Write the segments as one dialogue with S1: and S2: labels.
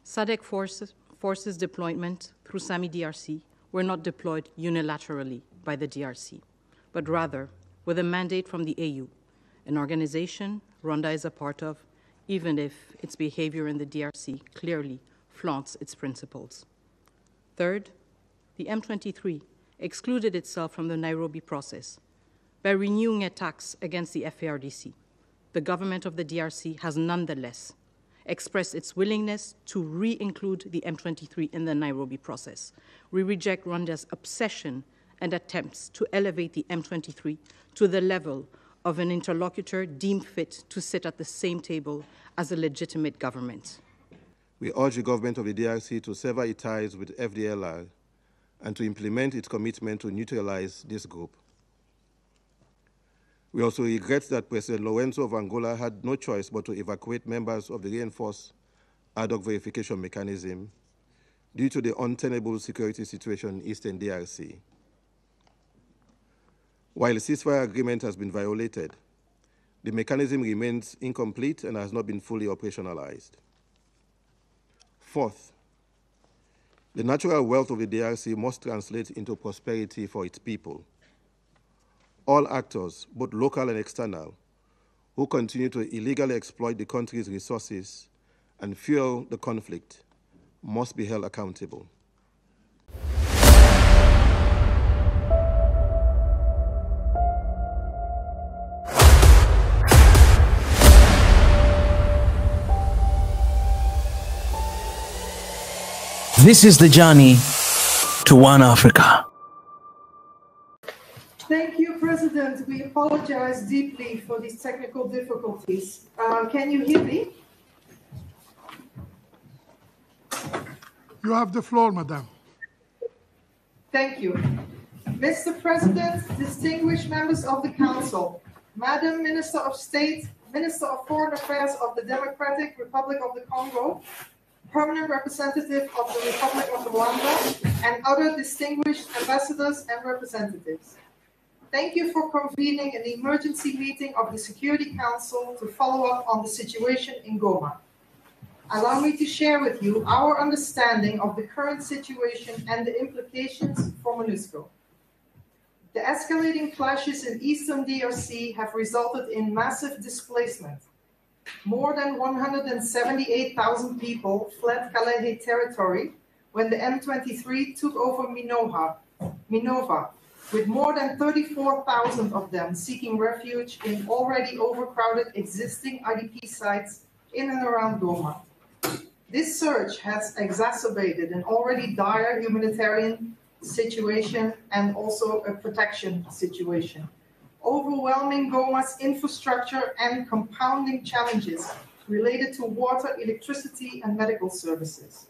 S1: SADC forces deployment through SAMI DRC were not deployed unilaterally by the DRC, but rather with a mandate from the AU, an organization Rwanda is a part of, even if its behavior in the DRC clearly flaunts its principles. Third, the M23 excluded itself from the Nairobi process by renewing attacks against the FARDC. The government of the DRC has nonetheless expressed its willingness to re-include the M23 in the Nairobi process. We reject Rwanda's obsession and attempts to elevate the M23 to the level of an interlocutor deemed fit to sit at the same table as a legitimate government.
S2: We urge the government of the DRC to sever its ties with FDLR and to implement its commitment to neutralize this group. We also regret that President Lourenço of Angola had no choice but to evacuate members of the reinforced ad hoc verification mechanism due to the untenable security situation in Eastern DRC. While the ceasefire agreement has been violated, the mechanism remains incomplete and has not been fully operationalized. Fourth, the natural wealth of the DRC must translate into prosperity for its people. All actors, both local and external, who continue to illegally exploit the country's resources and fuel the conflict must be held accountable.
S3: This is the journey to One Africa.
S4: Thank you, President. We apologize deeply for these technical difficulties. Can you hear me?
S5: You have the floor, Madam.
S4: Thank you. Mr. President, distinguished members of the Council, Madam Minister of State, Minister of Foreign Affairs of the Democratic Republic of the Congo, Permanent Representative of the Republic of Rwanda, and other distinguished ambassadors and representatives. Thank you for convening an emergency meeting of the Security Council to follow up on the situation in Goma. Allow me to share with you our understanding of the current situation and the implications for MONUSCO. The escalating clashes in eastern DRC have resulted in massive displacement. More than 178,000 people fled Kalehe territory when the M23 took over Minova, with more than 34,000 of them seeking refuge in already overcrowded existing IDP sites in and around Goma. This surge has exacerbated an already dire humanitarian situation and also a protection situation, overwhelming Goma's infrastructure and compounding challenges related to water, electricity, and medical services.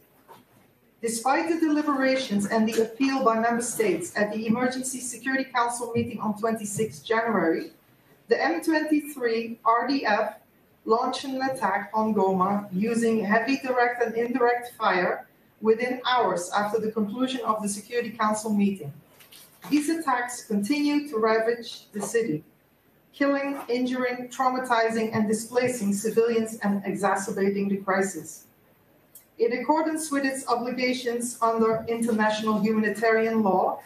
S4: Despite the deliberations and the appeal by member states at the Emergency Security Council meeting on 26 January, the M23 RDF launched an attack on Goma using heavy direct and indirect fire within hours after the conclusion of the Security Council meeting. These attacks continue to ravage the city, killing, injuring, traumatizing, and displacing civilians and exacerbating the crisis. In accordance with its obligations under international humanitarian law,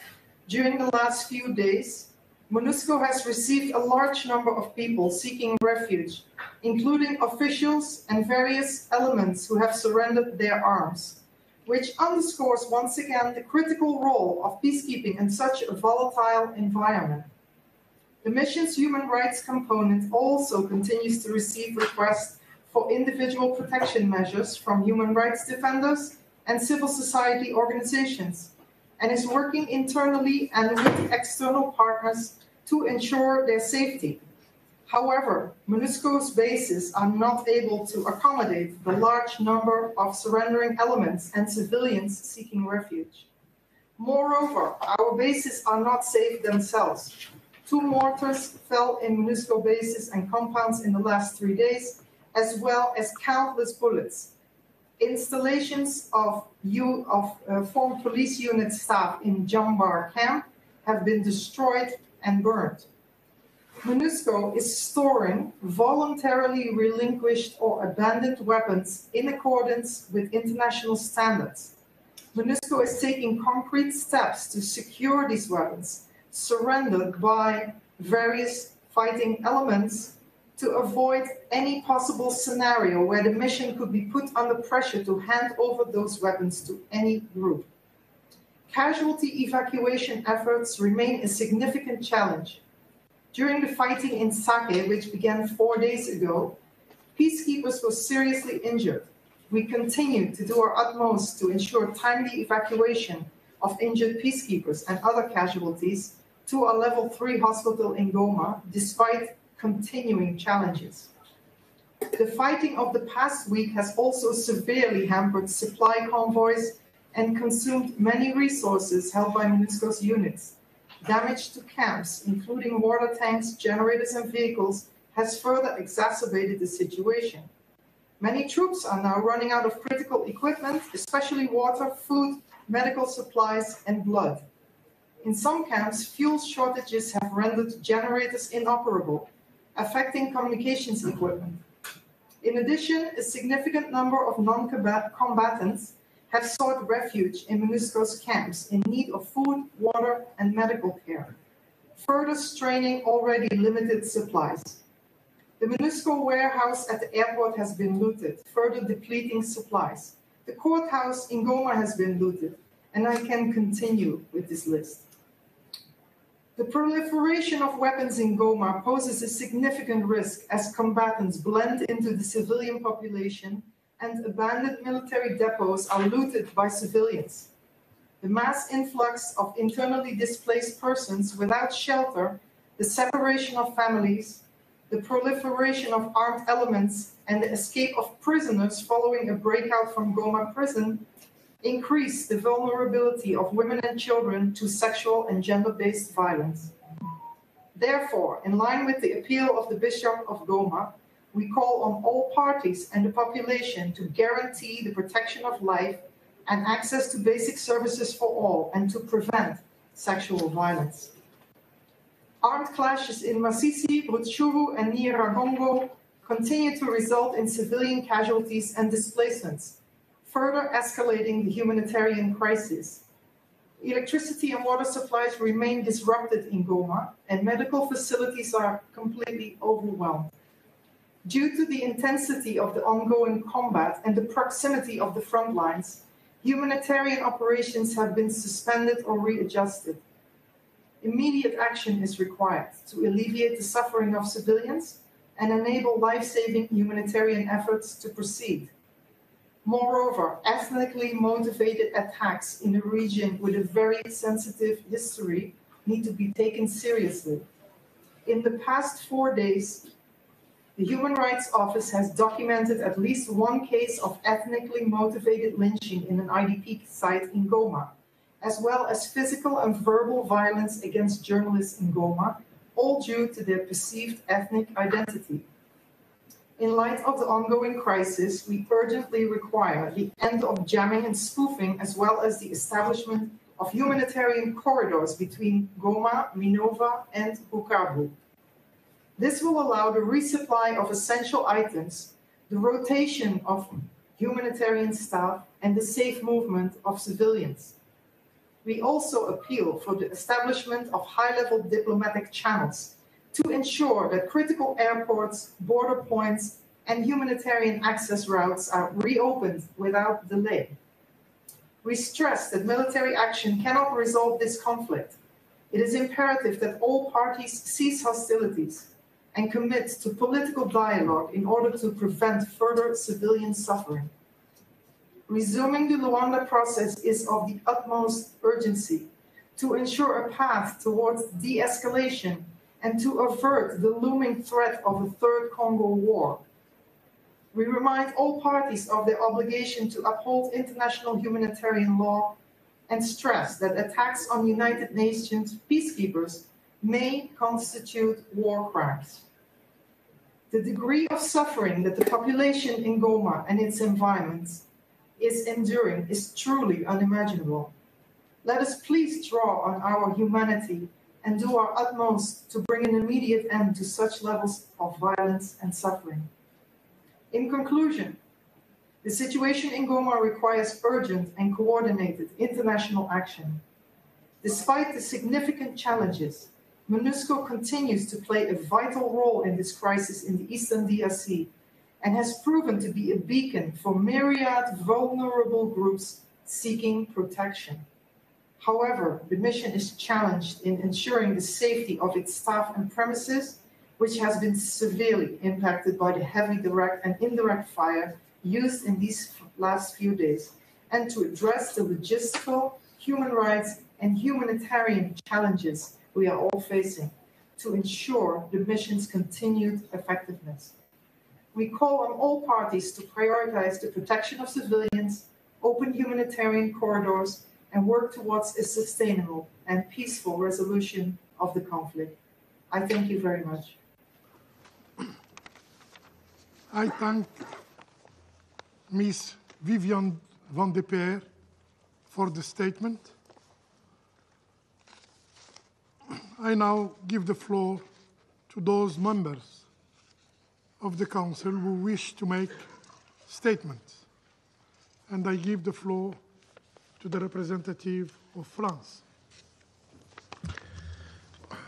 S4: during the last few days, MONUSCO has received a large number of people seeking refuge, including officials and various elements who have surrendered their arms, which underscores once again the critical role of peacekeeping in such a volatile environment. The mission's human rights component also continues to receive requests for individual protection measures from human rights defenders and civil society organizations, and is working internally and with external partners to ensure their safety. However, MONUSCO's bases are not able to accommodate the large number of surrendering elements and civilians seeking refuge. Moreover, our bases are not safe themselves. 2 mortars fell in MONUSCO bases and compounds in the last 3 days, as well as countless bullets. Installations of former police unit staff in Jambar camp have been destroyed and burned. MONUSCO is storing voluntarily relinquished or abandoned weapons in accordance with international standards. MONUSCO is taking concrete steps to secure these weapons surrendered by various fighting elements to avoid any possible scenario where the mission could be put under pressure to hand over those weapons to any group. Casualty evacuation efforts remain a significant challenge. During the fighting in Sake, which began 4 days ago, peacekeepers were seriously injured. We continue to do our utmost to ensure timely evacuation of injured peacekeepers and other casualties to our level 3 hospital in Goma, despite continuing challenges. The fighting of the past week has also severely hampered supply convoys and consumed many resources held by MONUSCO's units. Damage to camps, including water tanks, generators, and vehicles, has further exacerbated the situation. Many troops are now running out of critical equipment, especially water, food, medical supplies, and blood. In some camps, fuel shortages have rendered generators inoperable, affecting communications equipment. In addition, a significant number of non-combatants have sought refuge in MONUSCO's camps in need of food, water, and medical care, further straining already limited supplies. The MONUSCO warehouse at the airport has been looted, further depleting supplies. The courthouse in Goma has been looted, and I can continue with this list. The proliferation of weapons in Goma poses a significant risk as combatants blend into the civilian population and abandoned military depots are looted by civilians. The mass influx of internally displaced persons without shelter, the separation of families, the proliferation of armed elements, and the escape of prisoners following a breakout from Goma prison increase the vulnerability of women and children to sexual and gender-based violence. Therefore, in line with the appeal of the Bishop of Goma, we call on all parties and the population to guarantee the protection of life and access to basic services for all and to prevent sexual violence. Armed clashes in Masisi, Rutshuru, and Nyiragongo continue to result in civilian casualties and displacements, further escalating the humanitarian crisis. Electricity and water supplies remain disrupted in Goma, and medical facilities are completely overwhelmed. Due to the intensity of the ongoing combat and the proximity of the front lines, humanitarian operations have been suspended or readjusted. Immediate action is required to alleviate the suffering of civilians and enable life-saving humanitarian efforts to proceed. Moreover, ethnically motivated attacks in a region with a very sensitive history need to be taken seriously. In the past 4 days, the Human Rights Office has documented at least one case of ethnically motivated lynching in an IDP site in Goma, as well as physical and verbal violence against journalists in Goma, all due to their perceived ethnic identity. In light of the ongoing crisis, we urgently require the end of jamming and spoofing, as well as the establishment of humanitarian corridors between Goma, Minova, and Bukavu. This will allow the resupply of essential items, the rotation of humanitarian staff, and the safe movement of civilians. We also appeal for the establishment of high-level diplomatic channels to ensure that critical airports, border points, and humanitarian access routes are reopened without delay. We stress that military action cannot resolve this conflict. It is imperative that all parties cease hostilities and commit to political dialogue in order to prevent further civilian suffering. Resuming the Luanda process is of the utmost urgency to ensure a path towards de-escalation and to avert the looming threat of a third Congo war. We remind all parties of their obligation to uphold international humanitarian law and stress that attacks on United Nations peacekeepers may constitute war crimes. The degree of suffering that the population in Goma and its environments is enduring is truly unimaginable. Let us please draw on our humanity and do our utmost to bring an immediate end to such levels of violence and suffering. In conclusion, the situation in Goma requires urgent and coordinated international action. Despite the significant challenges, MONUSCO continues to play a vital role in this crisis in the Eastern DRC and has proven to be a beacon for myriad vulnerable groups seeking protection. However, the mission is challenged in ensuring the safety of its staff and premises, which has been severely impacted by the heavy direct and indirect fire used in these last few days, and to address the logistical, human rights, and humanitarian challenges we are all facing to ensure the mission's continued effectiveness. We call on all parties to prioritize the protection of civilians, open humanitarian corridors, and work towards a sustainable and peaceful resolution of the conflict. I thank you very much.
S5: I thank Ms. Viviane van de Peer for the statement. I now give the floor to those members of the Council who wish to make statements. And I give the floor to the representative of France.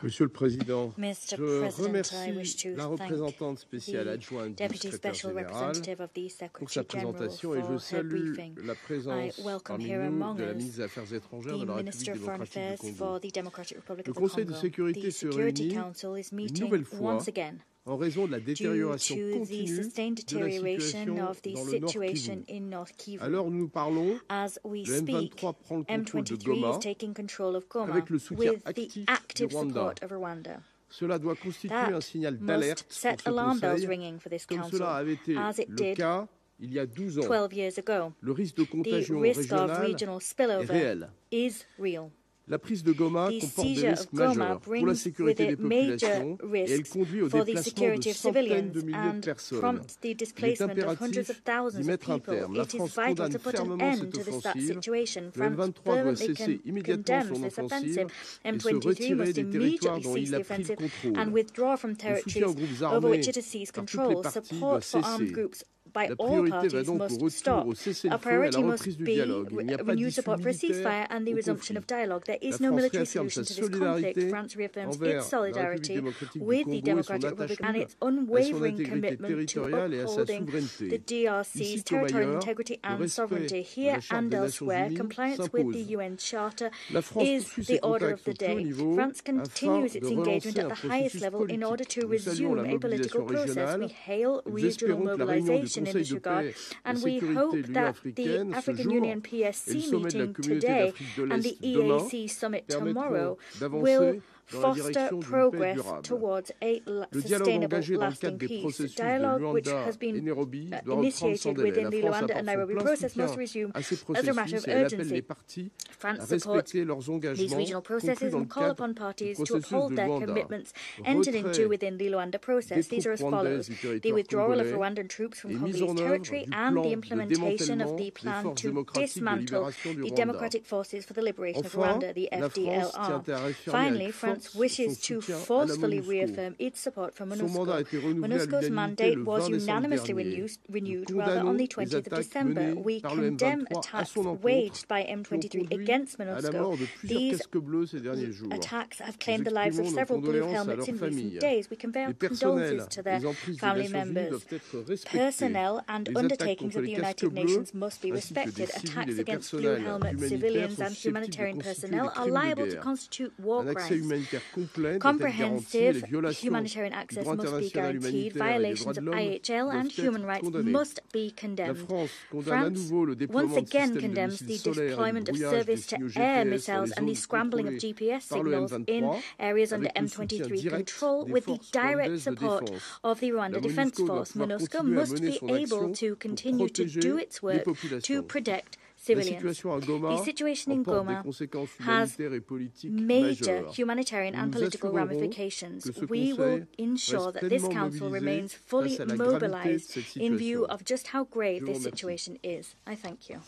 S6: Monsieur le Président,
S7: Mr.
S6: je
S7: President, I wish
S6: remercie
S7: to
S6: la représentante spéciale adjointe du
S7: Deputy
S6: secrétaire
S7: Special
S6: général
S7: Representative of the
S6: pour sa
S7: Secretary General
S6: présentation et je
S7: for her
S6: salue
S7: briefing.
S6: la présence
S7: I welcome
S6: parmi
S7: here
S6: nous
S7: among
S6: de la
S7: us
S6: ministre des Affaires étrangères de
S7: the
S6: la
S7: Minister
S6: République
S7: of Foreign
S6: démocratique du
S7: Affairs
S6: Congo.
S7: for the Democratic Republic
S6: Le
S7: of the
S6: Conseil de
S7: Congo.
S6: sécurité
S7: The
S6: se
S7: Security
S6: réunit
S7: Council is
S6: une
S7: meeting
S6: nouvelle fois
S7: once again
S6: en raison de la
S7: due
S6: détérioration
S7: to the
S6: continue
S7: sustained
S6: de la
S7: deterioration
S6: situation
S7: of the
S6: dans le Nord
S7: situation
S6: Kivu.
S7: in North Kivu.
S6: Alors nous parlons,
S7: As we
S6: le
S7: speak,
S6: M23 prend le contrôle de
S7: M23
S6: Goma
S7: is taking control of Goma
S6: avec le soutien
S7: with the
S6: actif
S7: active
S6: du Rwanda.
S7: support of Rwanda.
S6: Cela doit constituer un
S7: That
S6: signal
S7: must
S6: d'alerte
S7: set
S6: pour ce
S7: alarm bells
S6: Conseil,
S7: ringing for this
S6: comme
S7: council,
S6: cela avait été
S7: as it
S6: le
S7: did
S6: cas il y a 12 ans.
S7: 12 years ago.
S6: Le risque de
S7: The
S6: contagion
S7: risk of
S6: régionale
S7: regional
S6: est
S7: spillover
S6: réel.
S7: is real.
S6: La prise de Goma
S7: The
S6: comporte des
S7: seizure
S6: risques
S7: of Goma
S6: majeurs pour la
S7: brings
S6: sécurité
S7: with
S6: des
S7: it major
S6: populations et elle
S7: risks
S6: conduit au
S7: for the
S6: déplacement de
S7: security of
S6: centaines
S7: civilians
S6: de milliers de
S7: and
S6: personnes.
S7: prompts the
S6: Il est
S7: displacement of hundreds
S6: impératif
S7: of
S6: d'y
S7: thousands of
S6: mettre un
S7: people.
S6: terme. La
S7: It is
S6: France
S7: vital
S6: condamne
S7: to put an
S6: fermement
S7: end
S6: cette
S7: to that
S6: offensive.
S7: situation.
S6: Le
S7: France
S6: M23 doit
S7: firmly
S6: cesser immédiatement
S7: condemns
S6: son
S7: this
S6: offensive
S7: offensive.
S6: et se
S7: M23
S6: retirer
S7: must
S6: des territoires
S7: immediately
S6: dont
S7: cease
S6: il a
S7: the
S6: pris le
S7: offensive
S6: contrôle.
S7: and withdraw from
S6: Le soutien
S7: territories
S6: aux groupes
S7: over
S6: armés
S7: which it has seized
S6: par toutes les
S7: control.
S6: parties doit
S7: Support for armed
S6: cesser.
S7: groups by
S6: La
S7: all
S6: priorité va
S7: parties
S6: donc au
S7: must
S6: retour
S7: stop.
S6: au
S7: Our
S6: cessez-le-feu et à la
S7: priority
S6: reprise
S7: must
S6: du
S7: be
S6: dialogue. Il n'y a pas
S7: renewed
S6: d'issue
S7: support for a ceasefire
S6: militaire
S7: and the
S6: au
S7: resumption
S6: conflit.
S7: of dialogue. There
S6: La
S7: is no
S6: France
S7: military
S6: réaffirme
S7: solution
S6: sa
S7: to this conflict.
S6: solidarité
S7: France reaffirms
S6: envers
S7: its
S6: la République
S7: solidarity
S6: démocratique du
S7: with the
S6: Congo et son
S7: Democratic Republic and its
S6: attachement à son
S7: unwavering
S6: intégrité
S7: commitment to
S6: territoriale et à sa
S7: upholding the
S6: souveraineté.
S7: DRC's
S6: Ici comme
S7: territorial
S6: ailleurs,
S7: integrity
S6: le
S7: and
S6: respect
S7: sovereignty.
S6: de
S7: Here
S6: la Charte
S7: and
S6: des Nations
S7: elsewhere,
S6: Unies
S7: compliance with the
S6: s'impose.
S7: UN Charter
S6: La France
S7: is
S6: poursuit
S7: the
S6: ses
S7: order of
S6: contacts
S7: the
S6: au plus haut
S7: day.
S6: niveau
S7: France
S6: afin
S7: continues
S6: de
S7: its engagement
S6: relancer
S7: at
S6: un
S7: the highest
S6: processus
S7: level in order
S6: politique.
S7: to
S6: Nous saluons
S7: resume
S6: la
S7: a political
S6: mobilisation
S7: process. We
S6: régionale.
S7: hail
S6: Nous
S7: regional
S6: espérons que la réunion du
S7: mobilization in
S6: Conseil
S7: this
S6: de
S7: regard,
S6: paix et
S7: and we
S6: sécurité
S7: hope
S6: de l'Union
S7: that the
S6: africaine ce
S7: African
S6: jour
S7: Union
S6: et le
S7: PSC
S6: sommet de la
S7: meeting
S6: communauté
S7: today
S6: d'Afrique de
S7: and the
S6: l'Est demain
S7: EAC summit
S6: permettront
S7: tomorrow
S6: d'avancer
S7: will
S6: dans la
S7: foster
S6: direction d'une paix
S7: progress
S6: durable.
S7: towards a
S6: Le dialogue
S7: sustainable,
S6: engagé dans le
S7: lasting
S6: cadre des
S7: peace.
S6: processus de
S7: Dialogue which
S6: Luanda
S7: has
S6: et
S7: been
S6: Nairobi doit reprendre sans
S7: initiated
S6: délai.
S7: within
S6: La
S7: the
S6: France
S7: Luanda and
S6: apporte son
S7: Nairobi
S6: plein
S7: process
S6: soutien
S7: must resume
S6: à ces
S7: as a matter
S6: processus
S7: of
S6: et elle appelle
S7: urgency.
S6: les parties
S7: France
S6: à
S7: supports
S6: respecter leurs
S7: these
S6: engagements
S7: regional
S6: conclus
S7: processes
S6: dans le
S7: and call
S6: cadre
S7: upon
S6: du
S7: parties to
S6: processus
S7: uphold
S6: de
S7: their
S6: Luanda.
S7: commitments entered into
S6: Retrait
S7: within the Luanda process.
S6: des
S7: These are as
S6: troupes rwandaises
S7: follows:
S6: du
S7: the
S6: territoire
S7: withdrawal of
S6: congolais
S7: Rwandan troops from
S6: et mise
S7: Congolese
S6: en œuvre
S7: territory
S6: du
S7: and
S6: plan
S7: the
S6: de
S7: implementation of
S6: démantèlement
S7: the
S6: des
S7: plan
S6: forces
S7: to
S6: démocratiques de
S7: dismantle
S6: libération du
S7: the
S6: Rwanda.
S7: Democratic Forces for the Liberation of
S6: Enfin,
S7: Rwanda, the
S6: la France tient
S7: FDLR.
S6: à réaffirmer
S7: Finally,
S6: avec
S7: France
S6: force
S7: wishes
S6: son
S7: to
S6: soutien à la
S7: forcefully
S6: MONUSCO.
S7: reaffirm its support for
S6: Son mandat a
S7: MONUSCO.
S6: été renouvelé à
S7: MONUSCO's
S6: l'unanimité
S7: mandate
S6: le
S7: was
S6: 20 décembre
S7: unanimously
S6: dernier. Nous
S7: renewed on
S6: condamnons
S7: the
S6: les
S7: 20th of
S6: attaques
S7: December.
S6: menées
S7: We
S6: par le
S7: condemn
S6: M23 à
S7: attacks
S6: son encontre
S7: waged by
S6: qui ont
S7: M23
S6: conduit
S7: against
S6: à la
S7: MONUSCO.
S6: mort de plusieurs
S7: These
S6: casques bleus ces derniers jours.
S7: attacks have
S6: Nous
S7: claimed the lives of
S6: exprimons nos
S7: several blue
S6: condoléances à
S7: helmets
S6: leurs
S7: in
S6: familles.
S7: recent days. We convey our
S6: Les personnels
S7: condolences to their
S6: des emprises des
S7: family
S6: Nations Unies
S7: members.
S6: doivent être respectés.
S7: Personnel and
S6: Les attaques
S7: undertakings
S6: contre
S7: of
S6: les
S7: the
S6: casques
S7: United
S6: bleus
S7: Nations must be
S6: ainsi que des
S7: respected.
S6: civils et
S7: Attacks
S6: des
S7: against blue
S6: personnels
S7: helmet
S6: humanitaires
S7: civilians
S6: sont
S7: and
S6: susceptibles
S7: humanitarian
S6: de constituer
S7: personnel
S6: des
S7: are
S6: crimes de
S7: liable to
S6: guerre.
S7: constitute war
S6: Un accès
S7: crimes.
S6: humanitaire complet doit être garanti et les
S7: Comprehensive
S6: violations
S7: humanitarian
S6: du
S7: access
S6: droit
S7: must be
S6: international
S7: guaranteed.
S6: humanitaire et des
S7: Violations
S6: droits de
S7: of
S6: l'homme
S7: IHL and
S6: doivent
S7: human
S6: être
S7: rights
S6: condamnées.
S7: must be
S6: La
S7: condemned.
S6: France condamne à
S7: France
S6: nouveau le déploiement
S7: once
S6: de
S7: again
S6: systèmes de
S7: condemns
S6: missiles
S7: the
S6: solaires et
S7: deployment
S6: de
S7: of
S6: brouillage des
S7: surface-to-air
S6: signaux GPS dans
S7: missiles
S6: les
S7: and the
S6: zones
S7: scrambling of
S6: contrôlées
S7: GPS
S6: par le
S7: signals in
S6: M23
S7: areas under
S6: avec le soutien
S7: M23
S6: direct
S7: control
S6: des
S7: with the
S6: forces
S7: direct
S6: rwandaises de
S7: support
S6: défense.
S7: of the Rwanda
S6: La
S7: Defense
S6: MONUSCO doit
S7: Force.
S6: pouvoir
S7: MONUSCO
S6: continuer à
S7: must
S6: mener
S7: be
S6: son
S7: able
S6: action
S7: to
S6: pour
S7: continue to
S6: protéger
S7: do its
S6: les
S7: work to
S6: populations.
S7: protect
S6: La
S7: civilians.
S6: situation à Goma
S7: The situation in
S6: emporte des
S7: Goma
S6: conséquences
S7: has
S6: humanitaires et politiques
S7: major
S6: majeures.
S7: humanitarian and
S6: Nous
S7: political
S6: assurerons
S7: ramifications.
S6: que ce
S7: We will
S6: Conseil
S7: ensure
S6: reste
S7: that this
S6: pleinement
S7: Council
S6: mobilisé
S7: remains fully
S6: face à la gravité de
S7: mobilized
S6: cette
S7: in view
S6: situation.
S7: of just how grave
S6: Je vous
S7: this
S6: remercie.
S7: situation is. I thank you.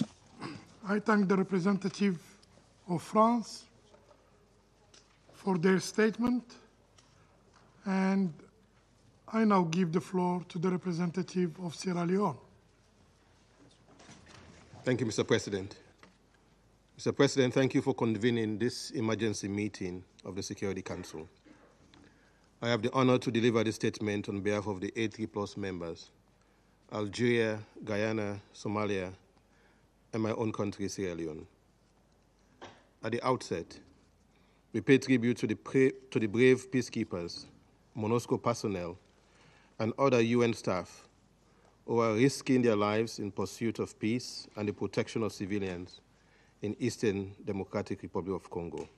S5: I thank the representative of France for their statement, and I now give the floor to the representative of Sierra Leone.
S2: Thank you, Mr. President. Mr. President, thank you for convening this emergency meeting of the Security Council. I have the honor to deliver this statement on behalf of the A3+ members, Algeria, Guyana, Somalia, and my own country, Sierra Leone. At the outset, we pay tribute to the brave peacekeepers, MONUSCO personnel, and other UN staff who are risking their lives in pursuit of peace and the protection of civilians in Eastern Democratic Republic of Congo.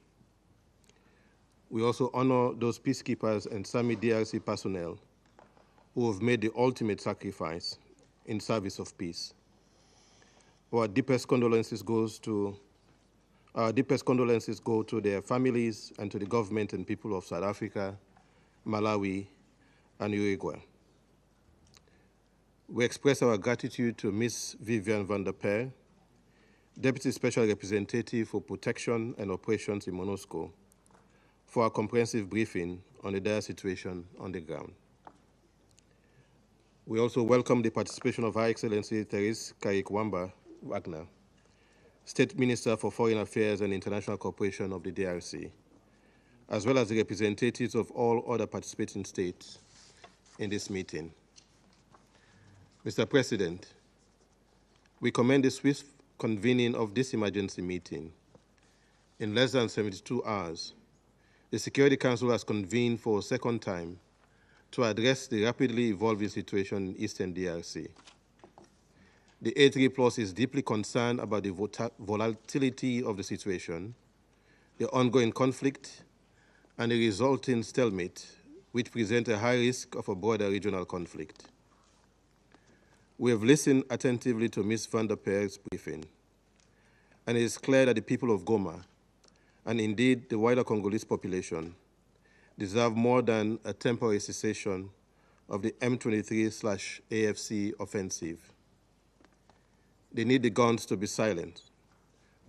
S2: We also honor those peacekeepers and SAMI DRC personnel who have made the ultimate sacrifice in service of peace. Our deepest condolences go to their families and to the government and people of South Africa, Malawi, and Uruguay. We express our gratitude to Ms. Viviane van der Peer, Deputy Special Representative for Protection and Operations in MONUSCO, for a comprehensive briefing on the dire situation on the ground. We also welcome the participation of Her Excellency Therese Karik-Wamba Wagner, State Minister for Foreign Affairs and International Cooperation of the DRC, as well as the representatives of all other participating states in this meeting. Mr. President, we commend the swift convening of this emergency meeting. In less than 72 hours, the Security Council has convened for a second time to address the rapidly evolving situation in Eastern DRC. The A3+ is deeply concerned about the volatility of the situation, the ongoing conflict, and the resulting stalemate, which present a high risk of a broader regional conflict. We have listened attentively to Ms. van der Peer's briefing, and it is clear that the people of Goma, and indeed the wider Congolese population, deserve more than a temporary cessation of the M23/AFC offensive. They need the guns to be silent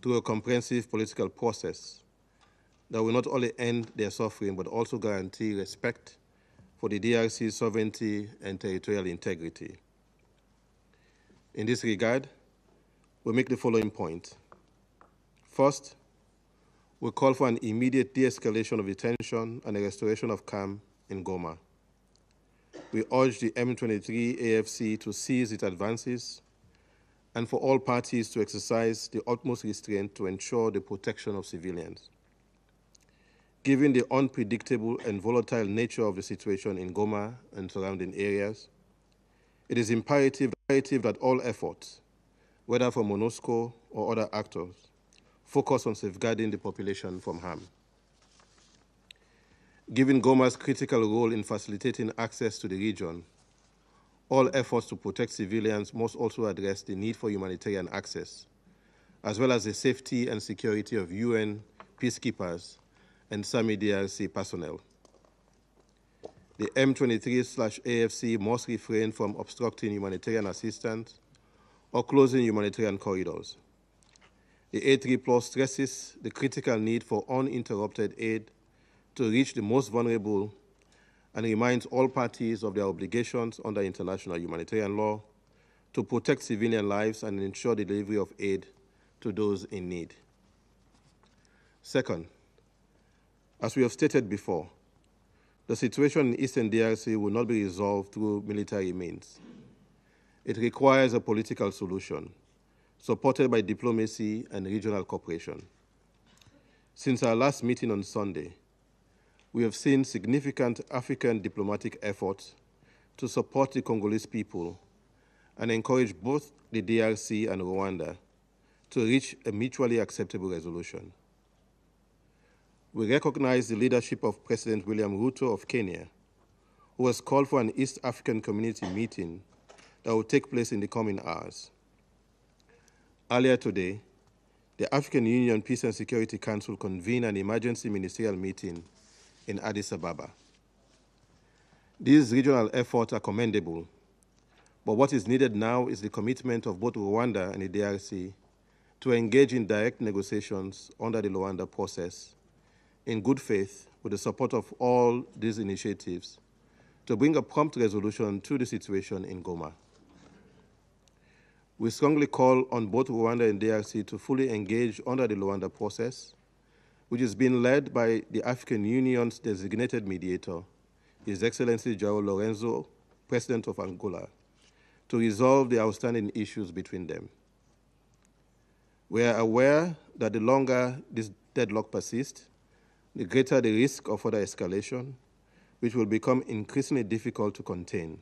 S2: through a comprehensive political process that will not only end their suffering, but also guarantee respect for the DRC's sovereignty and territorial integrity. In this regard, we make the following point. First, we call for an immediate de-escalation of the tension and a restoration of calm in Goma. We urge the M23-AFC to cease its advances and for all parties to exercise the utmost restraint to ensure the protection of civilians. Given the unpredictable and volatile nature of the situation in Goma and surrounding areas, it is imperative that all efforts, whether from MONUSCO or other actors, focus on safeguarding the population from harm. Given Goma's critical role in facilitating access to the region, all efforts to protect civilians must also address the need for humanitarian access, as well as the safety and security of UN peacekeepers and SAMI DRC personnel. The M23/AFC must refrain from obstructing humanitarian assistance or closing humanitarian corridors. The A3+ stresses the critical need for uninterrupted aid to reach the most vulnerable and reminds all parties of their obligations under international humanitarian law to protect civilian lives and ensure the delivery of aid to those in need. Second, as we have stated before, the situation in Eastern DRC will not be resolved through military means. It requires a political solution, supported by diplomacy and regional cooperation. Since our last meeting on Sunday, we have seen significant African diplomatic efforts to support the Congolese people and encourage both the DRC and Rwanda to reach a mutually acceptable resolution. We recognize the leadership of President William Ruto of Kenya, who has called for an East African Community meeting that will take place in the coming hours. Earlier today, the African Union Peace and Security Council convened an emergency ministerial meeting in Addis Ababa. These regional efforts are commendable, but what is needed now is the commitment of both Rwanda and the DRC to engage in direct negotiations under the Luanda process in good faith, with the support of all these initiatives, to bring a prompt resolution to the situation in Goma. We strongly call on both Rwanda and DRC to fully engage under the Luanda process, which is being led by the African Union's designated mediator, His Excellency João Lourenço, President of Angola, to resolve the outstanding issues between them. We are aware that the longer this deadlock persists, the greater the risk of further escalation, which will become increasingly difficult to contain.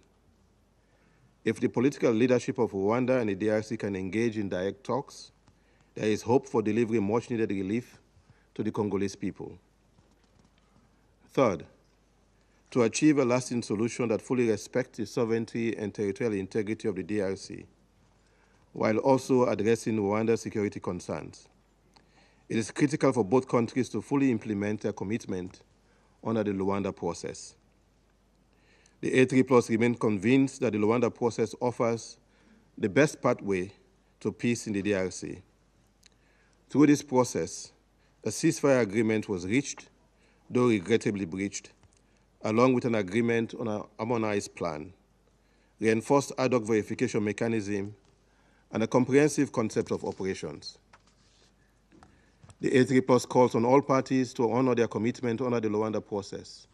S2: If the political leadership of Rwanda and the DRC can engage in direct talks, there is hope for delivering much-needed relief to the Congolese people. Third, to achieve a lasting solution that fully respects the sovereignty and territorial integrity of the DRC, while also addressing Rwanda's security concerns. It is critical for both countries to fully implement their commitment under the Luanda process. The A3+ remain convinced that the Luanda process offers the best pathway to peace in the DRC. Through this process, a ceasefire agreement was reached, though regrettably breached, along with an agreement on a harmonized plan, reinforced ad hoc verification mechanism, and a comprehensive concept of operations. The A3+ calls on all parties to honor their commitment under the Luanda process.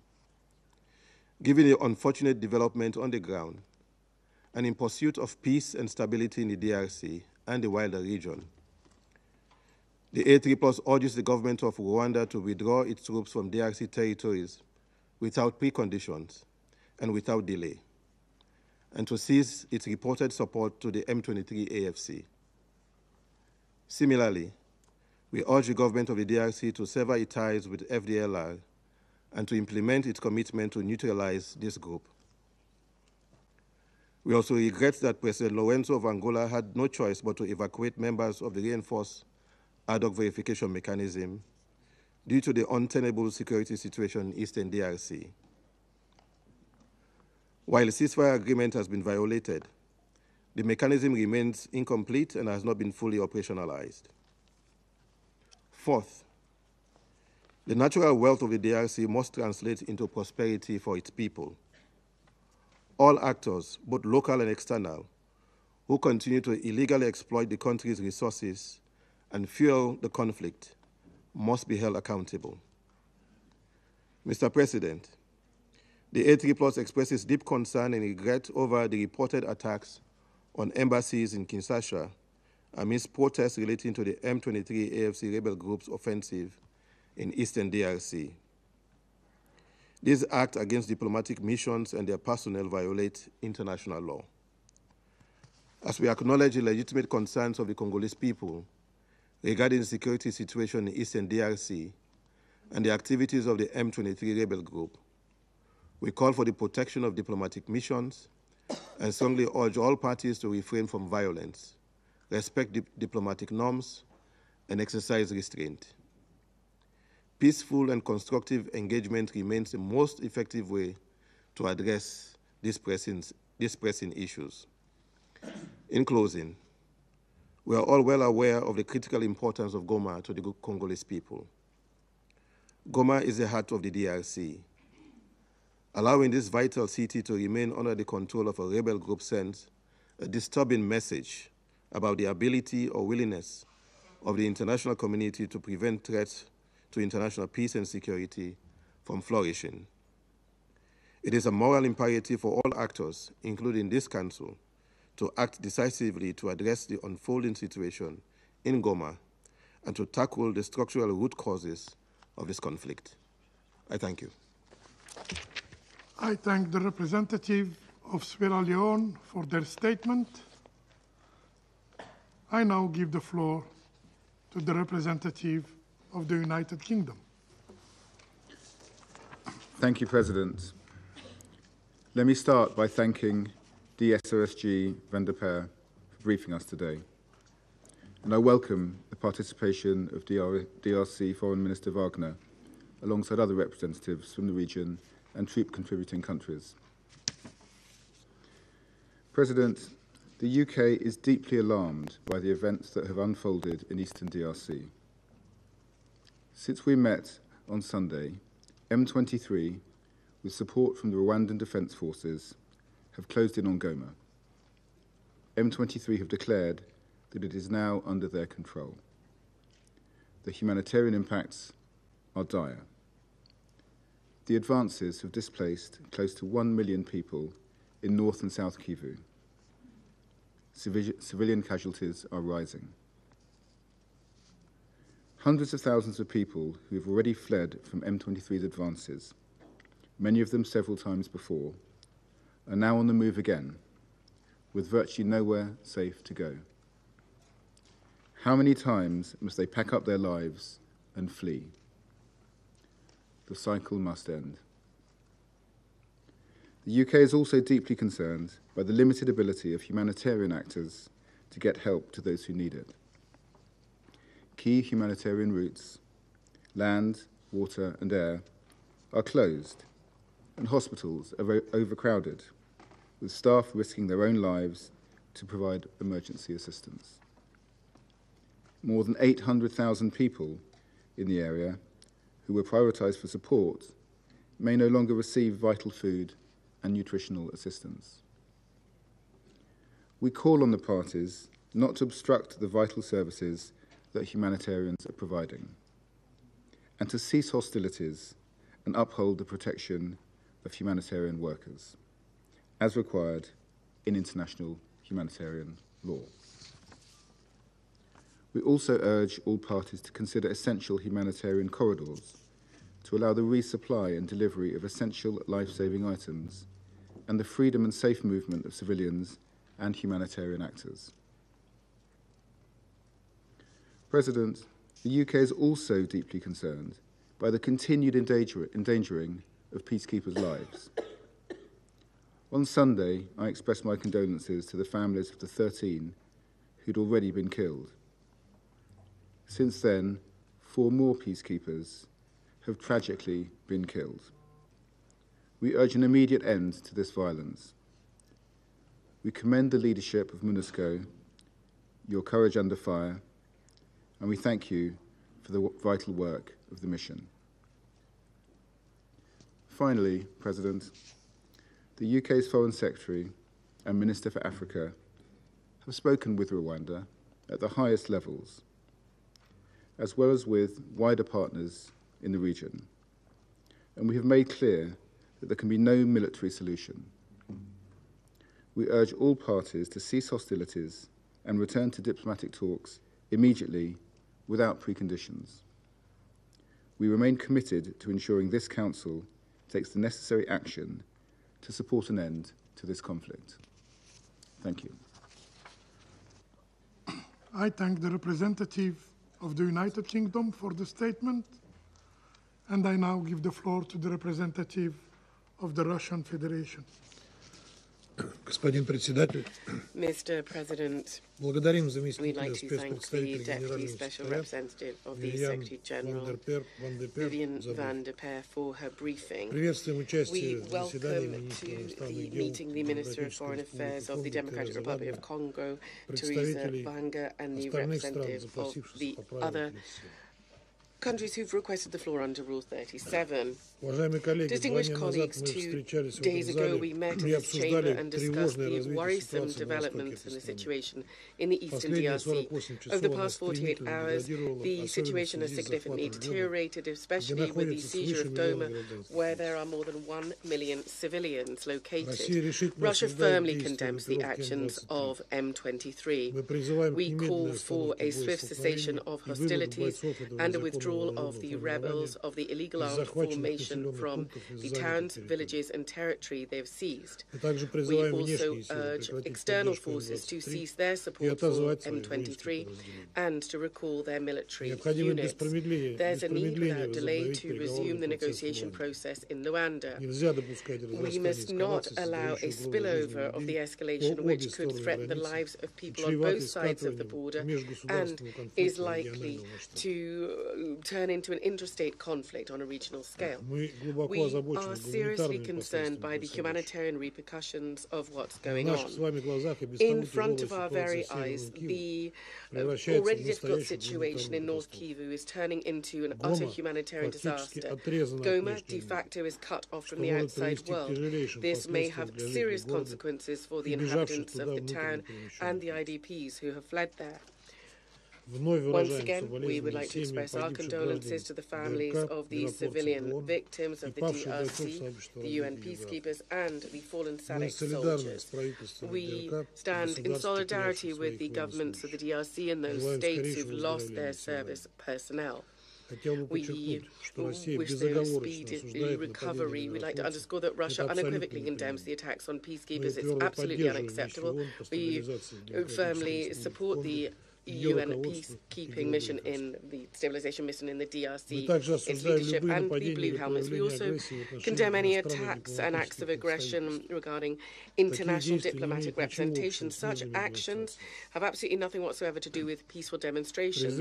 S2: Given the unfortunate development on the ground, and in pursuit of peace and stability in the DRC and the wider region, the A3+ urges the government of Rwanda to withdraw its troops from DRC territories without preconditions and without delay, and to cease its reported support to the M23 AFC. Similarly, we urge the government of the DRC to sever its ties with FDLR and to implement its commitment to neutralize this group. We also regret that President Lourenço of Angola had no choice but to evacuate members of the reinforced ad hoc verification mechanism due to the untenable security situation in Eastern DRC. While the ceasefire agreement has been violated, the mechanism remains incomplete and has not been fully operationalized. Fourth, the natural wealth of the DRC must translate into prosperity for its people. All actors, both local and external, who continue to illegally exploit the country's resources and fuel the conflict must be held accountable. Mr. President, the A3+ expresses deep concern and regret over the reported attacks on embassies in Kinshasa amidst protests relating to the M23 AFC rebel group's offensive in Eastern DRC. These acts against diplomatic missions and their personnel violate international law. As we acknowledge the legitimate concerns of the Congolese people regarding the security situation in Eastern DRC and the activities of the M23 rebel group, we call for the protection of diplomatic missions and strongly urge all parties to refrain from violence, respect diplomatic norms, and exercise restraint. Peaceful and constructive engagement remains the most effective way to address these pressing issues. In closing, we are all well aware of the critical importance of Goma to the Congolese people. Goma is the heart of the DRC. Allowing this vital city to remain under the control of a rebel group sends a disturbing message about the ability or willingness of the international community to prevent threats to international peace and security from flourishing. It is a moral imperative for all actors, including this Council, to act decisively to address the unfolding situation in Goma and to tackle the structural root causes of this conflict. I thank you.
S5: I thank the representative of Sierra Leone for their statement. I now give the floor to the representative of the United Kingdom.
S8: Thank you, President. Let me start by thanking DSOSG Van der Peer for briefing us today. And I welcome the participation of DRC Foreign Minister Wagner, alongside other representatives from the region and troop-contributing countries. President, the UK is deeply alarmed by the events that have unfolded in Eastern DRC. Since we met on Sunday, M23, with support from the Rwandan Defence Forces, have closed in on Goma. M23 have declared that it is now under their control. The humanitarian impacts are dire. The advances have displaced close to 1 million people in North and South Kivu. Civilian casualties are rising. Hundreds of thousands of people who have already fled from M23's advances, many of them several times before, are now on the move again, with virtually nowhere safe to go. How many times must they pack up their lives and flee? The cycle must end. The UK is also deeply concerned by the limited ability of humanitarian actors to get help to those who need it. Key humanitarian routes, land, water and air, are closed, and hospitals are overcrowded, with staff risking their own lives to provide emergency assistance. More than 800,000 people in the area who were prioritised for support may no longer receive vital food and nutritional assistance. We call on the parties not to obstruct the vital services that humanitarians are providing, and to cease hostilities and uphold the protection of humanitarian workers, as required in international humanitarian law. We also urge all parties to consider essential humanitarian corridors to allow the resupply and delivery of essential life-saving items and the freedom and safe movement of civilians and humanitarian actors. President, the UK is also deeply concerned by the continued endangering of peacekeepers' lives. On Sunday, I expressed my condolences to the families of the 13 who'd already been killed. Since then, 4 more peacekeepers have tragically been killed. We urge an immediate end to this violence. We commend the leadership of MONUSCO, your courage under fire, and we thank you for the vital work of the mission. Finally, President, the UK's Foreign Secretary and Minister for Africa have spoken with Rwanda at the highest levels, as well as with wider partners in the region, and we have made clear that there can be no military solution. We urge all parties to cease hostilities and return to diplomatic talks immediately without preconditions. We remain committed to ensuring this Council takes the necessary action to support an end to this conflict. Thank you.
S5: I thank the representative of the United Kingdom for the statement, and I now give the floor to the representative of the Russian Federation.
S9: Господин председатель,
S10: Mr. President,
S9: благодарим
S10: we'd
S9: заместителя
S10: like to thank the
S9: спецпредставителя
S10: Deputy
S9: Генерального
S10: Special
S9: секретаря
S10: Representative of the Secretary General, Vivian van der Peer, for her briefing.
S9: Приветствуем
S10: We
S9: участие в заседании
S10: welcome
S9: министра
S10: to
S9: иностранных
S10: the
S9: дел
S10: meeting the Minister of Foreign Affairs of the Democratic Republic of Congo, Teresa Banga, and the representative of the other countries who've requested the floor under Rule 37. Distinguished colleagues, 2 days ago we met in this chamber and discussed the worrisome developments in the situation in the eastern DRC. Over the past 48 hours, the situation has significantly deteriorated, especially with the seizure of Goma, where there are more than 1 million civilians located. Russia firmly condemns the actions of M23. We call for a swift cessation of hostilities and a withdrawal of the rebels of the illegal armed formation from the towns, villages and territory they have seized. We also urge external forces to cease their support for M23 and to recall their military units. There's a need without delay to resume the negotiation process in Luanda. We must not allow a spillover of the escalation which could threaten the lives of people on both sides of the border and is likely to turn into an interstate conflict on a regional scale. We are seriously concerned by the humanitarian repercussions of what's going on. In front of our very eyes, the already difficult situation in North Kivu is turning into an utter humanitarian disaster. Goma de facto is cut off from the outside world. This may have serious consequences for the inhabitants of the town and the IDPs who have fled there. Once again, we would like to express our condolences to the families of the civilian victims of the DRC, the UN peacekeepers, and the fallen SADC soldiers. We stand in solidarity with the governments of the DRC and those states who've lost their service personnel. We wish their speedy recovery. We'd like to underscore that Russia unequivocally condemns the attacks on peacekeepers. It's absolutely unacceptable. We firmly support the UN peacekeeping mission in the stabilization mission in the DRC, its leadership, and the Blue Helmets. We also condemn any attacks and acts of aggression regarding international diplomatic representation. Such actions have absolutely nothing whatsoever to do with peaceful demonstrations.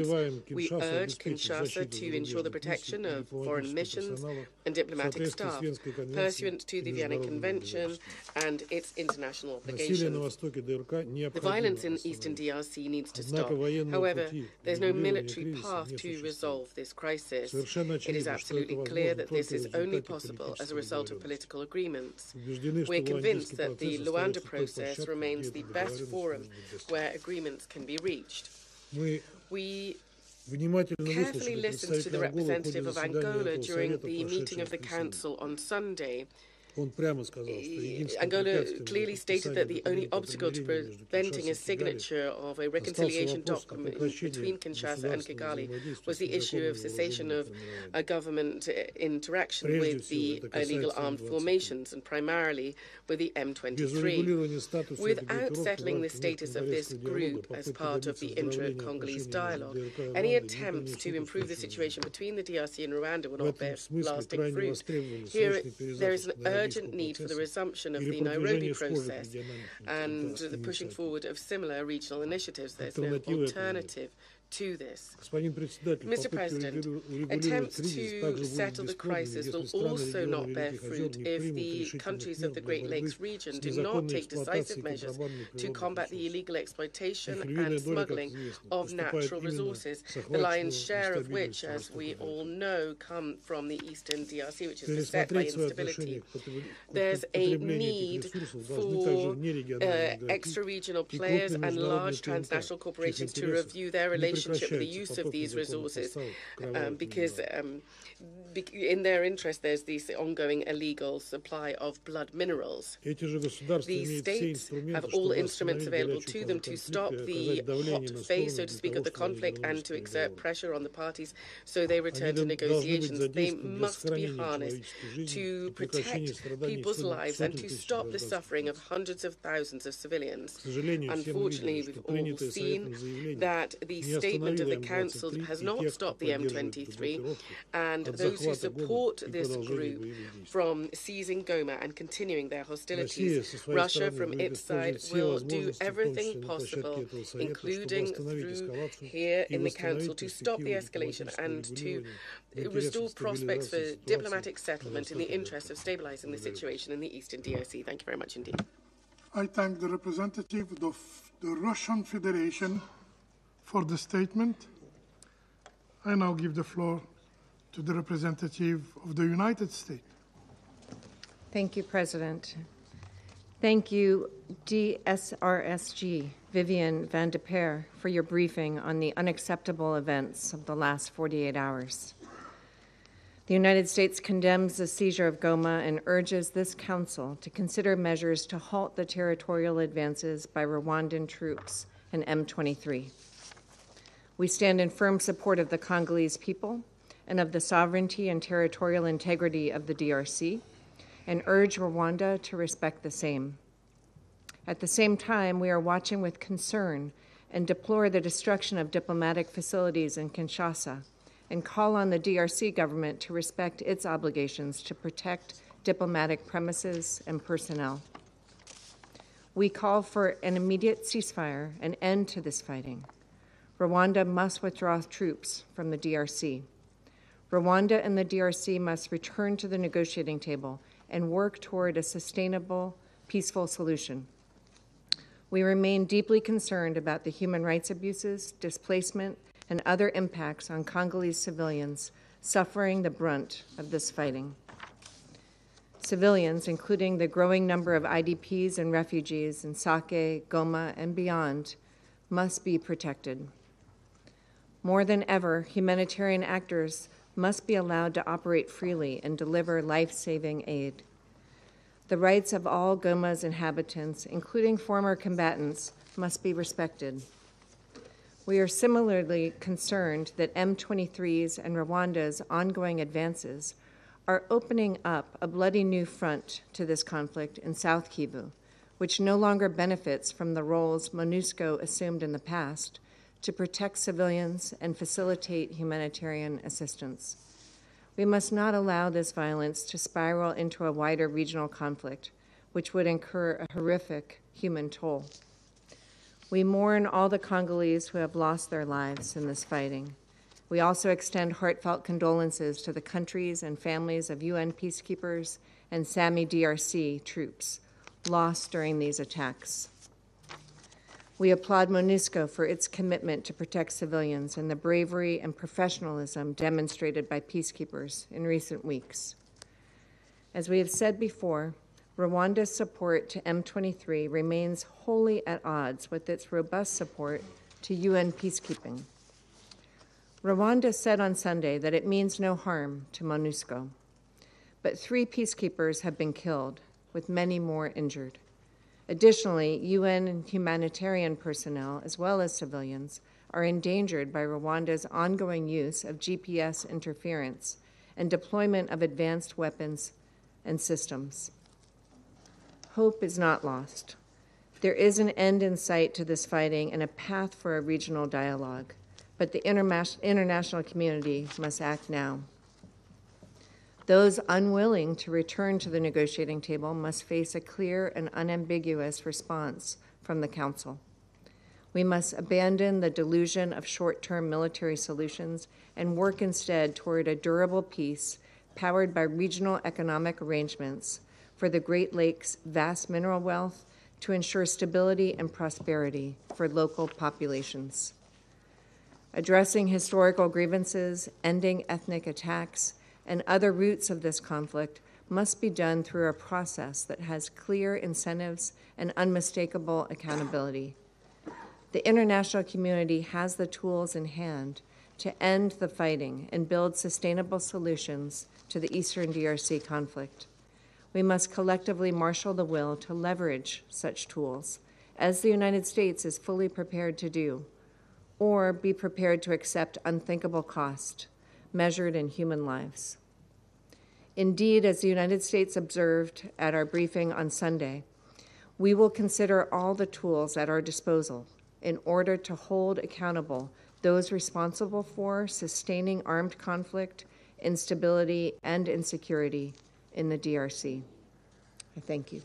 S10: We urge Kinshasa to ensure the protection of foreign missions and diplomatic staff, pursuant to the Vienna Convention and its international obligations. The violence in eastern DRC needs to stop. However, there's no military path to resolve this crisis. It is absolutely clear that this is only possible as a result of political agreements. We're convinced that the Luanda process remains the best forum where agreements can be reached. We carefully listened to the representative of Angola during the meeting of the Council on Sunday. Angola clearly stated that the only obstacle to preventing a signature of a reconciliation document between Kinshasa and Kigali was the issue of cessation of government interaction with the illegal armed formations, and primarily with the M23. Without settling the status of this group as part of the intra-Congolese dialogue, any attempts to improve the situation between the DRC and Rwanda will not bear lasting fruit. Here, there is an urgent need for the resumption of the Nairobi process and the pushing forward of similar regional initiatives. There's no alternative to this. Mr. President, attempts to settle the crisis will also not bear fruit if the countries of the Great Lakes region do not take decisive measures to combat the illegal exploitation and smuggling of natural resources, the lion's share of which, as we all know, come from the eastern DRC, which is beset by instability. There's a need for extra-regional players and large transnational corporations to review their relationship with the use of these resources, because in their interest there's this ongoing illegal supply of blood minerals. These states have all instruments available to them to stop the hot phase, so to speak, of the conflict and to exert pressure on the parties so they return to negotiations. They must be harnessed to protect people's lives and to stop the suffering of hundreds of thousands of civilians. Unfortunately, we've all seen that the statement of the Council has not stopped the M23, and those who support this group from seizing Goma and continuing their hostilities. Russia, from its side, will do everything possible, including through here in the Council, to stop the escalation and to restore prospects for diplomatic settlement in the interest of stabilizing the situation in the eastern DRC. Thank you very much indeed.
S5: I thank the representative of the Russian Federation for the statement. I now give the floor to the representative of the United States.
S11: Thank you, President. Thank you, DSRSG, Vivian van de Peer, for your briefing on the unacceptable events of the last 48 hours. The United States condemns the seizure of Goma and urges this Council to consider measures to halt the territorial advances by Rwandan troops and M23. We stand in firm support of the Congolese people and of the sovereignty and territorial integrity of the DRC, and urge Rwanda to respect the same. At the same time, we are watching with concern and deplore the destruction of diplomatic facilities in Kinshasa, and call on the DRC government to respect its obligations to protect diplomatic premises and personnel. We call for an immediate ceasefire, an end to this fighting. Rwanda must withdraw troops from the DRC. Rwanda and the DRC must return to the negotiating table and work toward a sustainable, peaceful solution. We remain deeply concerned about the human rights abuses, displacement, and other impacts on Congolese civilians suffering the brunt of this fighting. Civilians, including the growing number of IDPs and refugees in Sake, Goma, and beyond, must be protected. More than ever, humanitarian actors must be allowed to operate freely and deliver life-saving aid. The rights of all Goma's inhabitants, including former combatants, must be respected. We are similarly concerned that M23's and Rwanda's ongoing advances are opening up a bloody new front to this conflict in South Kivu, which no longer benefits from the roles MONUSCO assumed in the past to protect civilians and facilitate humanitarian assistance. We must not allow this violence to spiral into a wider regional conflict, which would incur a horrific human toll. We mourn all the Congolese who have lost their lives in this fighting. We also extend heartfelt condolences to the countries and families of UN peacekeepers and SAMI DRC troops lost during these attacks. We applaud MONUSCO for its commitment to protect civilians and the bravery and professionalism demonstrated by peacekeepers in recent weeks. As we have said before, Rwanda's support to M23 remains wholly at odds with its robust support to UN peacekeeping. Rwanda said on Sunday that it means no harm to MONUSCO, but 3 peacekeepers have been killed, with many more injured. Additionally, UN and humanitarian personnel, as well as civilians, are endangered by Rwanda's ongoing use of GPS interference and deployment of advanced weapons and systems. Hope is not lost. There is an end in sight to this fighting and a path for a regional dialogue, but the international community must act now. Those unwilling to return to the negotiating table must face a clear and unambiguous response from the Council. We must abandon the delusion of short-term military solutions and work instead toward a durable peace powered by regional economic arrangements for the Great Lakes' vast mineral wealth to ensure stability and prosperity for local populations. Addressing historical grievances, ending ethnic attacks, and other roots of this conflict must be done through a process that has clear incentives and unmistakable accountability. The international community has the tools in hand to end the fighting and build sustainable solutions to the Eastern DRC conflict. We must collectively marshal the will to leverage such tools, as the United States is fully prepared to do, or be prepared to accept unthinkable cost, measured in human lives. Indeed, as the United States observed at our briefing on Sunday, we will consider all the tools at our disposal in order to hold accountable those responsible for sustaining armed conflict, instability, and insecurity in the DRC. I thank you.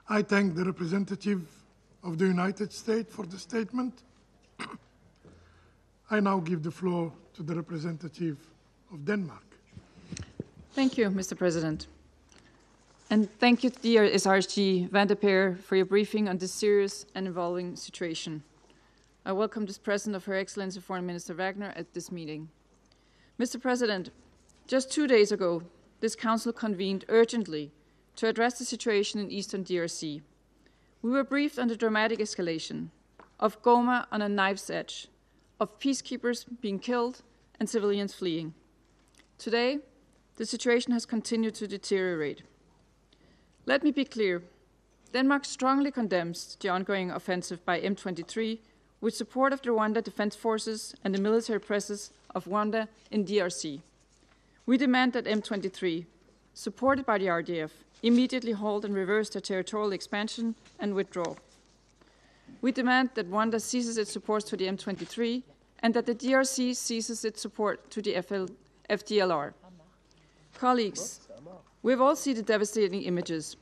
S5: I thank the representative of the United States for the statement. I now give the floor to the representative of Denmark.
S12: Thank you, Mr. President. And thank you, dear SRSG Van der Peer, for your briefing on this serious and evolving situation. I welcome the presence of Her Excellency Foreign Minister Wagner at this meeting. Mr. President, just 2 days ago, this Council convened urgently to address the situation in Eastern DRC. We were briefed on the dramatic escalation of Goma on a knife's edge, of peacekeepers being killed and civilians fleeing. Today, the situation has continued to deteriorate. Let me be clear. Denmark strongly condemns the ongoing offensive by M23 with support of the Rwanda Defense Forces and the military presence of Rwanda in DRC. We demand that M23, supported by the RDF, immediately halt and reverse their territorial expansion and withdraw. We demand that Rwanda ceases its support to the M23 and that the DRC ceases its support to the FDLR. Colleagues, we've all seen the devastating images.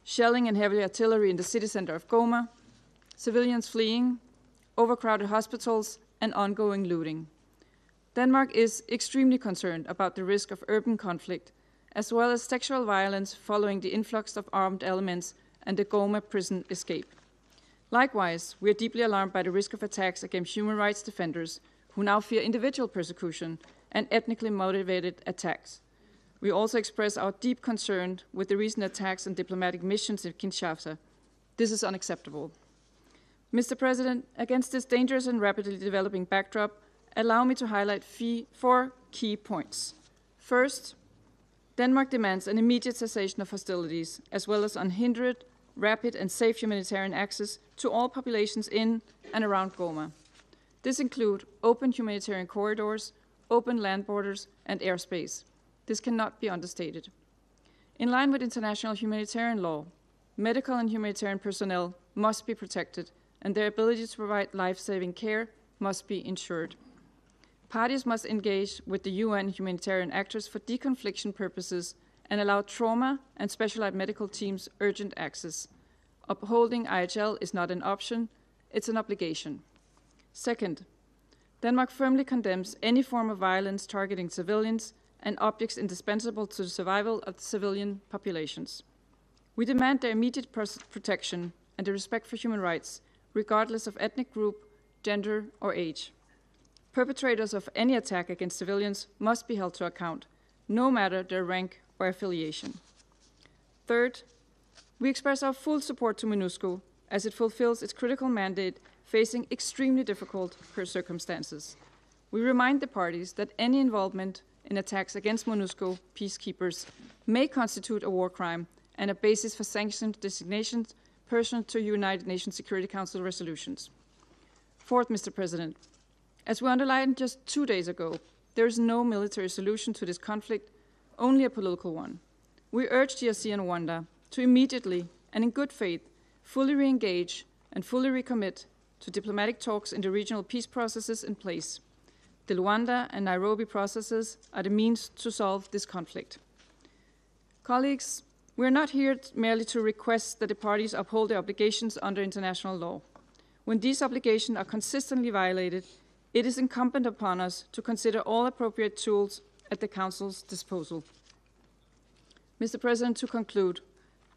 S12: Shelling and heavy artillery in the city center of Goma, civilians fleeing, overcrowded hospitals, and ongoing looting. Denmark is extremely concerned about the risk of urban conflict, as well as sexual violence following the influx of armed elements and the Goma prison escape. Likewise, we are deeply alarmed by the risk of attacks against human rights defenders who now fear individual persecution and ethnically motivated attacks. We also express our deep concern with the recent attacks on diplomatic missions in Kinshasa. This is unacceptable. Mr. President, against this dangerous and rapidly developing backdrop, allow me to highlight 4 key points. First, Denmark demands an immediate cessation of hostilities, as well as unhindered, rapid and safe humanitarian access to all populations in and around Goma. This includes open humanitarian corridors, open land borders, and airspace. This cannot be understated. In line with international humanitarian law, medical and humanitarian personnel must be protected, and their ability to provide life-saving care must be ensured. Parties must engage with the UN humanitarian actors for deconfliction purposes and allow trauma and specialized medical teams urgent access. Upholding IHL is not an option, it's an obligation. Second, Denmark firmly condemns any form of violence targeting civilians and objects indispensable to the survival of the civilian populations. We demand their immediate protection and the respect for human rights, regardless of ethnic group, gender, or age. Perpetrators of any attack against civilians must be held to account, no matter their rank or affiliation. Third, we express our full support to MONUSCO as it fulfills its critical mandate facing extremely difficult circumstances. We remind the parties that any involvement in attacks against MONUSCO peacekeepers may constitute a war crime and a basis for sanctioned designations pursuant to United Nations Security Council resolutions. Fourth, Mr. President, as we underlined just 2 days ago, there is no military solution to this conflict, only a political one. We urge DRC and Rwanda to immediately and in good faith fully re-engage and fully recommit to diplomatic talks in the regional peace processes in place. The Luanda and Nairobi processes are the means to solve this conflict. Colleagues, we are not here merely to request that the parties uphold their obligations under international law. When these obligations are consistently violated, it is incumbent upon us to consider all appropriate tools at the Council's disposal. Mr. President, to conclude,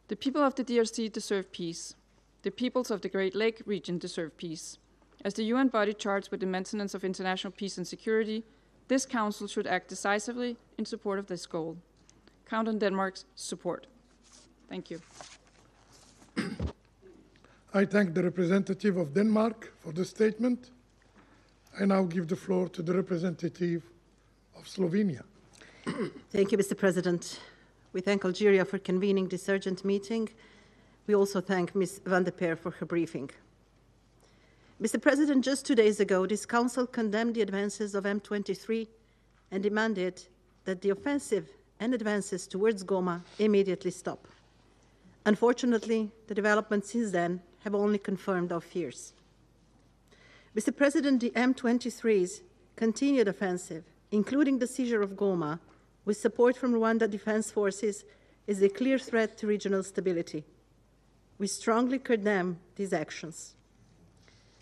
S12: the people of the DRC deserve peace. The peoples of the Great Lake region deserve peace. As the UN body charged with the maintenance of international peace and security, this Council should act decisively in support of this goal. Count on Denmark's support. Thank you.
S5: I thank the representative of Denmark for the statement. I now give the floor to the representative of Slovenia.
S13: Thank you, Mr. President. We thank Algeria for convening this urgent meeting. We also thank Ms. van der Peer for her briefing. Mr. President, just 2 days ago, this Council condemned the advances of M23 and demanded that the offensive and advances towards Goma immediately stop. Unfortunately, the developments since then have only confirmed our fears. Mr. President, the M23's continued offensive, including the seizure of Goma, with support from Rwanda Defense Forces, is a clear threat to regional stability. We strongly condemn these actions.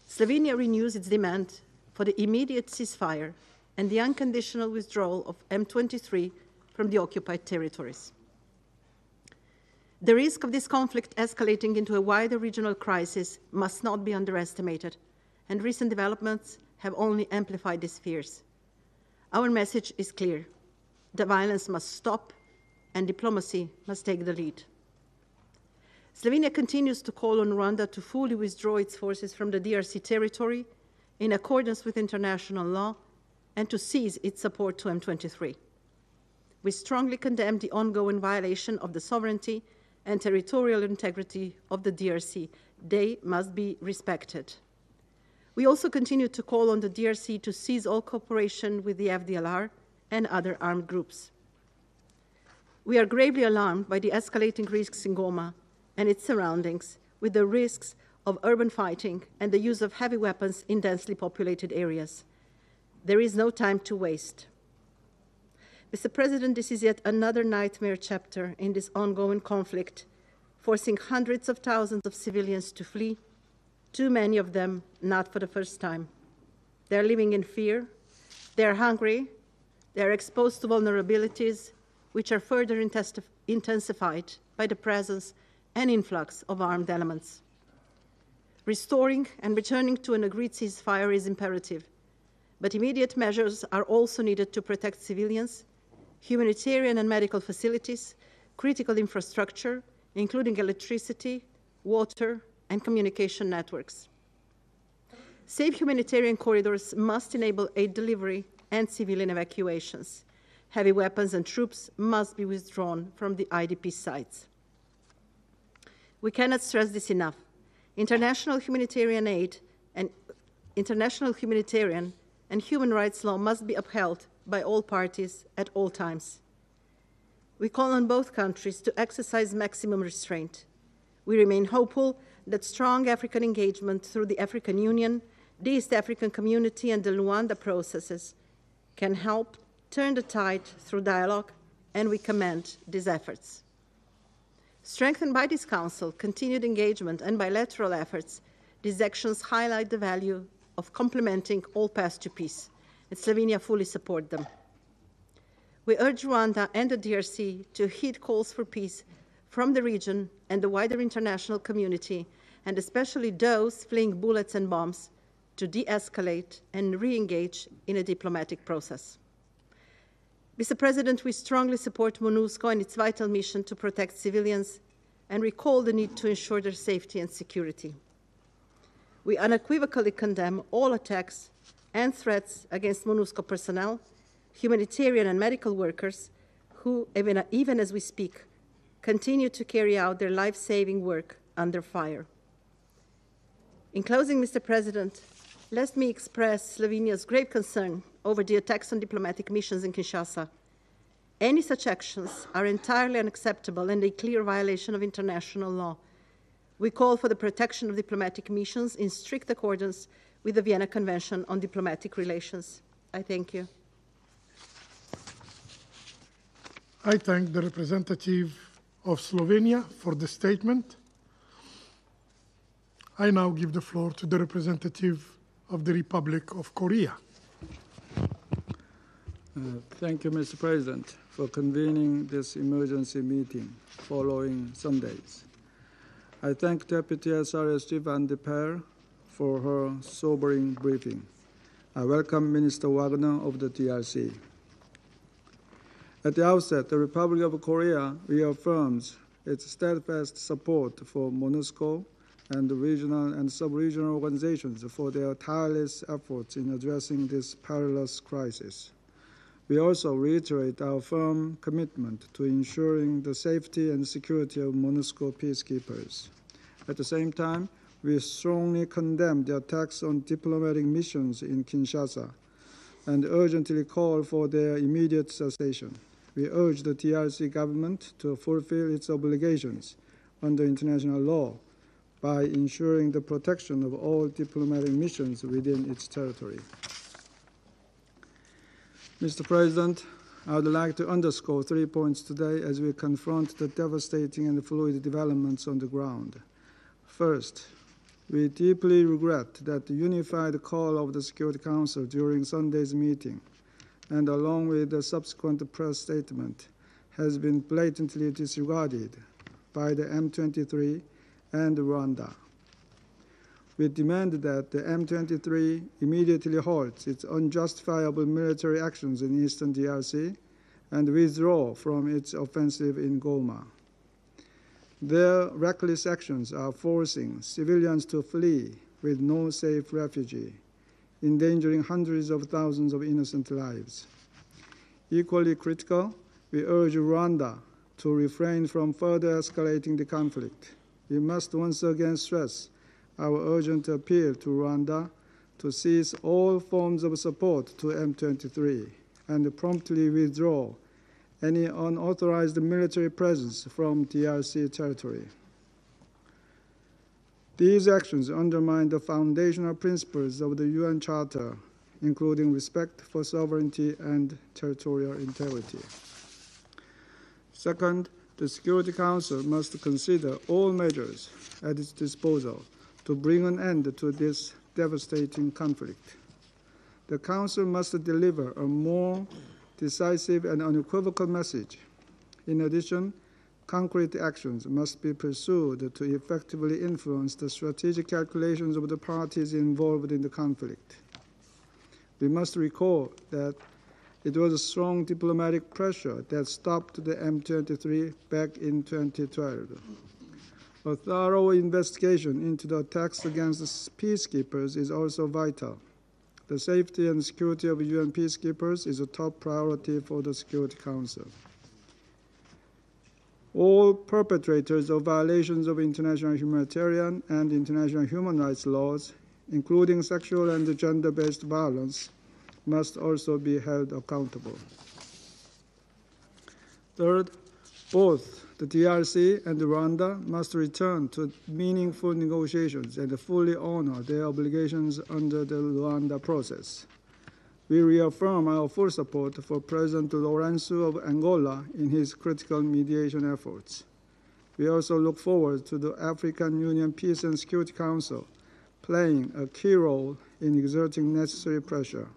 S13: Slovenia renews its demand for the immediate ceasefire and the unconditional withdrawal of M23 from the occupied territories. The risk of this conflict escalating into a wider regional crisis must not be underestimated, and recent developments have only amplified these fears. Our message is clear. The violence must stop, and diplomacy must take the lead. Slovenia continues to call on Rwanda to fully withdraw its forces from the DRC territory in accordance with international law and to cease its support to M23. We strongly condemn the ongoing violation of the sovereignty and territorial integrity of the DRC. They must be respected. We also continue to call on the DRC to cease all cooperation with the FDLR and other armed groups. We are gravely alarmed by the escalating risks in Goma and its surroundings, with the risks of urban fighting and the use of heavy weapons in densely populated areas. There is no time to waste. Mr. President, this is yet another nightmare chapter in this ongoing conflict, forcing hundreds of thousands of civilians to flee, too many of them not for the first time. They're living in fear, They are hungry, they are exposed to vulnerabilities, which are further intensified by the presence and influx of armed elements. Restoring and returning to an agreed ceasefire is imperative, but immediate measures are also needed to protect civilians, humanitarian and medical facilities, critical infrastructure, including electricity, water, and communication networks. Safe humanitarian corridors must enable aid delivery and civilian evacuations. Heavy weapons and troops must be withdrawn from the IDP sites. We cannot stress this enough. International humanitarian aid and international humanitarian and human rights law must be upheld by all parties at all times. We call on both countries to exercise maximum restraint. We remain hopeful that strong African engagement through the African Union, the East African Community, and the Luanda processes can help turn the tide through dialogue, and we commend these efforts. Strengthened by this Council, continued engagement, and bilateral efforts, these actions highlight the value of complementing all paths to peace, and Slovenia fully supports them. We urge Rwanda and the DRC to heed calls for peace from the region and the wider international community, and especially those fleeing bullets and bombs, to de-escalate and re-engage in a diplomatic process. Mr. President, we strongly support MONUSCO and its vital mission to protect civilians and recall the need to ensure their safety and security. We unequivocally condemn all attacks and threats against MONUSCO personnel, humanitarian and medical workers who, even as we speak, continue to carry out their life-saving work under fire. In closing, Mr. President, let me express Slovenia's grave concern over the attacks on diplomatic missions in Kinshasa. Any such actions are entirely unacceptable and a clear violation of international law. We call for the protection of diplomatic missions in strict accordance with the Vienna Convention on Diplomatic Relations. I thank you.
S5: I thank the representative of Slovenia for the statement. I now give the floor to the representative of the Republic of Korea.
S14: Thank you, Mr. President, for convening this emergency meeting following Sundays. I thank Deputy SRSG Van de Per for her sobering briefing. I welcome Minister Wagner of the DRC. At the outset, the Republic of Korea reaffirms its steadfast support for MONUSCO and the regional and sub-regional organizations for their tireless efforts in addressing this perilous crisis. We also reiterate our firm commitment to ensuring the safety and security of MONUSCO peacekeepers. At the same time, we strongly condemn the attacks on diplomatic missions in Kinshasa and urgently call for their immediate cessation. We urge the DRC government to fulfill its obligations under international law by ensuring the protection of all diplomatic missions within its territory. Mr. President, I would like to underscore 3 points today as we confront the devastating and fluid developments on the ground. First, we deeply regret that the unified call of the Security Council during Sunday's meeting, and along with the subsequent press statement, has been blatantly disregarded by the M23 and Rwanda. We demand that the M23 immediately halts its unjustifiable military actions in eastern DRC and withdraw from its offensive in Goma. Their reckless actions are forcing civilians to flee with no safe refuge, endangering hundreds of thousands of innocent lives. Equally critical, we urge Rwanda to refrain from further escalating the conflict. We must once again stress our urgent appeal to Rwanda to cease all forms of support to M23 and promptly withdraw any unauthorized military presence from DRC territory. These actions undermine the foundational principles of the UN Charter, including respect for sovereignty and territorial integrity. Second, the Security Council must consider all measures at its disposal to bring an end to this devastating conflict. the Council must deliver a more decisive and unequivocal message. In addition, concrete actions must be pursued to effectively influence the strategic calculations of the parties involved in the conflict. We must recall that it was a strong diplomatic pressure that stopped the M23 back in 2012. A thorough investigation into the attacks against the peacekeepers is also vital. The safety and security of UN peacekeepers is a top priority for the Security Council. All perpetrators of violations of international humanitarian and international human rights laws, including sexual and gender-based violence, must also be held accountable. Third, both the DRC and Rwanda must return to meaningful negotiations and fully honor their obligations under the Rwanda process. We reaffirm our full support for President Lourenço of Angola in his critical mediation efforts. We also look forward to the African Union Peace and Security Council playing a key role in exerting necessary pressure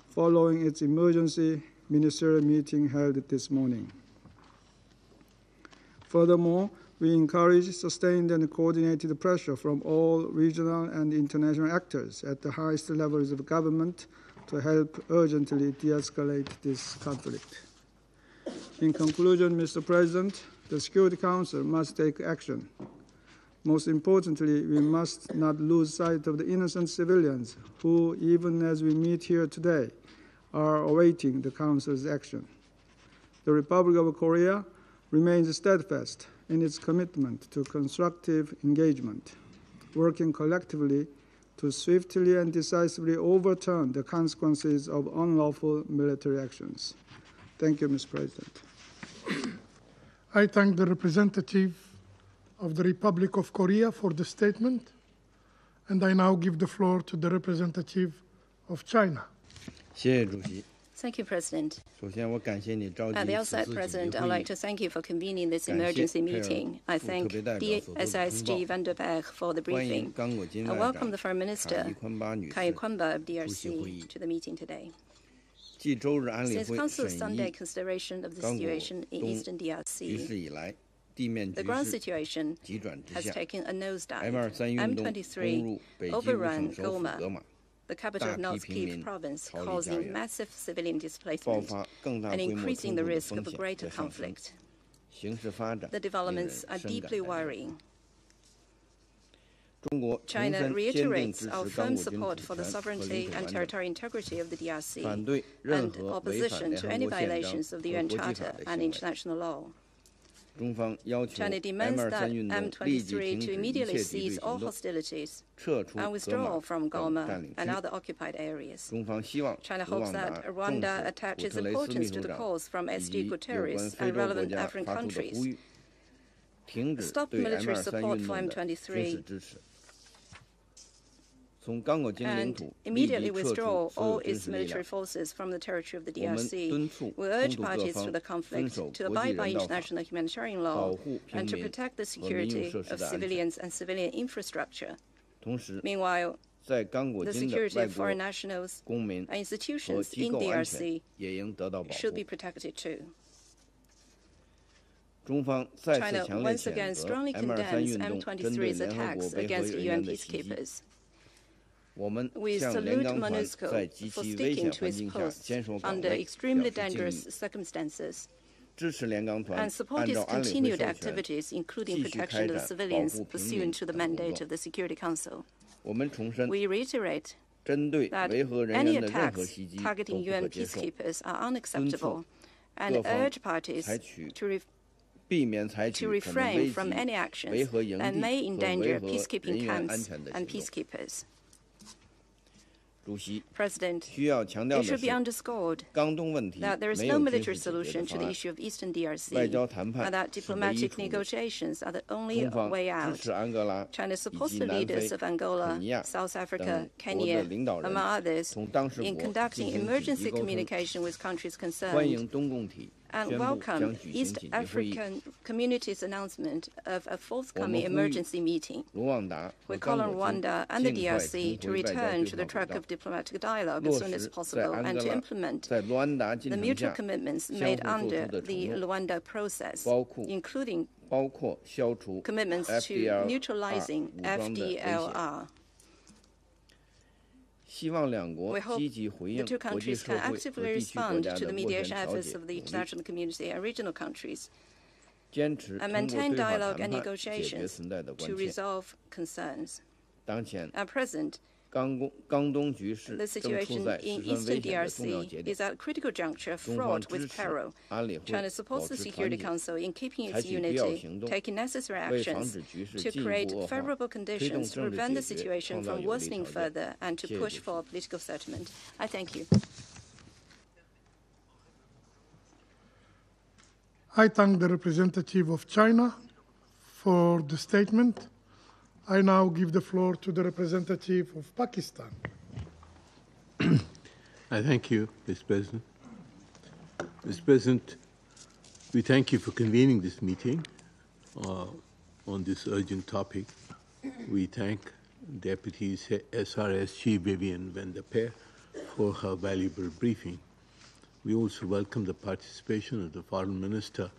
S14: following its emergency ministerial meeting held this morning. Furthermore, we encourage sustained and coordinated pressure from all regional and international actors at the highest levels of government to help urgently de-escalate this conflict. In conclusion, Mr. President, the Security Council must take action. Most importantly, we must not lose sight of the innocent civilians who, even as we meet here today, are awaiting the Council's action. The Republic of Korea remains steadfast in its commitment to constructive engagement, working collectively to swiftly and decisively overturn the consequences of unlawful military actions. Thank you, Mr. President.
S5: I thank the representative of the Republic of Korea for the statement, and I now give the floor to the representative of China.
S15: Thank you, President. At the outset, President, I'd like to thank you for convening this emergency meeting. I thank DSRSG Vanderberg for the briefing. I welcome the Foreign Minister, Kaikwamba of DRC, to the meeting today. Since Council's Sunday consideration of the situation in Eastern DRC, the ground situation has taken a nosedive. M23 overran Goma, the capital of North Kivu province, causing massive civilian displacement and increasing the risk of a greater conflict. The developments are deeply worrying. China reiterates our firm support for the sovereignty and territorial integrity of the DRC and opposition to any violations of the UN Charter and international law. China demands that M23 to immediately cease all hostilities and withdraw from Goma and other occupied areas. China hopes that Rwanda attaches importance to the calls from SD Guterres and relevant African countries. Stop military support for M23 and immediately withdraw all its military forces from the territory of the DRC. We urge parties to the conflict to abide by international humanitarian law and to protect the security of civilians and civilian infrastructure. Meanwhile, the security of foreign nationals and institutions in DRC should be protected too. China once again strongly condemns M23's attacks against UN peacekeepers. We salute MONUSCO for sticking to its post under extremely dangerous circumstances and support its continued activities, including protection of the civilians pursuant to the mandate of the Security Council. We reiterate that any attacks targeting UN peacekeepers are unacceptable and urge parties to refrain from any actions that may endanger peacekeeping camps and peacekeepers. President, it should be underscored that there is no military solution to the issue of Eastern DRC and that diplomatic negotiations are the only way out. China supports the leaders of Angola, South Africa, Kenya, among others, in conducting emergency communication with countries concerned and welcome East African Community's announcement of a forthcoming emergency meeting. We call on Rwanda and the DRC to return to the track of diplomatic dialogue as soon as possible and to implement the mutual commitments made under the Luanda process, including commitments to neutralizing FDLR. We hope the two countries can actively respond to the mediation efforts of the international community and regional countries and maintain dialogue and negotiations to resolve concerns. At present, the situation in Eastern DRC is at a critical juncture fraught with peril. China supports the Security Council in keeping its unity, taking necessary actions to create favorable conditions to prevent the situation from worsening further and to push for political settlement. I thank you.
S5: I thank the representative of China for the statement. I now give the floor to the representative of Pakistan.
S16: I thank you, Mr. President. Mr. President, we thank you for convening this meeting on this urgent topic. We thank Deputy SRSG Vivian van der Peer for her valuable briefing. We also welcome the participation of the Foreign Minister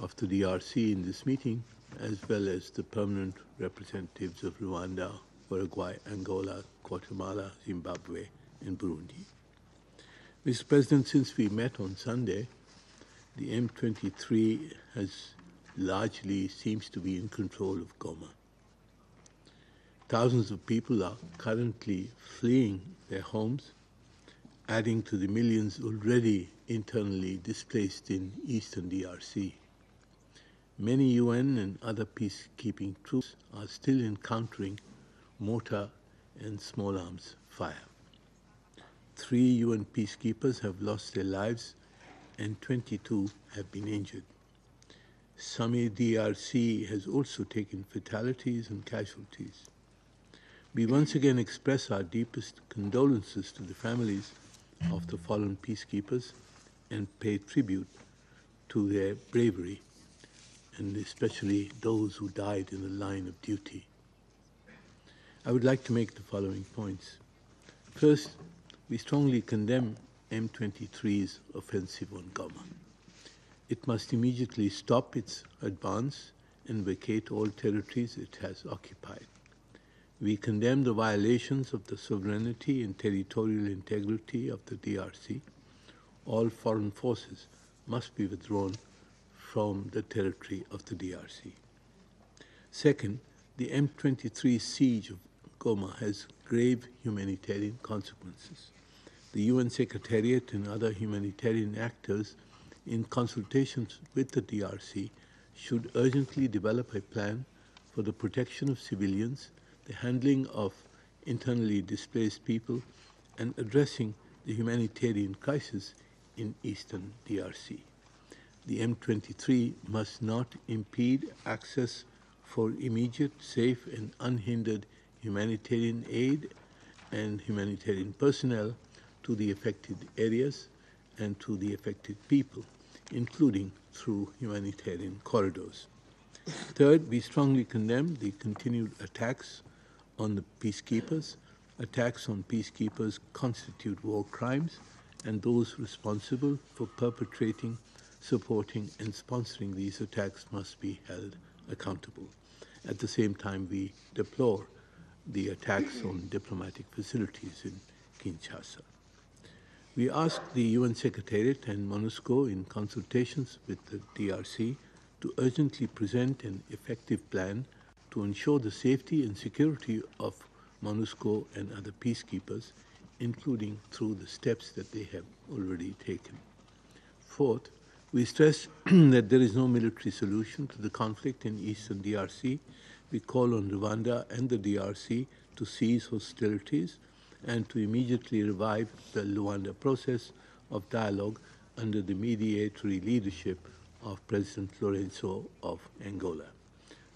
S16: of the DRC in this meeting, as well as the permanent representatives of Rwanda, Uruguay, Angola, Guatemala, Zimbabwe, and Burundi. Mr. President, since we met on Sunday, the M23 has largely seems to be in control of Goma. Thousands of people are currently fleeing their homes, adding to the millions already internally displaced in eastern DRC. Many UN and other peacekeeping troops are still encountering mortar and small arms fire. 3 UN peacekeepers have lost their lives and 22 have been injured. Sami DRC has also taken fatalities and casualties. We once again express our deepest condolences to the families of the fallen peacekeepers and pay tribute to their bravery, and especially those who died in the line of duty. I would like to make the following points. First, we strongly condemn M23's offensive on Goma. It must immediately stop its advance and vacate all territories it has occupied. We condemn the violations of the sovereignty and territorial integrity of the DRC. All foreign forces must be withdrawn from the territory of the DRC. Second, the M23 siege of Goma has grave humanitarian consequences. The UN Secretariat and other humanitarian actors, in consultations with the DRC, should urgently develop a plan for the protection of civilians, the handling of internally displaced people, and addressing the humanitarian crisis in eastern DRC. The M23 must not impede access for immediate, safe, and unhindered humanitarian aid and humanitarian personnel to the affected areas and to the affected people, including through humanitarian corridors. Third, we strongly condemn the continued attacks on the peacekeepers. Attacks on peacekeepers constitute war crimes, and those responsible for perpetrating, supporting, and sponsoring these attacks must be held accountable. At the same time, we deplore the attacks on diplomatic facilities in Kinshasa. We ask the UN Secretariat and MONUSCO, in consultations with the DRC, to urgently present an effective plan to ensure the safety and security of MONUSCO and other peacekeepers, including through the steps that they have already taken. Fourth, we stress that there is no military solution to the conflict in eastern DRC. We call on Rwanda and the DRC to cease hostilities and to immediately revive the Luanda process of dialogue under the mediatory leadership of President Lourenço of Angola.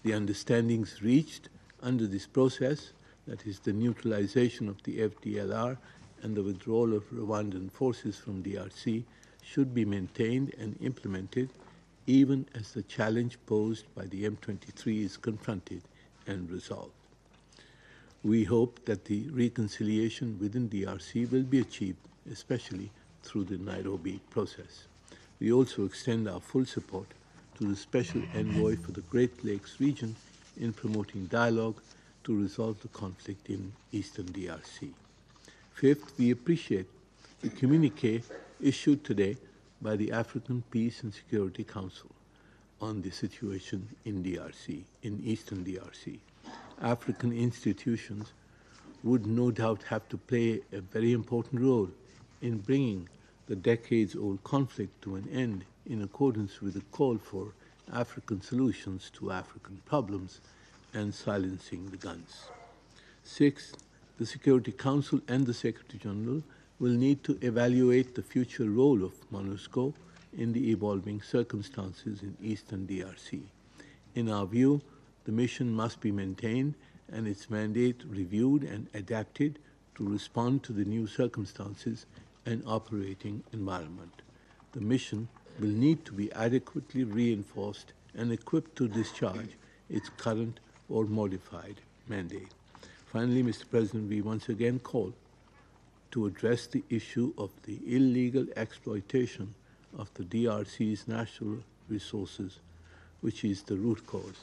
S16: The understandings reached under this process, that is the neutralization of the FDLR and the withdrawal of Rwandan forces from DRC, should be maintained and implemented even as the challenge posed by the M23 is confronted and resolved. We hope that the reconciliation within DRC will be achieved, especially through the Nairobi process. We also extend our full support to the Special Envoy for the Great Lakes region in promoting dialogue to resolve the conflict in Eastern DRC. Fifth, we appreciate the communiqué issued today by the African Peace and Security Council on the situation in DRC, in Eastern DRC. African institutions would no doubt have to play a very important role in bringing the decades-old conflict to an end in accordance with the call for African solutions to African problems and silencing the guns. Sixth, the Security Council and the Secretary General will need to evaluate the future role of MONUSCO in the evolving circumstances in Eastern DRC. In our view, the mission must be maintained and its mandate reviewed and adapted to respond to the new circumstances and operating environment. The mission will need to be adequately reinforced and equipped to discharge its current or modified mandate. Finally, Mr. President, we once again call to address the issue of the illegal exploitation of the DRC's natural resources, which is the root cause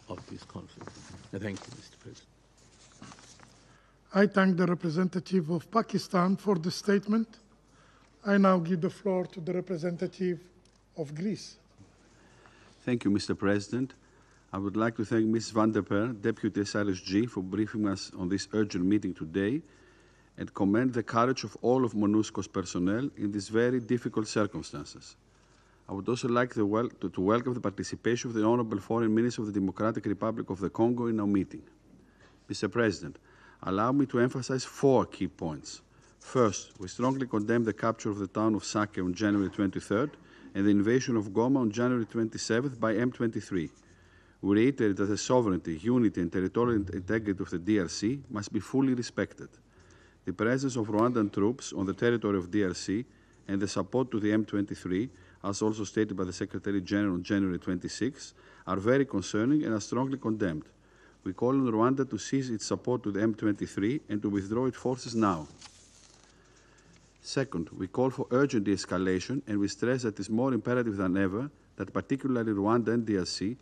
S16: of this conflict. I thank you, Mr. President.
S5: I thank the representative of Pakistan for the statement. I now give the floor to the representative of Greece.
S17: Thank you, Mr. President. I would like to thank Ms. van der Per, Deputy SRSG, for briefing us on this urgent meeting today and commend the courage of all of MONUSCO's personnel in these very difficult circumstances. I would also like to welcome the participation of the Honorable Foreign Minister of the Democratic Republic of the Congo in our meeting. Mr. President, allow me to emphasize 4 key points. First, we strongly condemn the capture of the town of Sake on January 23rd and the invasion of Goma on January 27th by M23. We reiterate that the sovereignty, unity and territorial integrity of the DRC must be fully respected. The presence of Rwandan troops on the territory of DRC and the support to the M23, as also stated by the Secretary General on January 26, are very concerning and are strongly condemned. We call on Rwanda to cease its support to the M23 and to withdraw its forces now. Second, we call for urgent de-escalation, and we stress that it is more imperative than ever that particularly Rwanda and DRC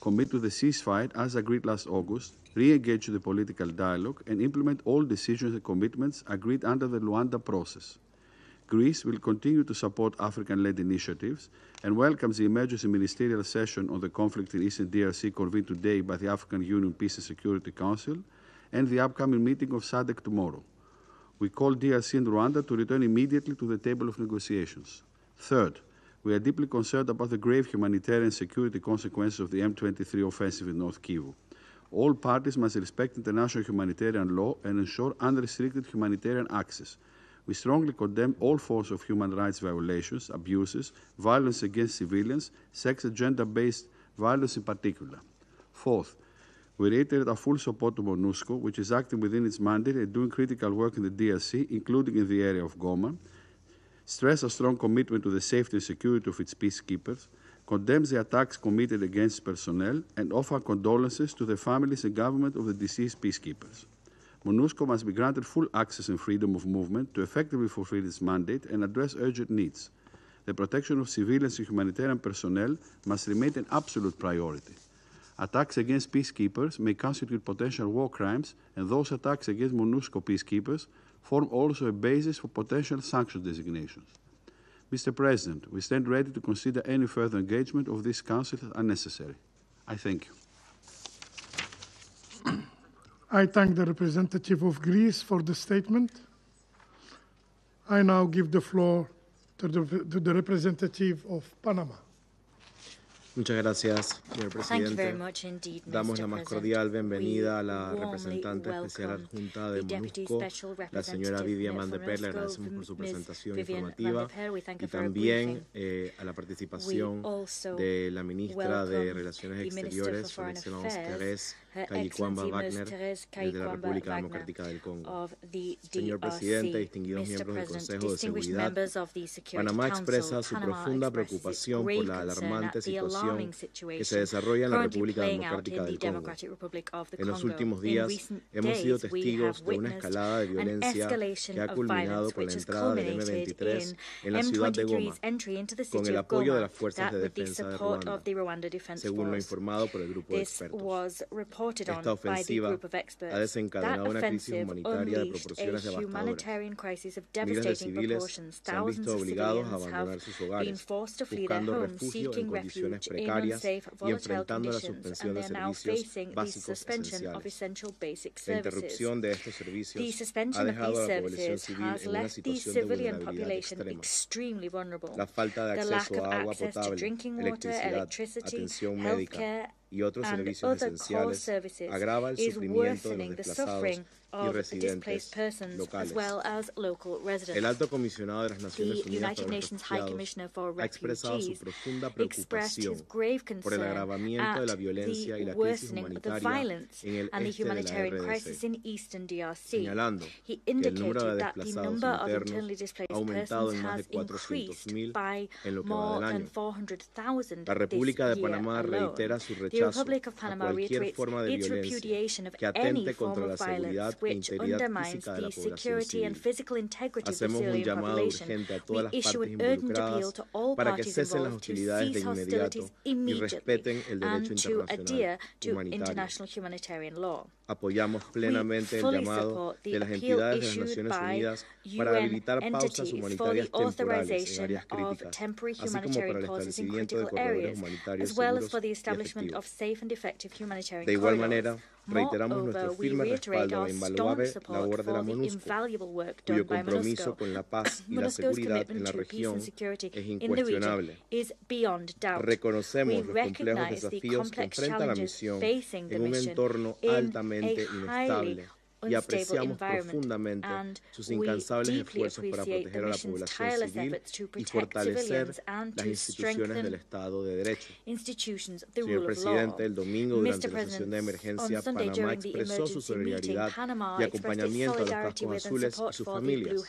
S17: commit to the ceasefire as agreed last August, re-engage the political dialogue, and implement all decisions and commitments agreed under the Luanda process. Greece will continue to support African-led initiatives and welcomes the emergency ministerial session on the conflict in Eastern DRC convened today by the African Union Peace and Security Council and the upcoming meeting of SADC tomorrow. We call DRC and Rwanda to return immediately to the table of negotiations. Third, we are deeply concerned about the grave humanitarian and security consequences of the M23 offensive in North Kivu. All parties must respect international humanitarian law and ensure unrestricted humanitarian access. We strongly condemn all forms of human rights violations, abuses, violence against civilians, sex and gender-based violence in particular. Fourth, we reiterate our full support to MONUSCO, which is acting within its mandate and doing critical work in the DRC, including in the area of Goma, stress a strong commitment to the safety and security of its peacekeepers, condemns the attacks committed against personnel, and offer condolences to the families and government of the deceased peacekeepers. MONUSCO must be granted full access and freedom of movement to effectively fulfill its mandate and address urgent needs. The protection of civilians and humanitarian personnel must remain an absolute priority. Attacks against peacekeepers may constitute potential war crimes, and those attacks against MONUSCO peacekeepers form also a basis for potential sanction designations. Mr. President, we stand ready to consider any further engagement of this Council as unnecessary. I thank you.
S5: I thank the representative of Greece for the statement. I now give the floor to the representative of Panama.
S18: Muchas gracias, señor
S7: Thank you very
S18: presidente.
S7: much indeed,
S18: Damos
S7: Mr.
S18: la más
S7: President.
S18: cordial bienvenida a la
S7: We warmly
S18: representante especial
S7: welcome
S18: adjunta de
S7: the Deputy
S18: MONUSCO,
S7: Special
S18: la señora
S7: Representative
S18: Vivian van der Per. Le
S7: for
S18: agradecemos por su
S7: Ms.
S18: presentación
S7: Vivian
S18: informativa
S7: van der Per. We thank
S18: y
S7: her for her
S18: también
S7: briefing.
S18: a la participación
S7: We also
S18: de la ministra de
S7: welcome
S18: Relaciones
S7: the Minister
S18: Exteriores,
S7: for
S18: Son
S7: Foreign
S18: Excellence
S7: Affairs,
S18: Thérèse Kayikwamba Wagner, desde la República Democrática del Congo. Señor Presidente, distinguidos miembros del Consejo de Seguridad, Panamá expresa su profunda preocupación por la alarmante situación que se desarrolla en la República Democrática del Congo. En los últimos días hemos sido testigos de una escalada de violencia que ha culminado con la entrada del M23 en la ciudad de Goma, con el apoyo de las fuerzas de defensa de Ruanda, según lo informado por el grupo de expertos. Esta ofensiva ha desencadenado una crisis humanitaria de proporciones devastadoras. Miles de civiles se han visto obligados a abandonar sus hogares, buscando refugio en condiciones precarias y enfrentando la suspensión de servicios básicos esenciales. La interrupción de estos servicios ha dejado a la población civil en una situación de vulnerabilidad extrema. La falta de acceso a agua potable, electricidad, atención médica y otros servicios esenciales agrava el sufrimiento de los desplazados y residentes locales. El Alto Comisionado de las Naciones Unidas para los Refugiados ha expresado su profunda preocupación por el agravamiento de la violencia y la crisis humanitaria en el este de la RDC, señalando que el número de desplazados internos ha aumentado en más de 400.000 en lo que va del año. La República de Panamá reitera su rechazo a cualquier forma de violencia que atente contra la seguridad e integridad física de la población civil. Hacemos un llamado urgente a todas las partes involucradas para que cesen las hostilidades de inmediato y respeten el derecho internacional humanitario. Apoyamos plenamente el llamado de las entidades de las Naciones Unidas para habilitar pausas humanitarias temporales en áreas críticas, así como para el establecimiento de corredores humanitarios seguros y efectivos. De igual manera, reiteramos nuestro firme respaldo a la invaluable labor de la MONUSCO, cuyo compromiso con la paz y la seguridad en la región es incuestionable. Reconocemos los complejos desafíos que enfrenta la misión en un entorno altamente inestable y apreciamos profundamente sus incansables esfuerzos para proteger a la población civil y fortalecer las instituciones del Estado de Derecho. Señor Presidente, el domingo durante la sesión de emergencia, Panamá expresó su solidaridad y acompañamiento a los cascos azules y sus familias.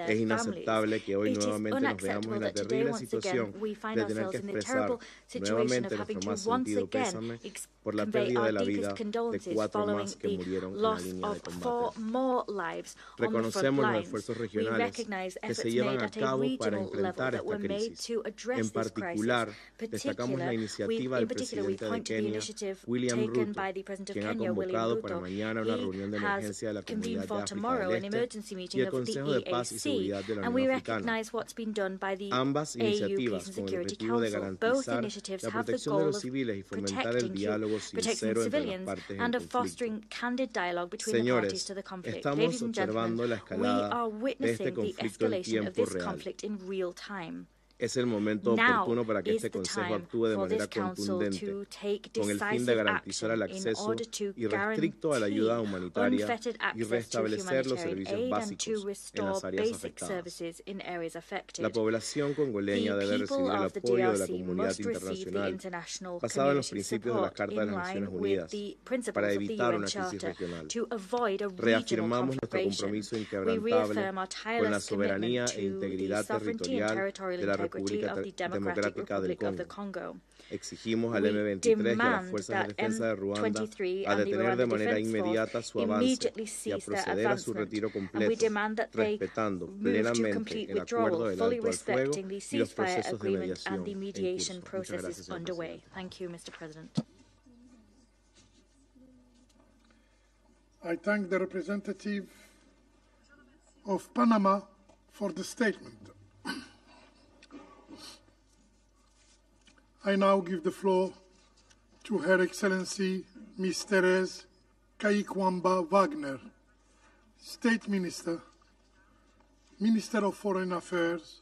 S18: Es inaceptable que hoy nuevamente nos veamos en la terrible situación de tener que expresar nuevamente nuestro más sentido pésame por la pérdida de la vida de 4 más que murieron en la línea de combate. Reconocemos los esfuerzos regionales que se llevan a cabo para enfrentar esta crisis. En particular, destacamos la iniciativa del presidente de Kenia, William Ruto, quien ha convocado para mañana una reunión de emergencia de la Comunidad de África del Este y el Consejo de Paz y Seguridad de la Unión Africana. Ambas iniciativas con el objetivo de garantizar la protección de los civiles y fomentar el diálogo sincero entre las partes en conflicto. Señores, estamos observando la escalada de este conflicto en tiempo real. Es el momento oportuno para que este Consejo actúe de manera contundente con el fin de garantizar el acceso irrestricto a la ayuda humanitaria y restablecer los servicios básicos en las áreas afectadas. La población congoleña debe recibir el apoyo de la comunidad internacional basado en los principios de la Carta de las Naciones Unidas para evitar una crisis regional. Reafirmamos nuestro compromiso inquebrantable con la soberanía e integridad territorial de la República Democrática del Congo. Exigimos al M23 y a las fuerzas de defensa de Ruanda a detener de manera inmediata su avance y a proceder a su retiro completo, respetando plenamente el acuerdo del alto al fuego y los procesos de mediación en curso. Muchas gracias, señor presidente.
S5: I thank the representative of Panama for the statement. I now give the floor to Her Excellency Ms. Therese Kayikwamba Wagner, State Minister, Minister of Foreign Affairs,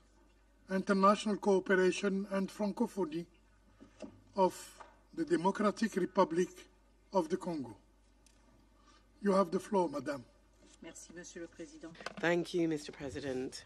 S5: International Cooperation and Francophonie of the Democratic Republic of the Congo. You have the floor, Madame.
S10: Thank you, Mr. President.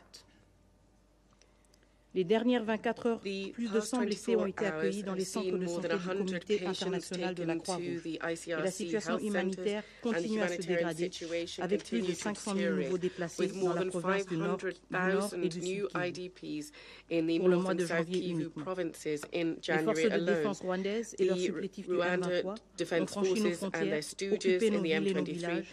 S10: fact.
S1: Les dernières 24 heures, plus de 100 blessés ont été accueillis dans les centres de santé du Comité international de la Croix-Rouge. Et la situation humanitaire continue à se dégrader, avec plus de 500 000 nouveaux déplacés dans la province du Nord et du Sud Kivu, pour le mois de janvier uniquement. Les forces de défense rwandaises et leurs supplétifs du M23 ont franchi nos frontières, occupé nos villes et nos villages,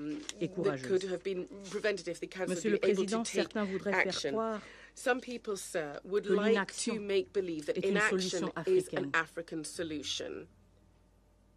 S1: courageuse.
S10: could have been prevented if the Council
S1: Monsieur
S10: had
S1: le
S10: been able
S1: Président,
S10: to take
S1: certains voudraient faire
S10: action.
S1: croire
S10: Some people, sir, would
S1: que
S10: like
S1: l'inaction
S10: to make believe that
S1: est une
S10: inaction
S1: solution
S10: is an
S1: africaine.
S10: African solution.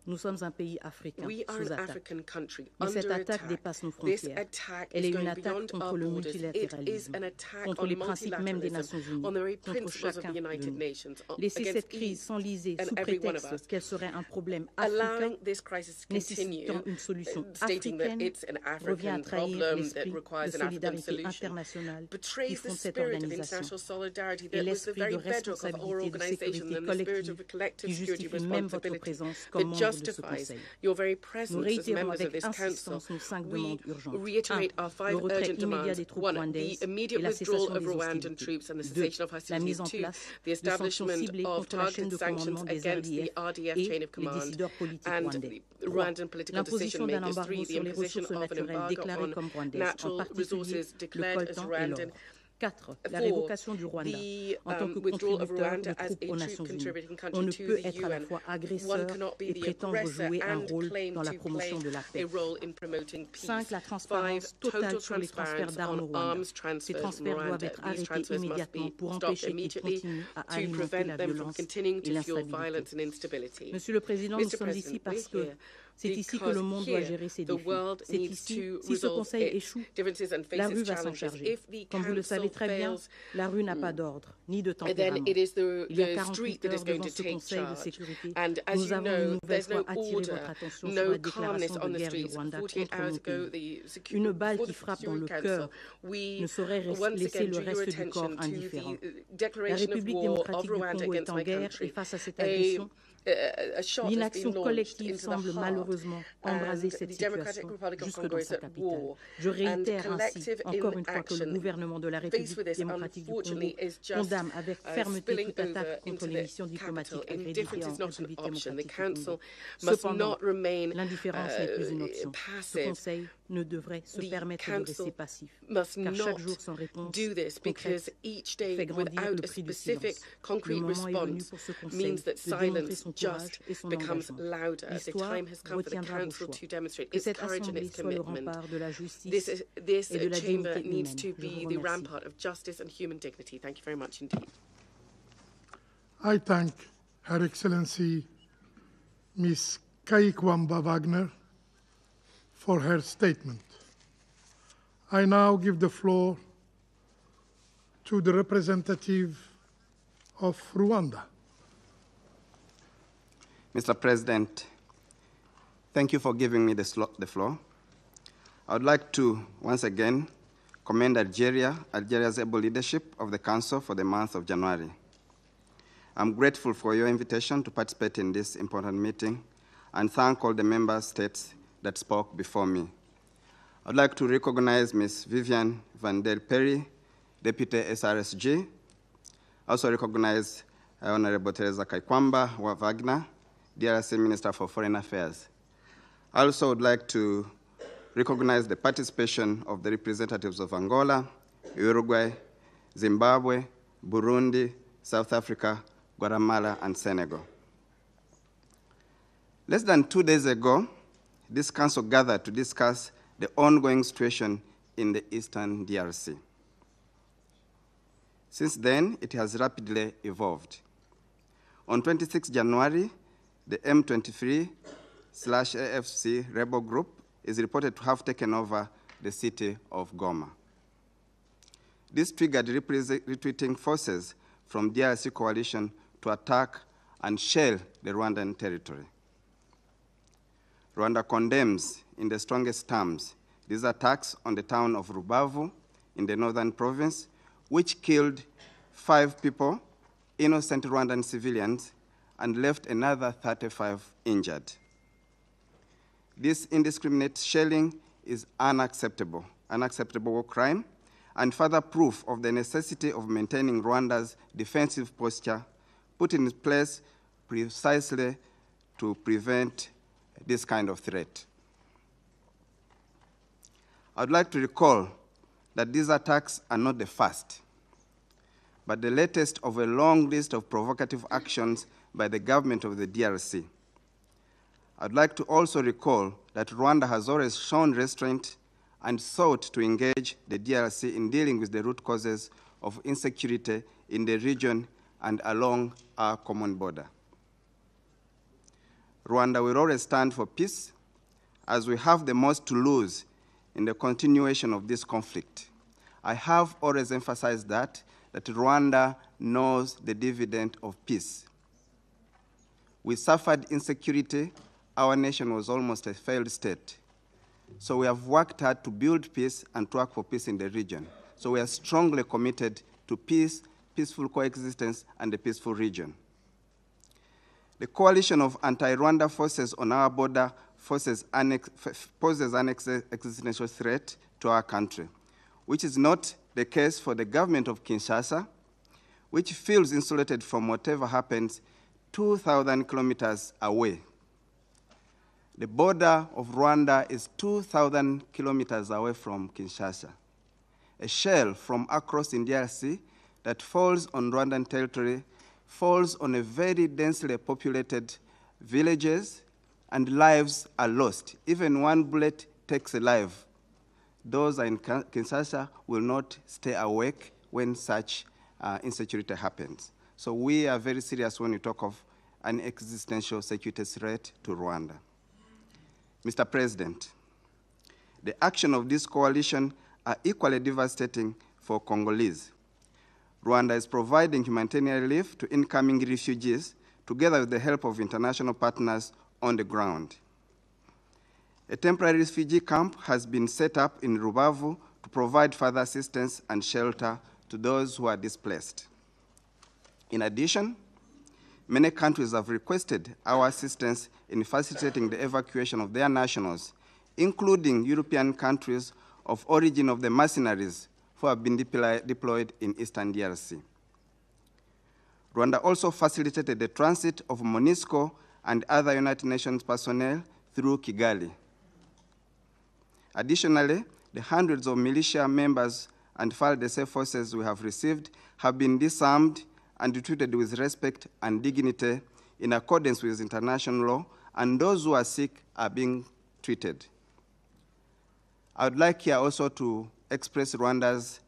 S1: Nous sommes un pays africain
S10: We are
S1: sous
S10: an
S1: attaque.
S10: African country
S1: Mais
S10: under
S1: cette attaque
S10: attack.
S1: dépasse nos
S10: This
S1: frontières.
S10: attack
S1: Elle
S10: is
S1: est une
S10: going
S1: attaque
S10: beyond
S1: contre
S10: our
S1: le
S10: borders. It is
S1: multilatéralisme,
S10: an attack
S1: contre
S10: on
S1: les principes même des
S10: multilateralism,
S1: Nations Unies,
S10: on the very
S1: contre
S10: principles of the
S1: chacun de
S10: United
S1: nous.
S10: Nations,
S1: Laisser
S10: against
S1: cette crise
S10: each
S1: s'enliser
S10: and
S1: sous
S10: every one of
S1: prétexte
S10: us.
S1: qu'elle serait un problème africain,
S10: Allowing this crisis to continue,
S1: nécessitant une solution
S10: stating that
S1: africaine,
S10: it's an
S1: revient à
S10: African
S1: trahir
S10: problem that
S1: l'esprit de
S10: requires an African
S1: solidarité
S10: solution,
S1: internationale qui
S10: betrays the
S1: fonde cette
S10: spirit of
S1: organisation
S10: international solidarity
S1: et
S10: that was the
S1: l'esprit
S10: very
S1: de
S10: bedrock of our
S1: responsabilité de
S10: organisation
S1: sécurité
S10: and the spirit
S1: collective
S10: of a collective
S1: qui
S10: security
S1: justifie même votre
S10: responsibility
S1: présence
S10: that
S1: comme membre
S10: justifies your very presence as members of this Council. We reiterate our 5 urgent demands. 1. The immediate withdrawal of Rwandan troops and the cessation of hostilities. 2. The establishment of targeted sanctions against the RDF chain of command and the Rwandan political decision makers. 3. The imposition of an embargo on natural resources declared as Rwandan.
S1: 4. La révocation du Rwanda en tant que contributeur de troupes aux Nations Unies. On ne peut être à la fois agresseur et prétendre jouer un rôle dans la promotion de la paix. 5. La transparence totale sur les transferts d'armes au Rwanda. Ces transferts doivent être arrêtés immédiatement pour empêcher qu'ils continuent à alimenter la violence et l'instabilité. Monsieur le Président, nous sommes ici parce que c'est ici que le monde doit gérer ses défis. C'est ici, si ce Conseil échoue, la rue va s'en charger. Comme vous le savez très bien, la rue n'a pas d'ordre, ni de tempérament. Il y a 48 heures devant ce Conseil de sécurité. Nous avons une nouvelle fois attiré votre attention sur la déclaration de guerre du Rwanda contre nos pays. Une balle qui frappe dans le cœur ne saurait laisser le reste du corps indifférent. La République démocratique du Congo est en guerre et face à cette agression, l'inaction collective semble malheureusement embraser cette situation jusque dans sa capitale. Je réitère ainsi encore une fois que le gouvernement de la République démocratique du Congo condamne avec fermeté toute attaque contre les missions diplomatiques accréditées en République démocratique du Congo. Cependant, l'indifférence n'est plus une option. Ce Conseil ne devrait se permettre de rester passif, car chaque jour sans réponse concrète fait grandir le prix du silence. Le moment est venu pour ce Conseil de démontrer son courage et son engagement. L'histoire retiendra vos choix. Que cette Assemblée soit le rempart de la justice et de la dignité humaine. Je vous remercie.
S5: I thank Her Excellency Ms. Kaikwamba Wagner for her statement. I now give the floor to the representative of Rwanda.
S19: Mr. President, thank you for giving me the floor. I would like to once again commend Algeria's able leadership of the Council for the month of January. I'm grateful for your invitation to participate in this important meeting and thank all the member states that spoke before me. I'd like to recognize Ms. Viviane van der Perry, Deputy SRSG. I also recognize Honorable Teresa Kaikwamba Wagner, DRC Minister for Foreign Affairs. I also would like to recognize the participation of the representatives of Angola, Uruguay, Zimbabwe, Burundi, South Africa, Guatemala, and Senegal. Less than 2 days ago, this Council gathered to discuss the ongoing situation in the Eastern DRC. Since then, it has rapidly evolved. On 26 January, the M23/AFC rebel group is reported to have taken over the city of Goma. This triggered retreating forces from DRC coalition to attack and shell the Rwandan territory. Rwanda condemns in the strongest terms these attacks on the town of Rubavu in the northern province, which killed 5 people, innocent Rwandan civilians, and left another 35 injured. This indiscriminate shelling is unacceptable war crime, and further proof of the necessity of maintaining Rwanda's defensive posture put in place precisely to prevent this kind of threat. I'd like to recall that these attacks are not the first, but the latest of a long list of provocative actions by the government of the DRC. I'd like to also recall that Rwanda has always shown restraint and sought to engage the DRC in dealing with the root causes of insecurity in the region and along our common border. Rwanda will always stand for peace, as we have the most to lose in the continuation of this conflict. I have always emphasized that Rwanda knows the dividend of peace. We suffered insecurity. Our nation was almost a failed state. So we have worked hard to build peace and to work for peace in the region. So we are strongly committed to peace, peaceful coexistence, and a peaceful region. The coalition of anti-Rwanda forces on our border poses an existential threat to our country, which is not the case for the government of Kinshasa, which feels insulated from whatever happens 2,000 kilometers away. The border of Rwanda is 2,000 kilometers away from Kinshasa. A shell from across in DRC that falls on Rwandan territory falls on a very densely populated villages, and lives are lost. Even one bullet takes a life. Those in Kinshasa will not stay awake when such insecurity happens. So we are very serious when we talk of an existential security threat to Rwanda. Mr. President, the action of this coalition are equally devastating for Congolese. Rwanda is providing humanitarian relief to incoming refugees together with the help of international partners on the ground. A temporary refugee camp has been set up in Rubavu to provide further assistance and shelter to those who are displaced. In addition, many countries have requested our assistance in facilitating the evacuation of their nationals, including European countries of origin of the mercenaries who have been deployed in Eastern DRC. Rwanda also facilitated the transit of MONUSCO and other United Nations personnel through Kigali. Additionally, the hundreds of militia members and FARDC forces we have received have been disarmed and treated with respect and dignity in accordance with international law, and those who are sick are being treated. I would like here also to express Rwanda's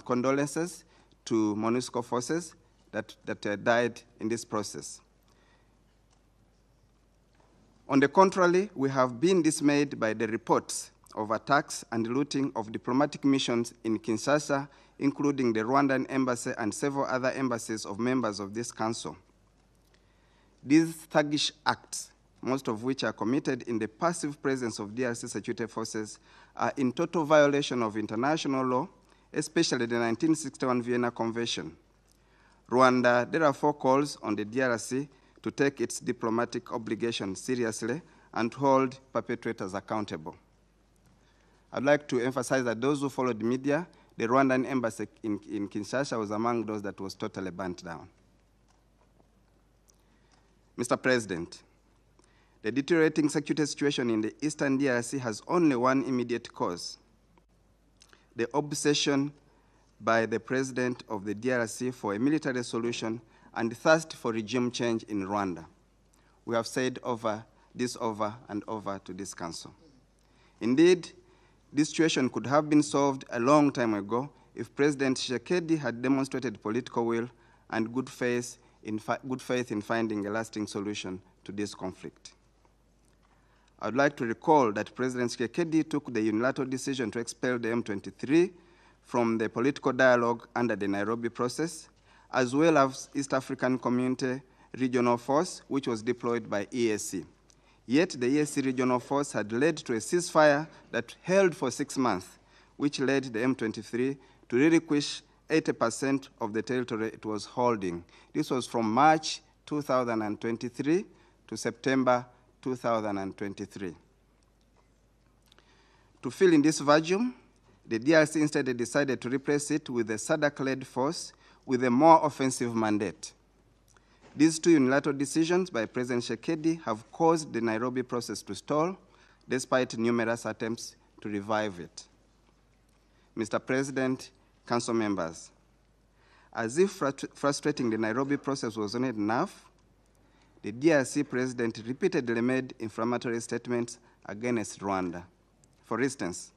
S19: condolences to MONUSCO forces that died in this process. On the contrary, we have been dismayed by the reports of attacks and looting of diplomatic missions in Kinshasa, including the Rwandan embassy and several other embassies of members of this council. These thuggish acts, most of which are committed in the passive presence of DRC security forces, are in total violation of international law, especially the 1961 Vienna Convention. Rwanda therefore calls on the DRC to take its diplomatic obligations seriously and hold perpetrators accountable. I'd like to emphasize that those who followed the media, the Rwandan embassy in Kinshasa was among those that was totally burnt down. Mr. President, the deteriorating security situation in the Eastern DRC has only one immediate cause: the obsession by the president of the DRC for a military solution and thirst for regime change in Rwanda. We have said over and over to this council. Indeed, this situation could have been solved a long time ago if President Tshisekedi had demonstrated political will and good faith in finding a lasting solution to this conflict. I would like to recall that President Tshisekedi took the unilateral decision to expel the M23 from the political dialogue under the Nairobi process, as well as East African Community Regional Force, which was deployed by EAC. Yet the EAC Regional Force had led to a ceasefire that held for 6 months, which led the M23 to relinquish 80% of the territory it was holding. This was from March 2023 to September 2023. To fill in this vacuum, the DRC instead decided to replace it with a SADC-led force with a more offensive mandate. These two unilateral decisions by President Tshisekedi have caused the Nairobi process to stall, despite numerous attempts to revive it. Mr. President, Council members, as if frustrating the Nairobi process was not enough, the DRC President repeatedly made inflammatory statements against Rwanda. For instance,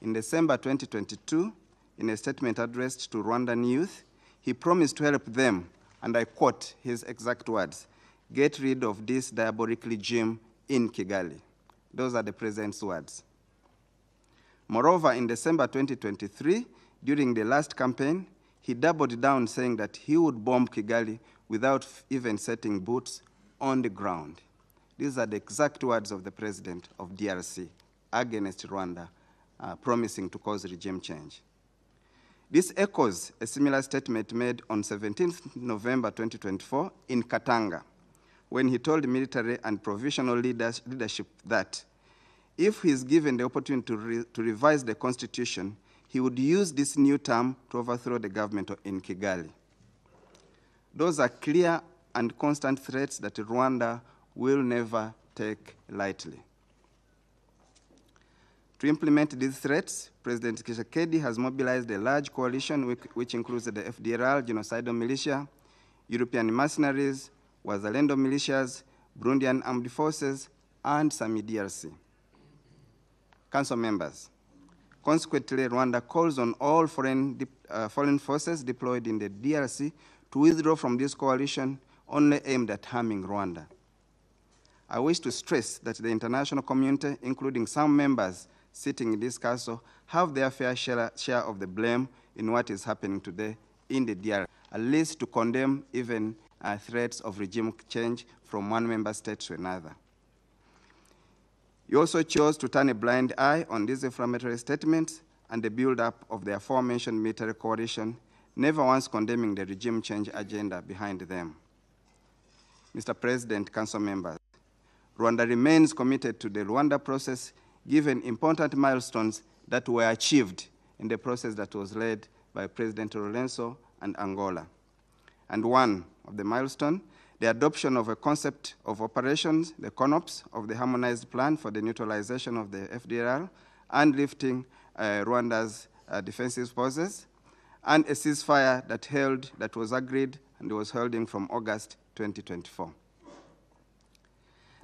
S19: in December 2022, in a statement addressed to Rwandan youth, he promised to help them, and I quote his exact words, "Get rid of this diabolic regime in Kigali." Those are the President's words. Moreover, in December 2023, during the last campaign, he doubled down saying that he would bomb Kigali without even setting boots on the ground. These are the exact words of the President of DRC against Rwanda, promising to cause regime change. This echoes a similar statement made on 17th November 2024 in Katanga, when he told military and provisional leadership that if he is given the opportunity to revise the constitution, he would use this new term to overthrow the government in Kigali. Those are clear and constant threats that Rwanda will never take lightly. To implement these threats, President Tshisekedi has mobilized a large coalition which includes the FDLR, genocidal militia, European mercenaries, Wazalendo militias, Burundian armed forces, and SAMI DRC. Council members, consequently, Rwanda calls on all foreign forces deployed in the DRC to withdraw from this coalition only aimed at harming Rwanda. I wish to stress that the international community, including some members sitting in this council, have their fair share of the blame in what is happening today in the DRC, at least to condemn even threats of regime change from one member state to another. You also chose to turn a blind eye on these inflammatory statements and the build-up of the aforementioned military coalition, never once condemning the regime change agenda behind them. Mr. President, Council members, Rwanda remains committed to the Rwanda process, given important milestones that were achieved in the process that was led by President Lorenzo and Angola. And one of the milestones, the adoption of a concept of operations, the CONOPS, of the harmonized plan for the neutralization of the FDLR and lifting Rwanda's defensive forces, and a ceasefire that was agreed and was holding from August 2024.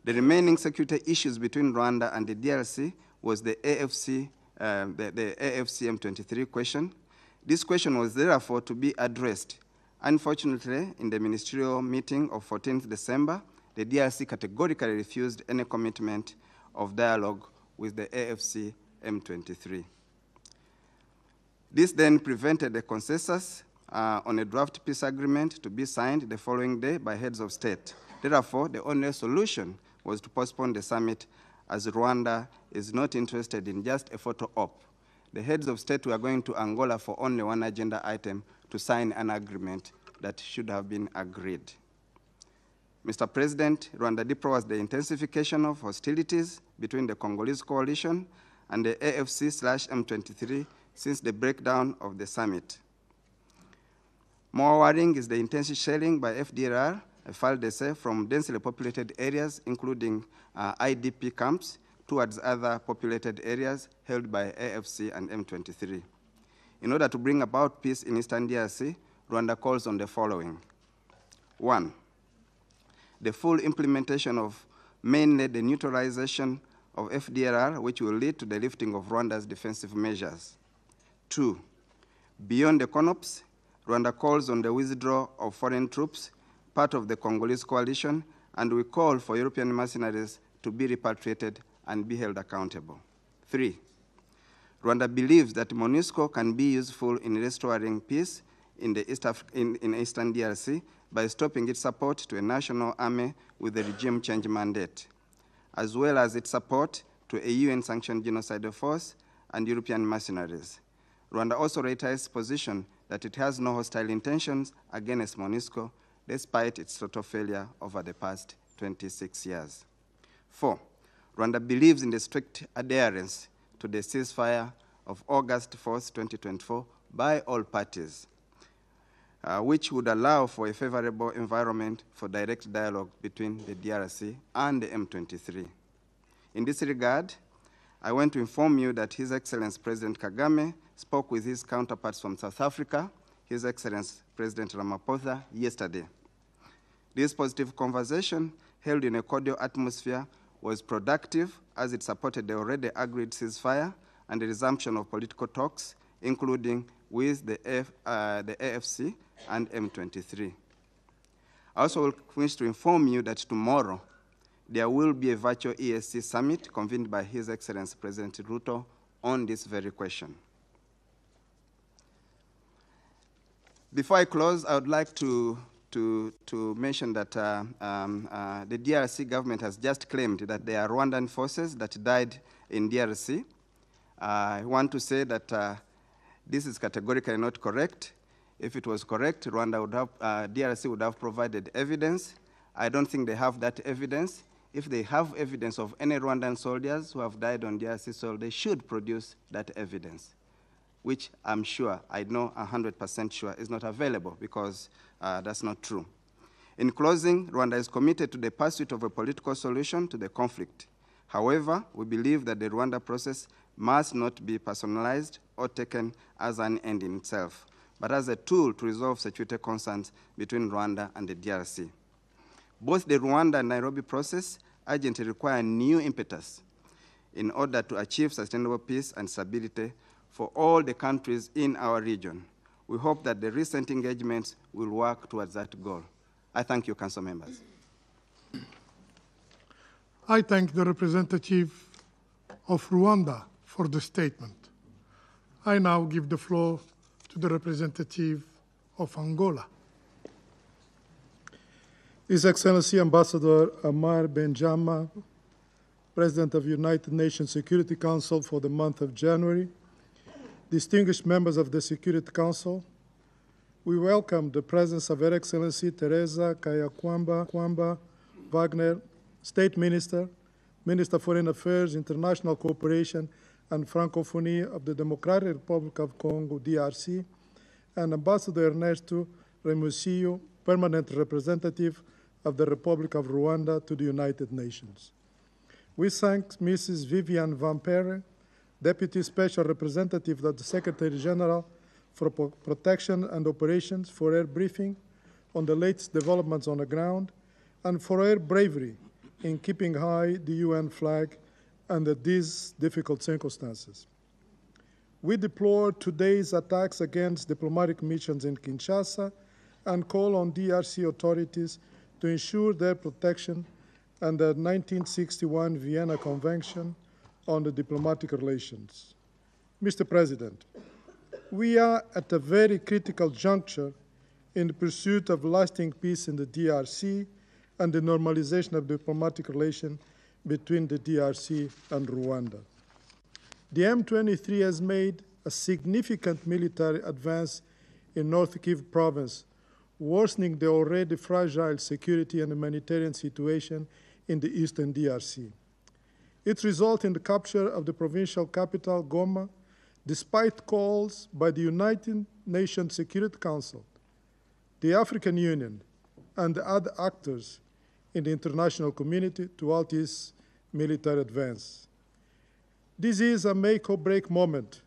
S19: The remaining security issues between Rwanda and the DRC was the AFC M23 question. This question was therefore to be addressed. Unfortunately, in the ministerial meeting of 14th December, the DRC categorically refused any commitment of dialogue with the AFC M23. This then prevented a consensus on a draft peace agreement to be signed the following day by heads of state. Therefore, the only solution was to postpone the summit, as Rwanda is not interested in just a photo op. The heads of state were going to Angola for only one agenda item, to sign an agreement that should have been agreed. Mr. President, Rwanda deploys the intensification of hostilities between the Congolese coalition and the AFC/M23 since the breakdown of the summit. More worrying is the intense shelling by FDLR, FARDC, from densely populated areas, including IDP camps, towards other populated areas held by AFC and M23. In order to bring about peace in Eastern DRC, Rwanda calls on the following. 1, the full implementation of mainly the neutralization of FDLR, which will lead to the lifting of Rwanda's defensive measures. 2, beyond the CONOPS, Rwanda calls on the withdrawal of foreign troops, part of the Congolese coalition, and we call for European mercenaries to be repatriated and be held accountable. 3, Rwanda believes that MONUSCO can be useful in restoring peace in Eastern DRC by stopping its support to a national army with a regime change mandate, as well as its support to a UN-sanctioned genocidal force and European mercenaries. Rwanda also reiterates its position that it has no hostile intentions against MONUSCO, despite its total failure over the past 26 years. 4, Rwanda believes in the strict adherence to the ceasefire of August 4th, 2024 by all parties, which would allow for a favorable environment for direct dialogue between the DRC and the M23. In this regard, I want to inform you that His Excellency President Kagame spoke with his counterparts from South Africa, His Excellency President Ramaphosa, yesterday. This positive conversation, held in a cordial atmosphere, was productive as it supported the already agreed ceasefire and the resumption of political talks, including with the AFC and M23. I also wish to inform you that tomorrow there will be a virtual ESC summit convened by His Excellency President Ruto on this very question. Before I close, I would like to mention that the DRC government has just claimed that there are Rwandan forces that died in DRC. I want to say that this is categorically not correct. If it was correct, DRC would have provided evidence I don't think they have that evidence. If they have evidence of any Rwandan soldiers who have died on DRC soil, they should produce that evidence, which I'm sure, I know 100% sure, is not available because that's not true. In closing, Rwanda is committed to the pursuit of a political solution to the conflict. However, we believe that the Rwanda process must not be personalized or taken as an end in itself, but as a tool to resolve security concerns between Rwanda and the DRC. Both the Rwanda and Nairobi process urgently require new impetus in order to achieve sustainable peace and stability for all the countries in our region. We hope that the recent engagements will work towards that goal. I thank you, Council members.
S5: I thank the representative of Rwanda for the statement. I now give the floor to the representative of Angola.
S20: His Excellency Ambassador Amar Benjama, President of United Nations Security Council for the month of January, distinguished members of the Security Council, we welcome the presence of Her Excellency Teresa Kayakwamba Wagner, State Minister, Minister of Foreign Affairs, International Cooperation and Francophonie of the Democratic Republic of Congo, DRC, and Ambassador Ernesto Remusillo, Permanent Representative of the Republic of Rwanda to the United Nations. We thank Mrs. Viviane Van Perre, Deputy Special Representative of the Secretary General for Protection and Operations, for her briefing on the latest developments on the ground and for her bravery in keeping high the UN flag under these difficult circumstances. We deplore today's attacks against diplomatic missions in Kinshasa and call on DRC authorities to ensure their protection under the 1961 Vienna Convention on the Diplomatic Relations. Mr. President, we are at a very critical juncture in the pursuit of lasting peace in the DRC and the normalization of diplomatic relations between the DRC and Rwanda. The M23 has made a significant military advance in North Kivu province, worsening the already fragile security and humanitarian situation in the eastern DRC. It resulted in the capture of the provincial capital, Goma, despite calls by the United Nations Security Council, the African Union, and the other actors in the international community to halt this military advance. This is a make-or-break moment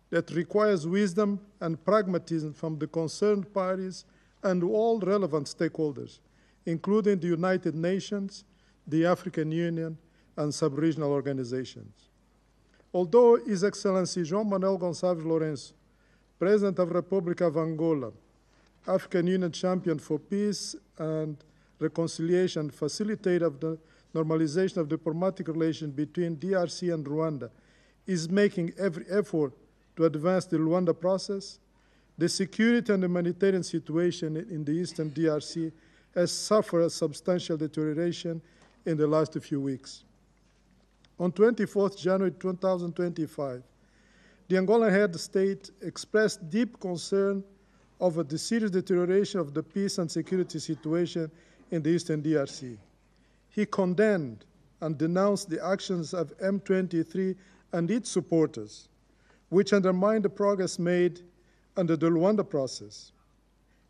S20: that requires wisdom and pragmatism from the concerned parties and all relevant stakeholders, including the United Nations, the African Union, and sub-regional organizations. Although His Excellency João Manuel Gonçalves Lourenço, President of the Republic of Angola, African Union champion for peace and reconciliation, facilitator of the normalization of diplomatic relations between DRC and Rwanda, is making every effort to advance the Rwanda process, the security and humanitarian situation in the eastern DRC has suffered a substantial deterioration in the last few weeks. On 24th January 2025, the Angolan head of state expressed deep concern over the serious deterioration of the peace and security situation in the eastern DRC. He condemned and denounced the actions of M23 and its supporters, which undermine the progress made under the Rwanda process.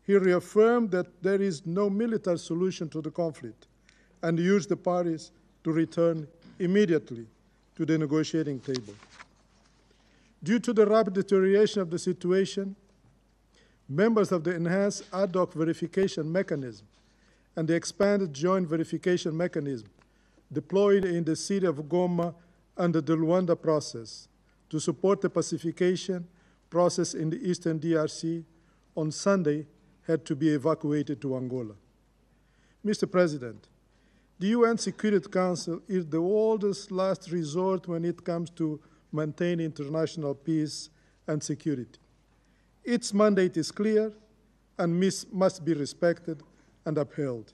S20: He reaffirmed that there is no military solution to the conflict and urged the parties to return immediately to the negotiating table. Due to the rapid deterioration of the situation, members of the enhanced ad hoc verification mechanism and the expanded joint verification mechanism deployed in the city of Goma under the Rwanda process to support the pacification process in the eastern DRC on Sunday had to be evacuated to Angola. Mr. President, the UN Security Council is the oldest last resort when it comes to maintaining international peace and security. Its mandate is clear and must be respected and upheld.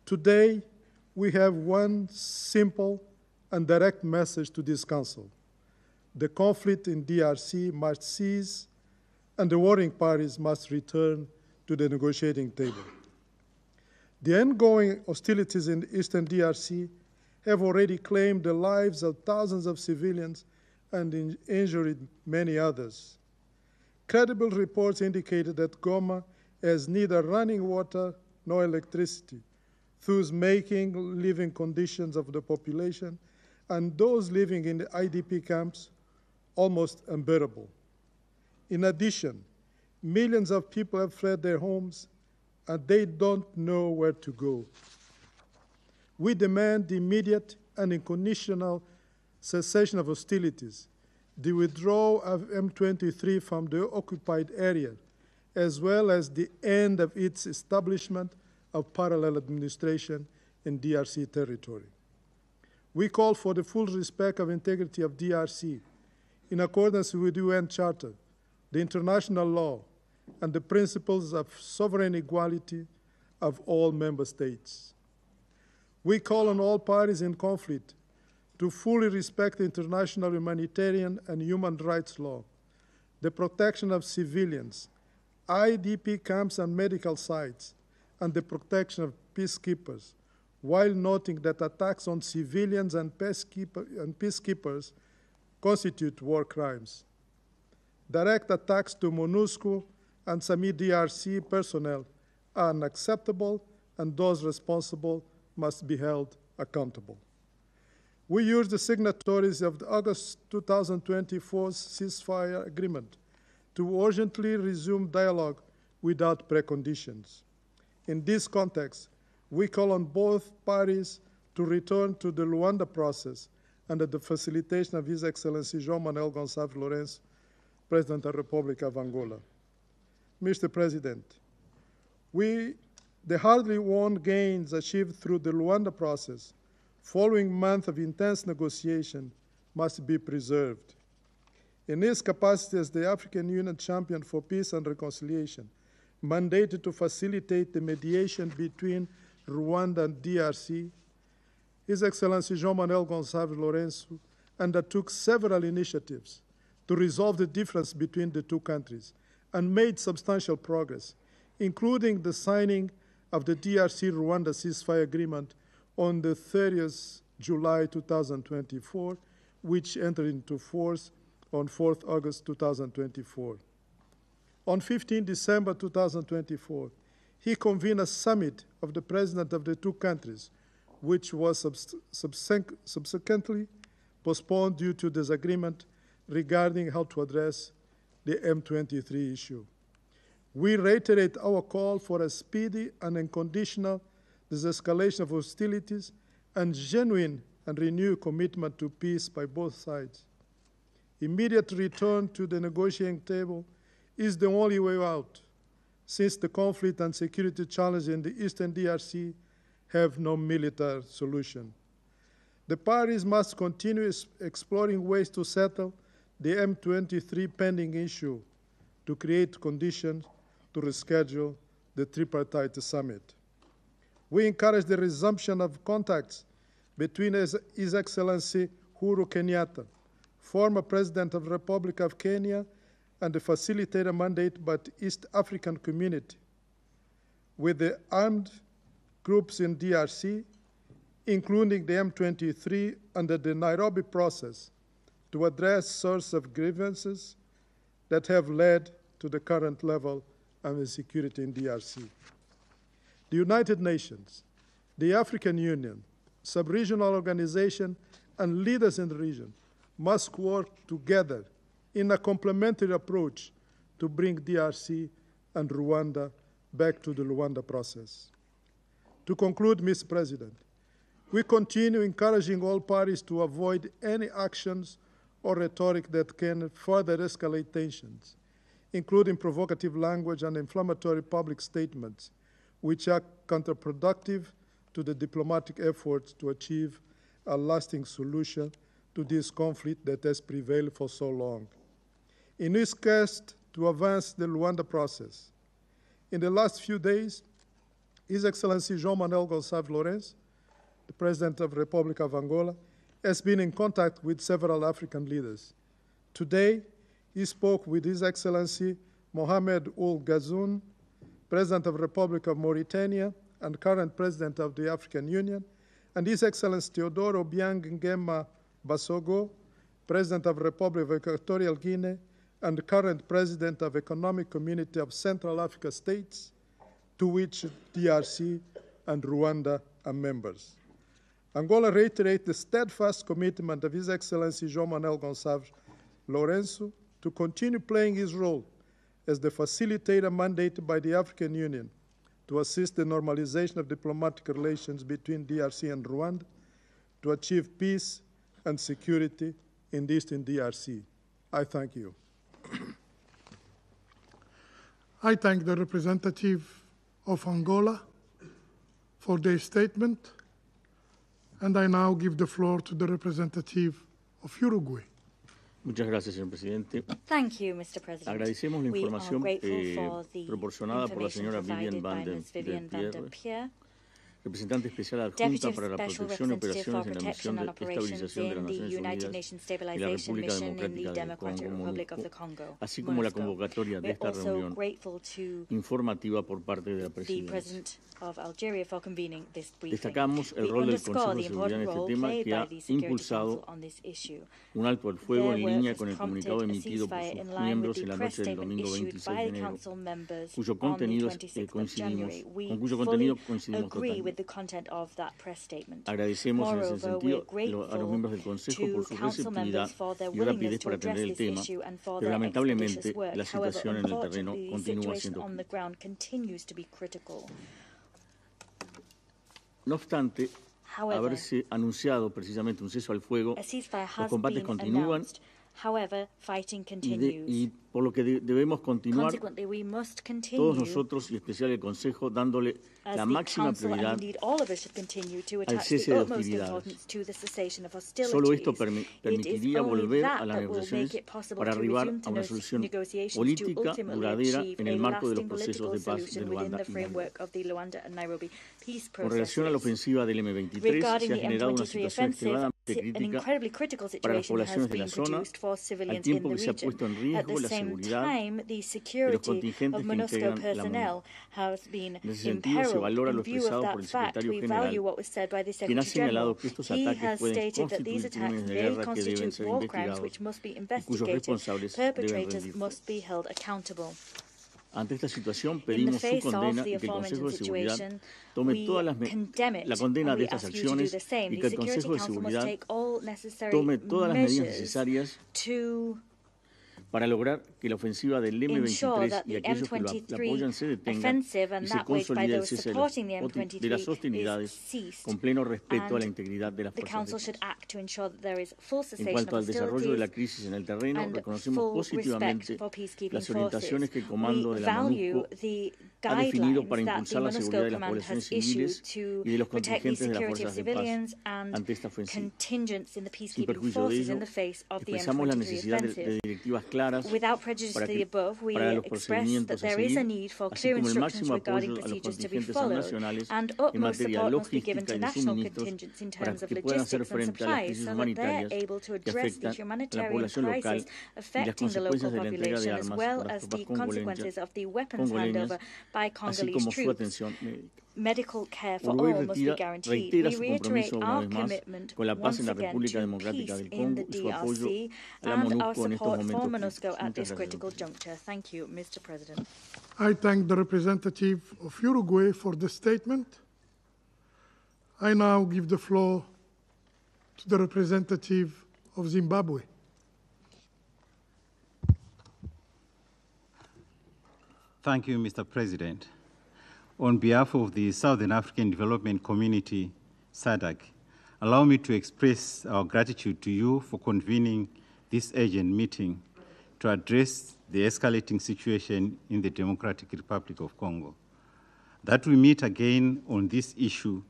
S20: Today, we have one simple and direct message to this Council. The conflict in DRC must cease and the warring parties must return to the negotiating table. The ongoing hostilities in the eastern DRC have already claimed the lives of thousands of civilians and injured many others. Credible reports indicated that Goma has neither running water nor electricity, thus making living conditions of the population and those living in the IDP camps almost unbearable. In addition, millions of people have fled their homes and they don't know where to go. We demand the immediate and unconditional cessation of hostilities, the withdrawal of M23 from the occupied area, as well as the end of its establishment of parallel administration in DRC territory. We call for the full respect of integrity of DRC in accordance with the UN Charter, the international law, and the principles of sovereign equality of all member states. We call on all parties in conflict to fully respect international humanitarian and human rights law, the protection of civilians, IDP camps and medical sites, and the protection of peacekeepers, while noting that attacks on civilians and peacekeepers constitute war crimes. Direct attacks to MONUSCO and SAMI DRC personnel are unacceptable, and those responsible must be held accountable. We urge the signatories of the August 2024 ceasefire agreement to urgently resume dialogue without preconditions. In this context, we call on both parties to return to the Luanda process under the facilitation of His Excellency João Manuel Gonçalves Lourenço, President of the Republic of Angola. Mr. President, the hardly won gains achieved through the Luanda process following months of intense negotiation must be preserved. In his capacity as the African Union Champion for Peace and Reconciliation, mandated to facilitate the mediation between Rwanda and DRC, His Excellency João Manuel Gonçalves Lourenço undertook several initiatives to resolve the difference between the two countries and made substantial progress, including the signing of the DRC-Rwanda ceasefire agreement on the 30th July 2024, which entered into force on 4th August 2024. On 15 December 2024, he convened a summit of the presidents of the two countries, which was subsequently postponed due to disagreement regarding how to address the M23 issue. We reiterate our call for a speedy and unconditional de-escalation of hostilities and genuine and renewed commitment to peace by both sides. Immediate return to the negotiating table is the only way out, since the conflict and security challenges in the eastern DRC have no military solution. The parties must continue exploring ways to settle the M23 pending issue to create conditions to reschedule the tripartite summit. We encourage the resumption of contacts between His Excellency Uhuru Kenyatta, former President of the Republic of Kenya, and the facilitator mandate by the East African Community, with the armed groups in DRC, including the M23, under the Nairobi process to address sources of grievances that have led to the current level of insecurity in DRC. The United Nations, the African Union, sub-regional organizations, and leaders in the region must work together in a complementary approach to bring DRC and Rwanda back to the Luanda process. To conclude, Mr. President, we continue encouraging all parties to avoid any actions or rhetoric that can further escalate tensions, including provocative language and inflammatory public statements, which are counterproductive to the diplomatic efforts to achieve a lasting solution to this conflict that has prevailed for so long. In his quest to advance the Luanda process, in the last few days, His Excellency João Manuel Gonçalves Lourenço, the President of the Republic of Angola, has been in contact with several African leaders. Today, he spoke with His Excellency Mohamed Ould Ghazouani, President of the Republic of Mauritania, and current President of the African Union, and His Excellency Teodoro Obiang Nguema Basogo, President of the Republic of Equatorial Guinea, and current President of Economic Community of Central Africa States, to which DRC and Rwanda are members. Angola reiterates the steadfast commitment of His Excellency João Manuel Gonçalves Lourenço to continue playing his role as the facilitator mandated by the African Union to assist the normalization of diplomatic relations between DRC and Rwanda to achieve peace and security in the Eastern DRC. I thank you.
S5: I thank the representative of Angola for their statement, and I now give the floor to the representative of Uruguay.
S21: Muchas gracias, señor presidente.
S7: Thank you, Mr. President.
S21: Agradecemos la información proporcionada por la señora Vivian van der Peer, representante especial adjunta para la protección y operaciones en la misión de estabilización de las Naciones Unidas y la República Democrática del Congo, así como la convocatoria de esta reunión informativa por parte de la presidencia. Destacamos el rol del Consejo de Seguridad en este tema, que ha impulsado un alto al fuego en línea con el comunicado emitido por sus miembros en la noche del domingo 26 de enero, con cuyo contenido coincidimos totalmente. Agradecemos en ese sentido a los miembros del Consejo por su receptividad y rapidez para atender el tema, pero lamentablemente la situación en el terreno continúa siendo crítica. No obstante haberse anunciado precisamente un cese al fuego, los combates continúan y por lo que debemos continuar todos nosotros y en especial el Consejo dándole la máxima prioridad al cese de hostilidades. Solo esto permitiría volver a las negociaciones para arribar a una solución política duradera en el marco de los procesos de paz de Luanda y Nairobi. Con relación a la ofensiva del M23, se ha generado una situación extremadamente crítica para las poblaciones de la zona, al tiempo que se ha puesto en riesgo la seguridad de los contingentes que integran la MONUSCO. En ese sentido, se valora lo expresado por el secretario general, quien ha señalado que estos ataques pueden constituir crímenes de guerra que deben ser investigados y cuyos responsables deben rendirse. Ante esta situación, pedimos su condena y que el Consejo de Seguridad tome la condena de estas acciones y que el Consejo de Seguridad tome todas las medidas necesarias para lograr que la ofensiva del M23 y aquellos que la apoyan se detengan y se consolide el cese de las hostilidades con pleno respeto a la integridad de las fuerzas de paz. En cuanto al desarrollo de la crisis en el terreno, reconocemos positivamente las orientaciones que el Comando de la MONUSCO ha definido para impulsar la seguridad de las poblaciones civiles y de los contingentes de las fuerzas de paz ante esta ofensiva. Sin perjuicio de ello, expresamos la necesidad de directivas claras para los procedimientos a seguir, así como el máximo apoyo a los contingentes nacionales en materia logística y de suministros para que puedan hacer frente a las crisis humanitarias que afectan a la población local y las consecuencias de la entrega de armas por las tropas congoleñas, así como su atención médica. Uruguay reitera su compromiso una vez más con la paz en la República Democrática del Congo y su apoyo a la MONUSCO en estos momentos.
S7: Thank you, Mr. President.
S5: I thank the representative of Uruguay for the statement. I now give the floor to the representative of Zimbabwe.
S22: Thank you, Mr. President. On behalf of the Southern African Development Community, SADC, allow me to express our gratitude to you for convening this urgent meeting to address the escalating situation in the Democratic Republic of Congo. That we meet again on this issue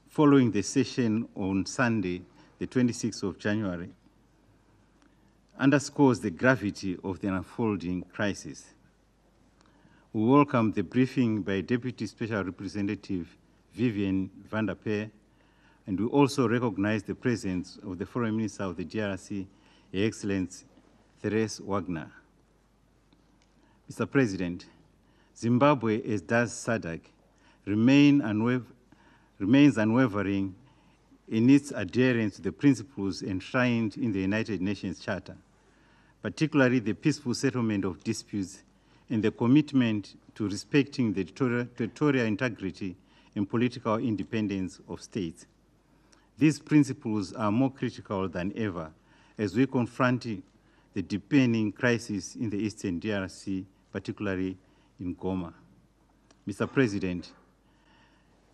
S22: following the session on Sunday, the 26th of January, underscores the gravity of the unfolding crisis. We welcome the briefing by Deputy Special Representative Vivian van der Peer, and we also recognize the presence of the Foreign Minister of the DRC, Her Excellency Therese Wagner. Mr. President, Zimbabwe, as does SADC, remains unwavering in its adherence to the principles enshrined in the United Nations Charter, particularly the peaceful settlement of disputes and the commitment to respecting the territorial integrity and political independence of states. These principles are more critical than ever as we confront the deepening crisis in the Eastern DRC, particularly in Goma. Mr. President,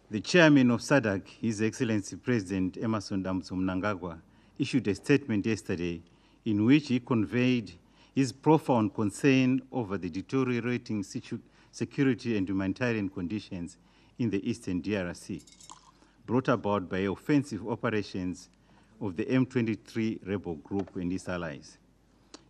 S22: the chairman of SADC, His Excellency President Emerson Mnangagwa, issued a statement yesterday in which he conveyed his profound concern over the deteriorating security and humanitarian conditions in the Eastern DRC, brought about by offensive operations of the M23 rebel group and its allies.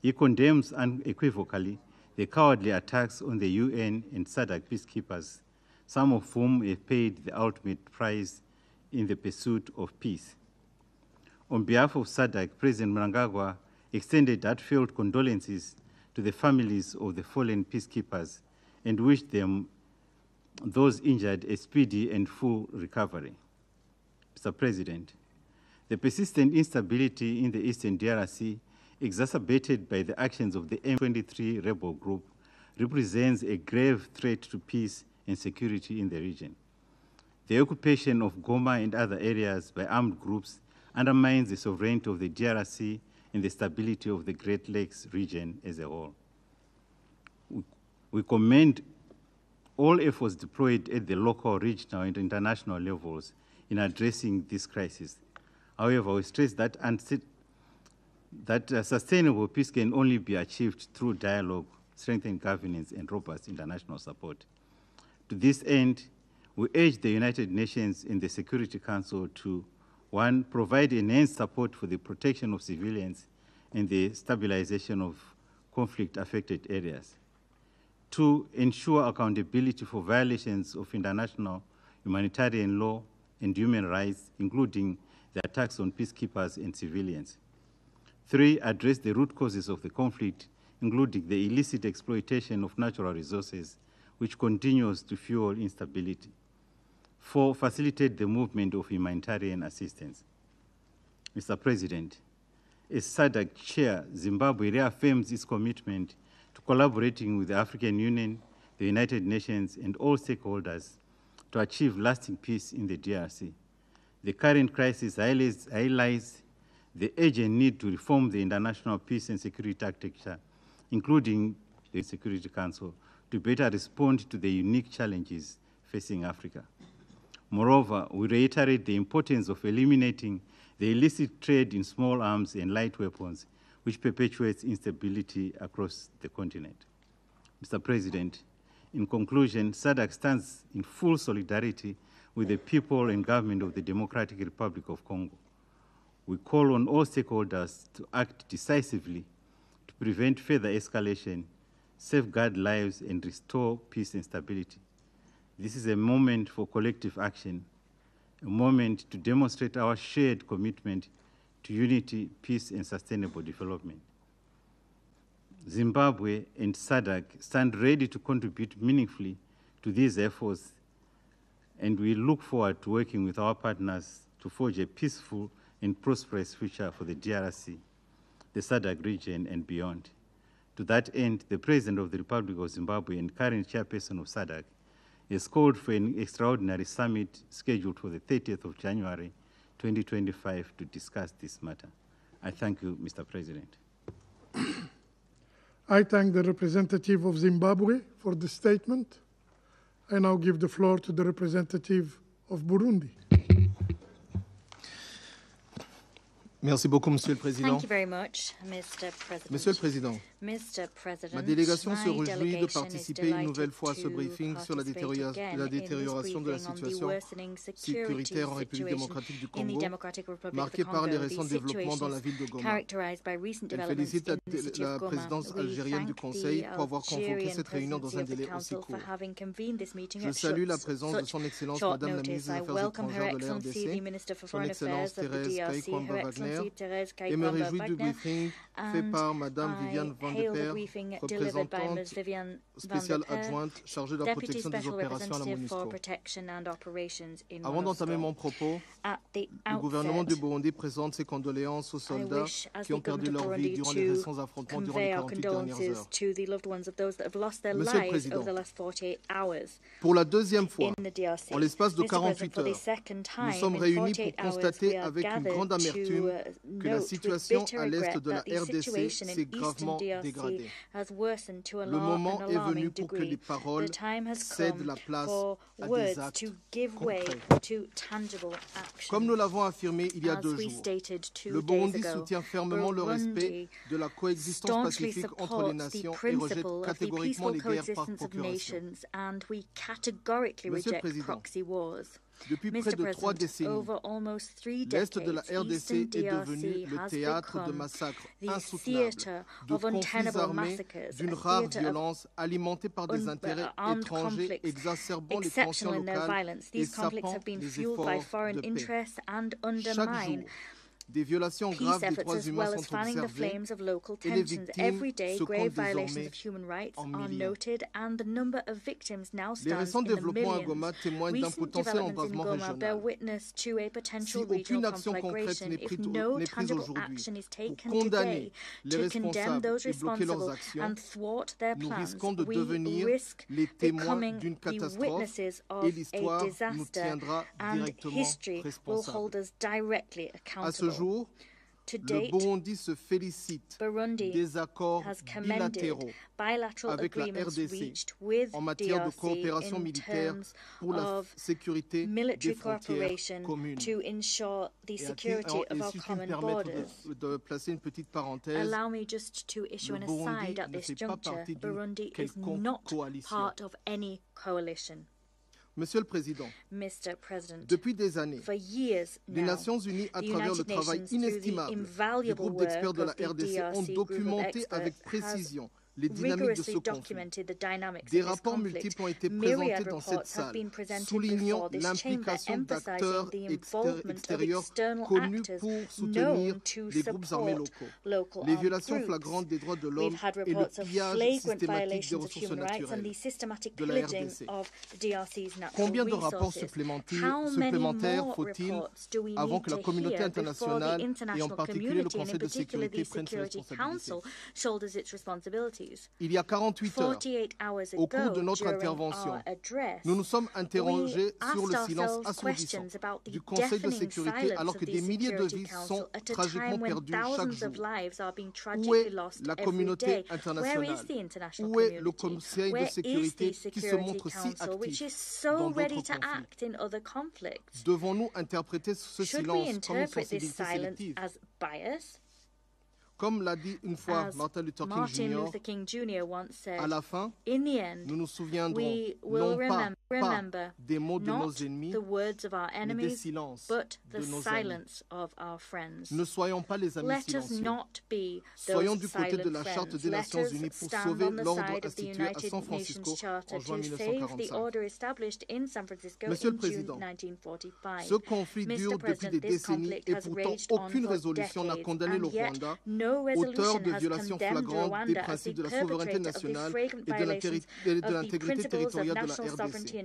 S22: He condemns unequivocally the cowardly attacks on the UN and SADC peacekeepers, some of whom have paid the ultimate price in the pursuit of peace. On behalf of SADC, President Mnangagwa extended heartfelt condolences to the families of the fallen peacekeepers and wished them, those injured, a speedy and full recovery. Mr. President, the persistent instability in the Eastern DRC, exacerbated by the actions of the M23 rebel group, represents a grave threat to peace and security in the region. The occupation of Goma and other areas by armed groups undermines the sovereignty of the DRC and the stability of the Great Lakes region as a whole. We commend all efforts deployed at the local, regional, and international levels in addressing this crisis. However, we stress that sustainable peace can only be achieved through dialogue, strengthened governance, and robust international support. To this end, we urge the United Nations and the Security Council to, 1, provide enhanced support for the protection of civilians and the stabilization of conflict-affected areas. 2, ensure accountability for violations of international humanitarian law and human rights, including the attacks on peacekeepers and civilians. 3, address the root causes of the conflict, including the illicit exploitation of natural resources, which continues to fuel instability. 4, facilitate the movement of humanitarian assistance. Mr. President, as SADC chair, Zimbabwe reaffirms its commitment to collaborating with the African Union, the United Nations, and all stakeholders to achieve lasting peace in the DRC. The current crisis highlights the urgent need to reform the international peace and security architecture, including the Security Council, to better respond to the unique challenges facing Africa. Moreover, we reiterate the importance of eliminating the illicit trade in small arms and light weapons, which perpetuates instability across the continent. Mr. President, in conclusion, SADC stands in full solidarity with the people and government of the Democratic Republic of Congo. We call on all stakeholders to act decisively to prevent further escalation, safeguard lives, and restore peace and stability. This is a moment for collective action, a moment to demonstrate our shared commitment to unity, peace, and sustainable development. Zimbabwe and SADC stand ready to contribute meaningfully to these efforts, and we look forward to working with our partners to forge a peaceful and prosperous future for the DRC, the SADC region, and beyond. To that end, the President of the Republic of Zimbabwe and current chairperson of SADC has called for an extraordinary summit scheduled for the 30th of January 2025 to discuss this matter. I thank you, Mr. President.
S5: I thank the representative of Zimbabwe for the statement. I now give the floor to the representative of Burundi.
S3: Merci beaucoup, Monsieur le Président.
S7: Thank you very much, Mr. President.
S3: Monsieur le Président,
S7: Mr. President,
S3: ma délégation se
S7: my
S3: réjouit de
S7: delegation
S3: participer une nouvelle fois à ce briefing sur la détérioration de la situation sécuritaire en République démocratique du Congo, marquée par les récents développements dans la ville de Goma. Elle félicite la présidence algérienne du Conseil pour avoir convoqué cette réunion dans un délai aussi court. Je salue la présence de son Excellence Madame la ministre des Affaires étrangères de la RDC, son Excellence Thérèse Kaikwamba Wagner,
S21: plénière et me réjouis du briefing fait par Mme Viviane Van de Peer, représentante spéciale adjointe chargée de la protection des opérations à la MONUSCO. Avant d'entamer mon propos, le gouvernement du Burundi présente ses condoléances aux soldats qui ont perdu leur vie durant les récents affrontements durant les 48 dernières heures. Monsieur le Président, pour la deuxième fois, en l'espace de 48 heures, nous sommes réunis pour constater avec une grande amertume que la situation à l'est de la RDC s'est gravement dégradée. Le moment est venu pour que les paroles cèdent la place à des actes concrets. Comme nous l'avons affirmé il y a 2 jours, le Burundi soutient fermement le respect de la coexistence pacifique entre les nations et rejette catégoriquement les guerres par procuration. Monsieur le Président, depuis près de 3 décennies, l'Est de la RDC est devenu le théâtre de massacres insoutenables, de conflits armés d'une rare violence alimentée par des intérêts étrangers exacerbant les tensions locales et sapant les efforts de paix. Chaque jour, des violations graves des droits humains sont observées et les victimes se comptent désormais en millions. Les récents développements à Goma témoignent d'un potentiel embravement régional. Si aucune action concrète n'est prise aujourd'hui pour condamner les responsables et bloquer leurs actions, nous risquons de devenir les témoins d'une catastrophe et l'histoire nous tiendra directement responsables. À ce jour, le Burundi se félicite des accords bilatéraux avec la RDC en matière de coopération militaire pour la sécurité des frontières communes. Et si je me permets de placer une petite parenthèse, le Burundi ne fait pas partie d'une quelconque coalition. Monsieur le Président, depuis des années, les Nations Unies, à travers le travail inestimable du groupe d'experts de la RDC, ont documenté avec précision les dynamiques de ce conflit. Des rapports multiples ont été présentés dans cette salle, soulignant l'implication d'acteurs extérieurs connus pour soutenir les groupes armés locaux, les violations flagrantes des droits de l'homme et le pillage systématique des ressources naturelles de la RDC. Combien de rapports supplémentaires faut-il avant que la communauté internationale et en particulier le Conseil de sécurité prenne ses responsabilités? Il y a 48 heures, au cours de notre intervention, nous nous sommes interrogés sur le silence assourdissant du Conseil de sécurité alors que des milliers de vies sont tragiquement perdues chaque jour. Où est la communauté internationale? Où est le Conseil de sécurité qui se montre si actif dans d'autres conflits? Devons-nous interpréter ce silence comme une sensibilité sélective? Comme l'a dit une fois Martin Luther King Jr., à la fin, nous nous souviendrons non pas des mots de nos ennemis, mais des silences de nos amis. Ne soyons pas les amis silencieux. Soyons du côté de la Charte des Nations Unies pour sauver l'ordre institué à San Francisco en juin 1945. Monsieur le Président, ce conflit dure depuis des décennies et pourtant aucune résolution n'a condamné le Rwanda, auteur de violations flagrantes des principes de la souveraineté nationale et de l'intégrité territoriale de la RDC.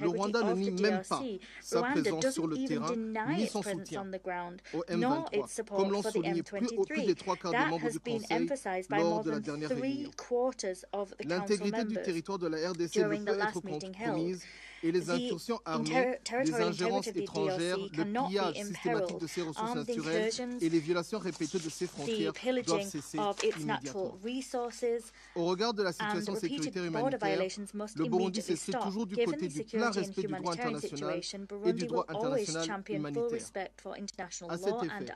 S21: Le Rwanda ne nie même pas sa présence sur le terrain ni son soutien au M23, comme l'ont souligné plus des 3/4 des membres du Conseil lors de la dernière réunion. L'intégrité du territoire de la RDC ne peut être compromise et les incursions armées, les ingérences étrangères, le pillage systématique de ses ressources naturelles et les violations répétées de ses frontières doivent cesser immédiatement. Au regard de la situation sécuritaire humanitaire, le Burundi s'inscrit toujours du côté du plein respect du droit international et du droit international humanitaire. À cet effet,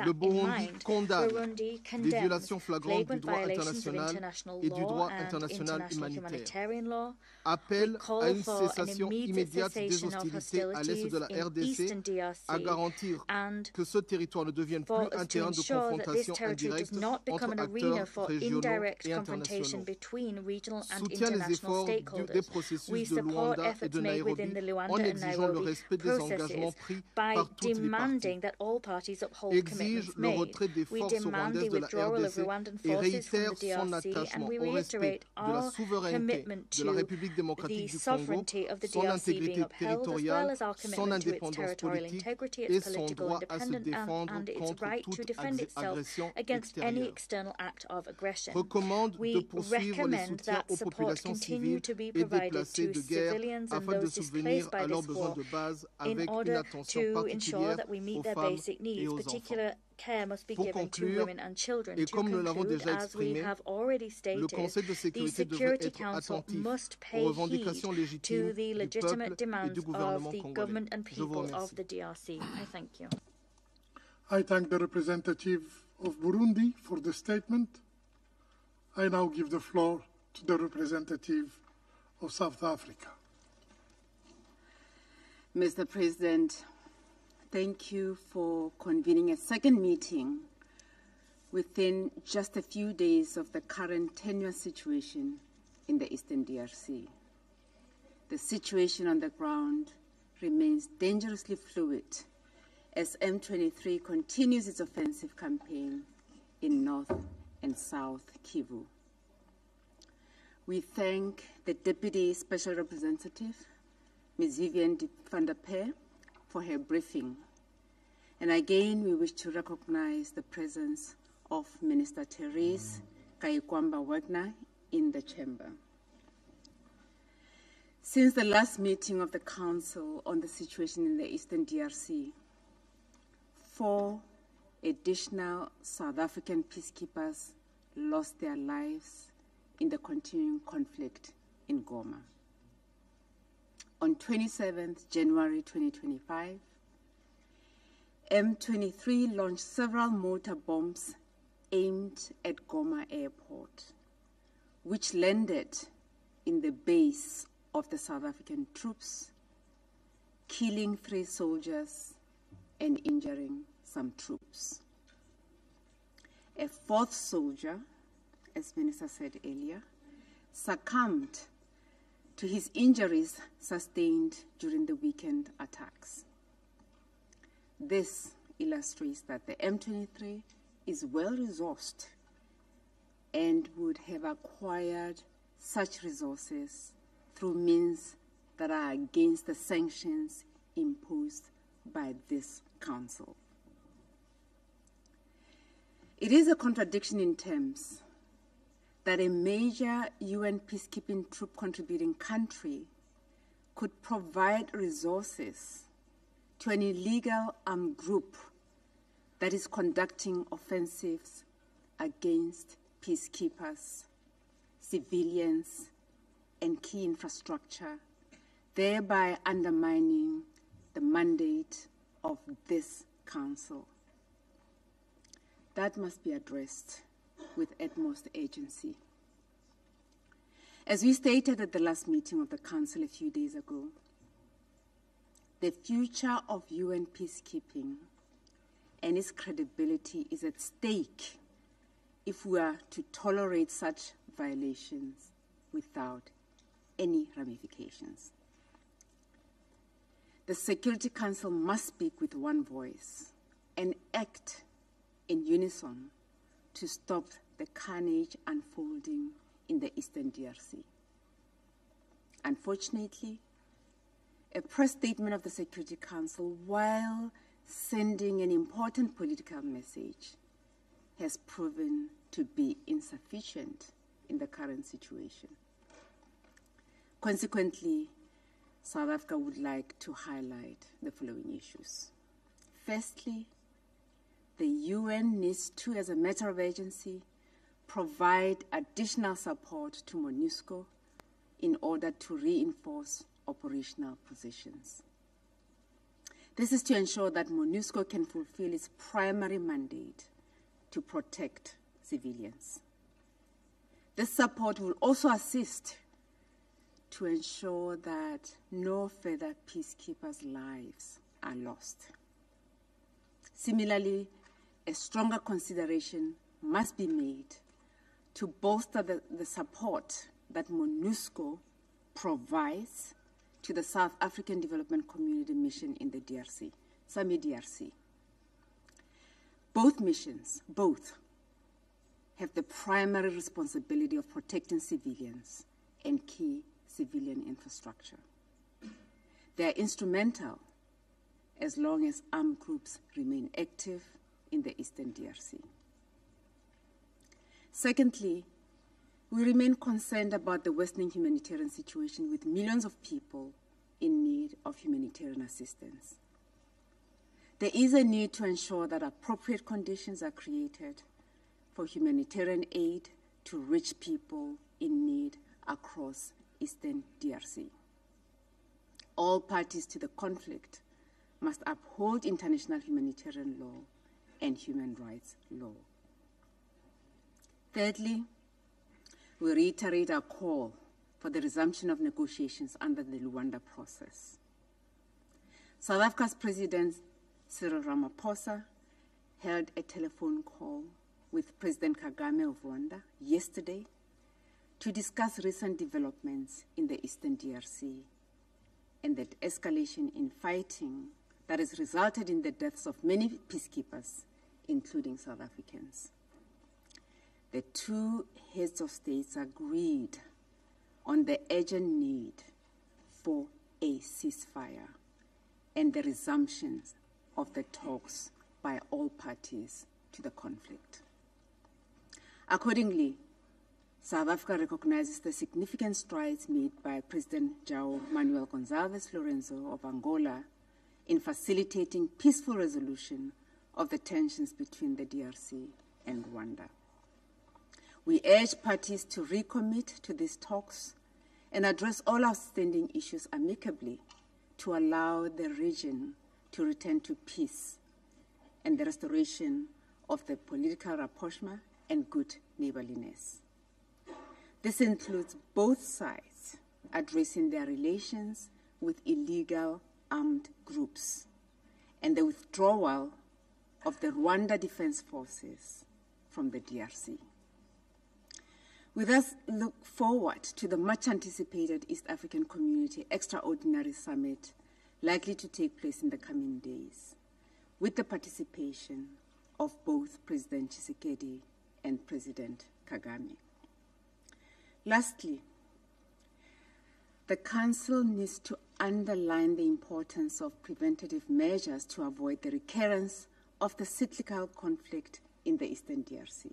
S21: le Burundi condamne les violations flagrantes du droit international et du droit international humanitaire, appelle à une cessation immédiate des hostilités à l'est de la RDC, à garantir que ce territoire ne devienne plus un terrain de confrontation indirecte entre acteurs régionaux et internationaux. Soutient les efforts des processus de Luanda et de Nairobi en exigeant le respect des engagements pris par toutes les parties. Exige le retrait des forces rwandaises de la RDC et réitère son attachement au respect de la souveraineté de la République démocratique du Congo, son intégrité territoriale, son indépendance politique et son droit à se défendre contre toute agression extérieure. Recommande de poursuivre les soutiens aux populations civiles et déplacées de guerre afin de subvenir à leurs besoins de base avec une attention particulière aux femmes et aux enfants. Pour conclure, et comme nous l'avons déjà exprimé, le Conseil de sécurité devrait être attentif aux revendications légitimes du peuple et du gouvernement congolais. Je vous remercie.
S5: I thank the representative of Burundi for the statement. I now give the floor to the representative of South Africa.
S4: Mr. President, thank you for convening a second meeting within just a few days of the current tenuous situation in the Eastern DRC. The situation on the ground remains dangerously fluid as M23 continues its offensive campaign in North and South Kivu. We thank the Deputy Special Representative, Ms. Vivian van der Peer, for her briefing. And again, we wish to recognize the presence of Minister Therese Kayikwamba-Wagner in the chamber. Since the last meeting of the Council on the situation in the Eastern DRC, 4 additional South African peacekeepers lost their lives in the continuing conflict in Goma. On 27th January 2025, M23 launched several mortar bombs aimed at Goma Airport, which landed in the base of the South African troops, killing 3 soldiers and injuring some troops. A 4th soldier, as Minister said earlier, succumbed to his injuries sustained during the weekend attacks. This illustrates that the M23 is well-resourced and would have acquired such resources through means that are against the sanctions imposed by this Council. It is a contradiction in terms that a major UN peacekeeping troop contributing country could provide resources to an illegal armed group that is conducting offensives against peacekeepers, civilians, and key infrastructure, thereby undermining the mandate of this Council. That must be addressed with utmost urgency. As we stated at the last meeting of the Council a few days ago, the future of UN peacekeeping and its credibility is at stake if we are to tolerate such violations without any ramifications. The Security Council must speak with one voice and act in unison to stop the carnage unfolding in the Eastern DRC. Unfortunately, a press statement of the Security Council, while sending an important political message, has proven to be insufficient in the current situation. Consequently, South Africa would like to highlight the following issues. Firstly, the UN needs to, as a matter of urgency, provide additional support to MONUSCO in order to reinforce operational positions. This is to ensure that MONUSCO can fulfill its primary mandate to protect civilians. This support will also assist to ensure that no further peacekeepers' lives are lost. Similarly, a stronger consideration must be made to bolster the support that MONUSCO provides to the South African Development Community Mission in the DRC, SAMI-DRC. Both missions, have the primary responsibility of protecting civilians and key civilian infrastructure. They are instrumental as long as armed groups remain active in the Eastern DRC. Secondly, we remain concerned about the worsening humanitarian situation with millions of people in need of humanitarian assistance. There is a need to ensure that appropriate conditions are created for humanitarian aid to reach people in need across Eastern DRC. All parties to the conflict must uphold international humanitarian law and human rights law. Thirdly, we reiterate our call for the resumption of negotiations under the Luanda process. South Africa's President Cyril Ramaphosa held a telephone call with President Kagame of Rwanda yesterday to discuss recent developments in the Eastern DRC and the escalation in fighting that has resulted in the deaths of many peacekeepers, including South Africans. The two heads of states agreed on the urgent need for a ceasefire and the resumption of the talks by all parties to the conflict. Accordingly, South Africa recognizes the significant strides made by President João Manuel Gonçalves Lourenço of Angola in facilitating peaceful resolution of the tensions between the DRC and Rwanda. We urge parties to recommit to these talks and address all outstanding issues amicably to allow the region to return to peace and the restoration of the political rapprochement and good neighborliness. This includes both sides addressing their relations with illegal armed groups and the withdrawal of the Rwanda Defense Forces from the DRC. We thus look forward to the much-anticipated East African Community Extraordinary Summit likely to take place in the coming days, with the participation of both President Tshisekedi and President Kagame. Lastly, the Council needs to underline the importance of preventative measures to avoid the recurrence of the cyclical conflict in the Eastern DRC.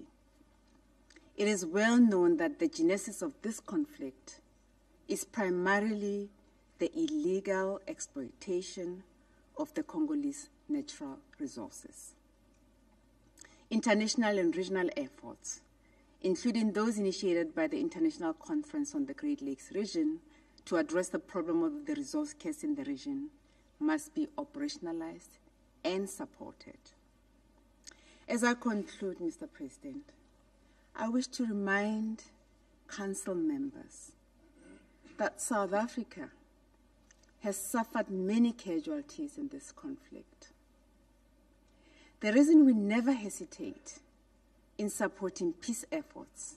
S4: It is well known that the genesis of this conflict is primarily the illegal exploitation of the Congolese natural resources. International and regional efforts, including those initiated by the International Conference on the Great Lakes region to address the problem of the resource curse in the region, must be operationalized and supported. As I conclude, Mr. President, I wish to remind Council members that South Africa has suffered many casualties in this conflict. The reason we never hesitate in supporting peace efforts,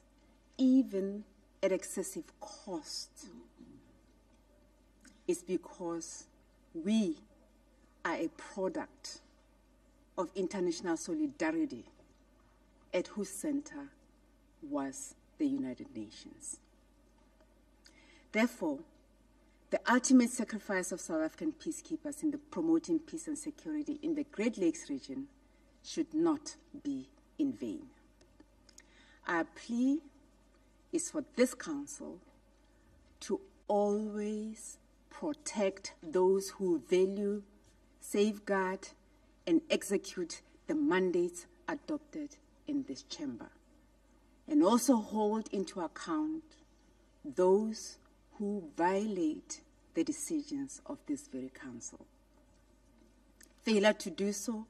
S4: even at excessive cost, is because we are a product of international solidarity at whose center was the United Nations. Therefore, the ultimate sacrifice of South African peacekeepers in the promoting peace and security in the Great Lakes region should not be in vain. Our plea is for this Council to always protect those who value, safeguard, and execute the mandates adopted in this chamber, and also hold into account those who violate the decisions of this very Council. Failure to do so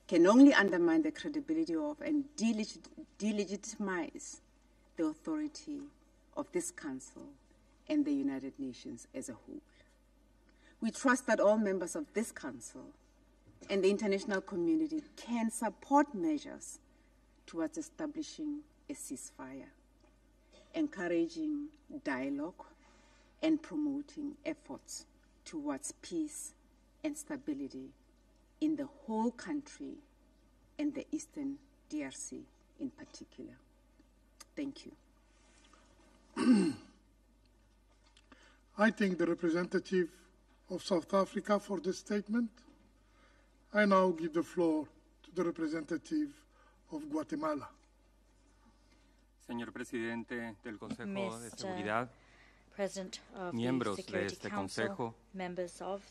S4: can only undermine the credibility of and delegitimize the authority of this Council and the United Nations as a whole. We trust that all members of this Council and the international community can support measures towards establishing a ceasefire, encouraging dialogue, and promoting efforts towards peace and stability in the whole country and the Eastern DRC in particular. Thank you.
S5: I thank the representative of South Africa for this statement. I now give the floor to the representative of Guatemala.
S2: Señor Presidente del Consejo de Seguridad, miembros de este Consejo,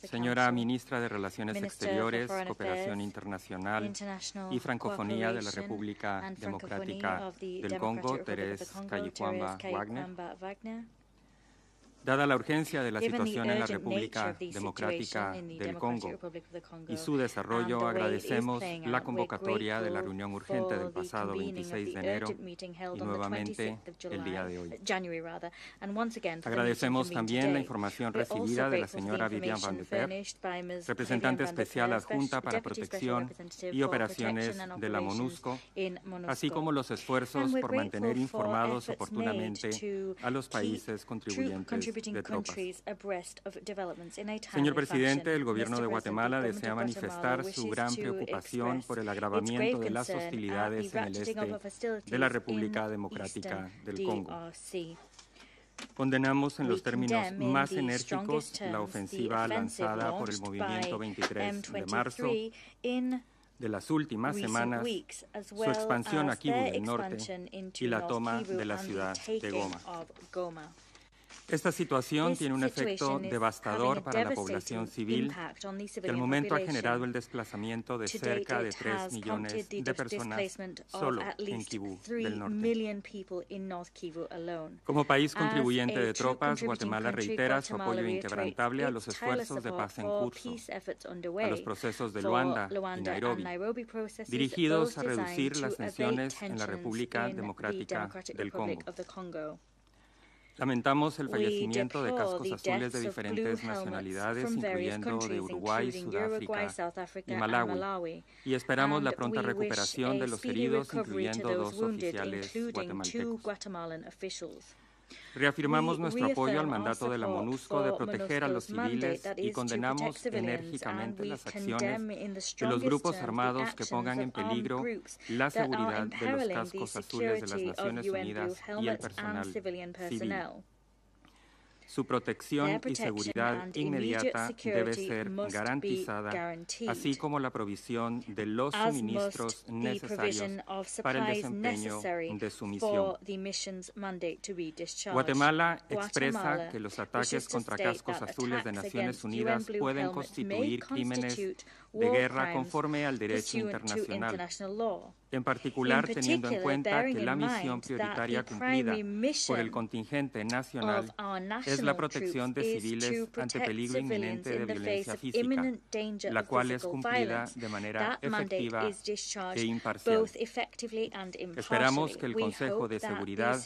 S2: señora Ministra de Relaciones Exteriores, Cooperación Internacional y Francofonía de la República Democrática del Congo, Thérèse Kayikwamba Wagner, dada la urgencia de la situación en la República Democrática del Congo y su desarrollo, agradecemos la convocatoria de la reunión urgente del pasado 26 de enero y nuevamente el día de hoy. Agradecemos también la información recibida de la señora Viviane Van de Peer, representante especial adjunta para protección y operaciones de la MONUSCO, así como los esfuerzos por mantener informados oportunamente a los países contribuyentes de tropas. Señor Presidente, el Gobierno de Guatemala desea manifestar su gran preocupación por el agravamiento de las hostilidades en el este de la República Democrática del Congo. Condenamos en los términos más enérgicos la ofensiva lanzada por el Movimiento 23 de marzo de las últimas semanas, su expansión a Kivu del Norte y la toma de la ciudad de Goma. Esta situación tiene un efecto devastador para la población civil, que al momento ha generado el desplazamiento de cerca de 3 millones de personas solo en Kivu del Norte. Como país contribuyente de tropas, Guatemala reitera su apoyo inquebrantable a los esfuerzos de paz en curso, a los procesos de Luanda y Nairobi, dirigidos a reducir las tensiones en la República Democrática del Congo. Lamentamos el fallecimiento de cascos azules de diferentes nacionalidades, incluyendo de Uruguay, Sudáfrica y Malawi, y esperamos la pronta recuperación de los heridos, incluyendo 2 oficiales guatemaltecos. Reafirmamos nuestro apoyo al mandato de la MONUSCO de proteger a los civiles y condenamos enérgicamente las acciones de los grupos armados que pongan en peligro la seguridad de los cascos azules de las Naciones Unidas y el personal civil. Su protección y seguridad inmediata debe ser garantizada, así como la provisión de los suministros necesarios para el desempeño de su misión. Guatemala expresa que los ataques contra cascos azules de Naciones Unidas pueden constituir crímenes de guerra conforme al derecho internacional, en particular teniendo en cuenta que la misión prioritaria cumplida por el contingente nacional es la protección de civiles ante peligro inminente de violencia física, la cual es cumplida de manera efectiva e imparcial. Esperamos que el Consejo de Seguridad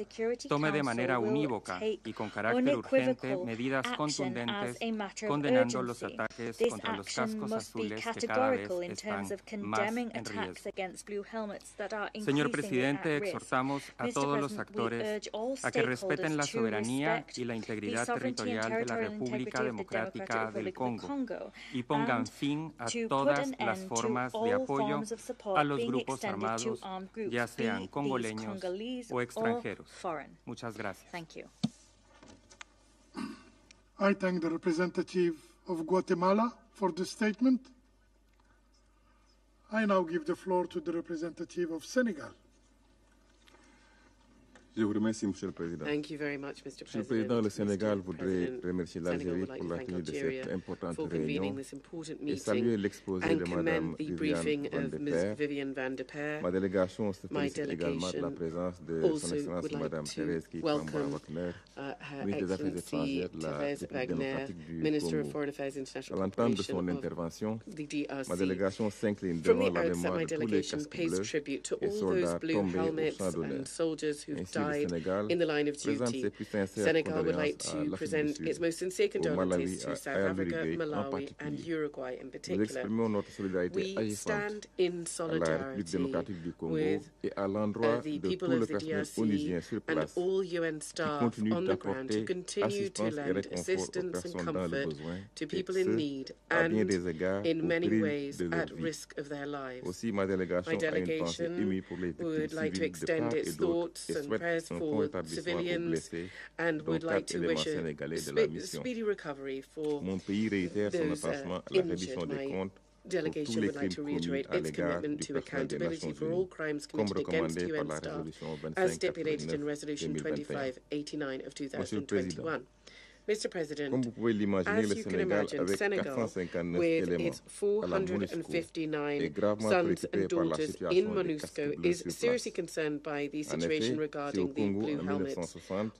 S2: tome de manera unívoca y con carácter urgente medidas contundentes condenando los ataques contra los cascos azules que cada vez están más en riesgo. Señor Presidente, exhortamos a todos los actores a que respeten la soberanía y la integridad territorial de la República Democrática del Congo y pongan fin a todas las formas de apoyo a los grupos armados, ya sean congoleños o extranjeros. Muchas gracias.
S5: I thank the representative of Guatemala for the statement. I now give the floor to the representative of Senegal.
S6: Je vous remercie, Monsieur le Président.
S10: Thank you very much, Mr.
S6: Monsieur le Président, le Sénégal voudrait remercier l'Algérie pour la tenue de cette importante réunion et saluer l'exposé de Madame Viviane Van de Peer. Ma délégation se félicite également de la présence de Son Excellence Madame Thérèse Kayikwamba Wagner, ministre des Affaires étrangères de la République démocratique du Congo. À l'entente de son intervention, ma délégation s'incline devant la mémoire de tous les casques bleus et soldats tombés au champ d'honneur, ainsi
S10: died in the line of duty. Senegal would like to present its most sincere condolences to South Africa, Malawi, and Uruguay in particular. We stand in solidarity with the people of the DRC and all UN staff on the ground to continue to lend assistance and comfort to people in need and, in many ways, at risk of their lives. My delegation would like to extend its thoughts and prayers for civilians and would like to wish a speedy recovery for those injured. My delegation would like to reiterate its commitment to accountability for all crimes committed against UN staff, as stipulated in Resolution 2589 of 2021. Mr. President, as you can imagine, Senegal, with its 459 sons and daughters in MONUSCO, is seriously concerned by the situation regarding the blue helmets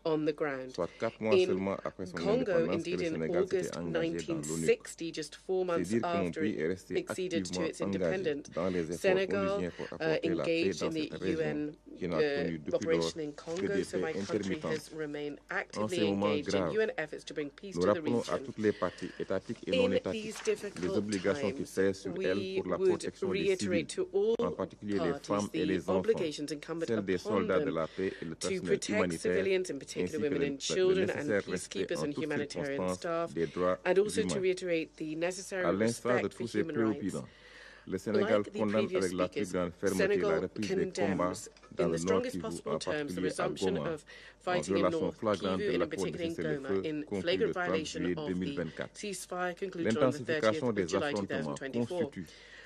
S10: on the ground. In Congo, indeed in August 1960, just 4 months after it acceded to its independence, Senegal engaged in the UN operation in Congo, so my country has remained actively engaged in UN efforts to bring peace to the region. In these difficult times, we would reiterate to all parties the obligations incumbent upon them to protect civilians, in particular women and children, and peacekeepers and humanitarian staff, and also to reiterate the necessary respect for human rights. Like the previous speakers, Senegal condemns in the strongest possible terms the resumption of fighting in North Kivu, and in particular in Goma, in flagrant violation of the ceasefire concluded on the 30th of July 2024.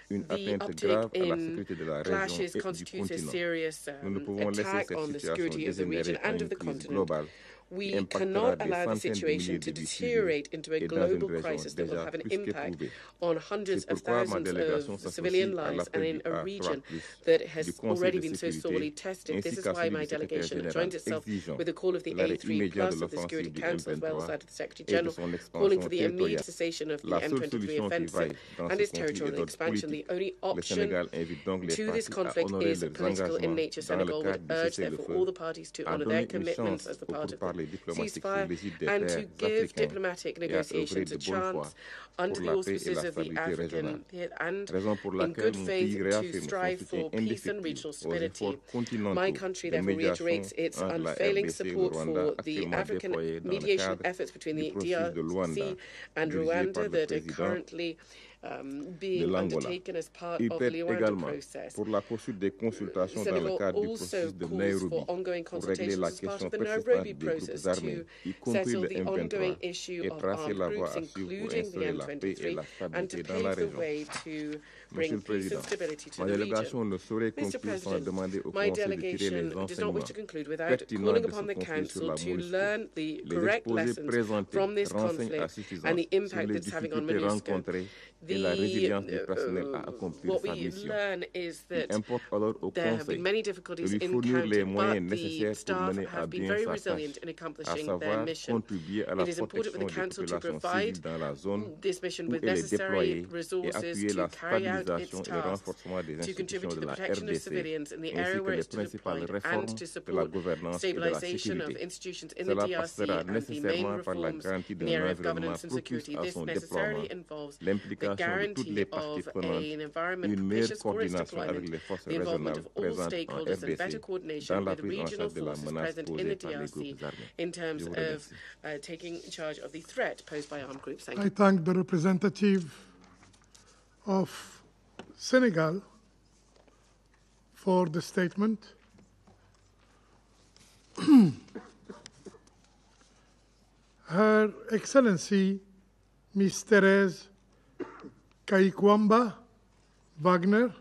S10: The uptick in clashes constitutes a serious attack on the security of the region and of the continent. We cannot allow the situation to deteriorate into a global crisis that will have an impact on hundreds of thousands of civilian lives, and in a region that has already been so sorely tested. This is why my delegation joins itself with the call of the A3 Plus of the Security Council, as well as that of the Secretary General, calling for the immediate cessation of the M23 offensive and its territorial expansion. The only option to this conflict is political in nature. Senegal would urge, therefore, all the parties to honour their commitments as the part of the ceasefire and to give diplomatic negotiations a chance under the auspices of the African and in good faith to strive for peace and regional stability. My country therefore reiterates its unfailing support for the African mediation efforts between the DRC and Rwanda that are currently being undertaken as part of the Luanda process. Senegal also calls for ongoing consultations as part of the Nairobi process to settle the ongoing issue of armed groups, including the M23, and to pave the way to bring peace and stability to the region. Mr. President, my delegation does not wish to conclude without calling upon the Council to learn the correct lessons from this conflict and the impact it's having on MONUSCO. What we learn is that there have been many difficulties encountered, but the staff have been very resilient in accomplishing their mission. It is important for the Council to provide this mission with necessary resources to carry out its tasks, to contribute to the protection of civilians in the area where it's deployed, and to support stabilization of institutions in the DRC and the main reforms in the area of governance and security. This necessarily involves the guarantee of an environment propitious for its deployment, the involvement of all stakeholders, and better coordination with regional forces present in the DRC in terms of taking charge of the threat posed by armed groups. Thank you.
S5: I thank the representative of Senegal for the statement. Her Excellency, Ms. Thérèse Kaikwamba Wagner,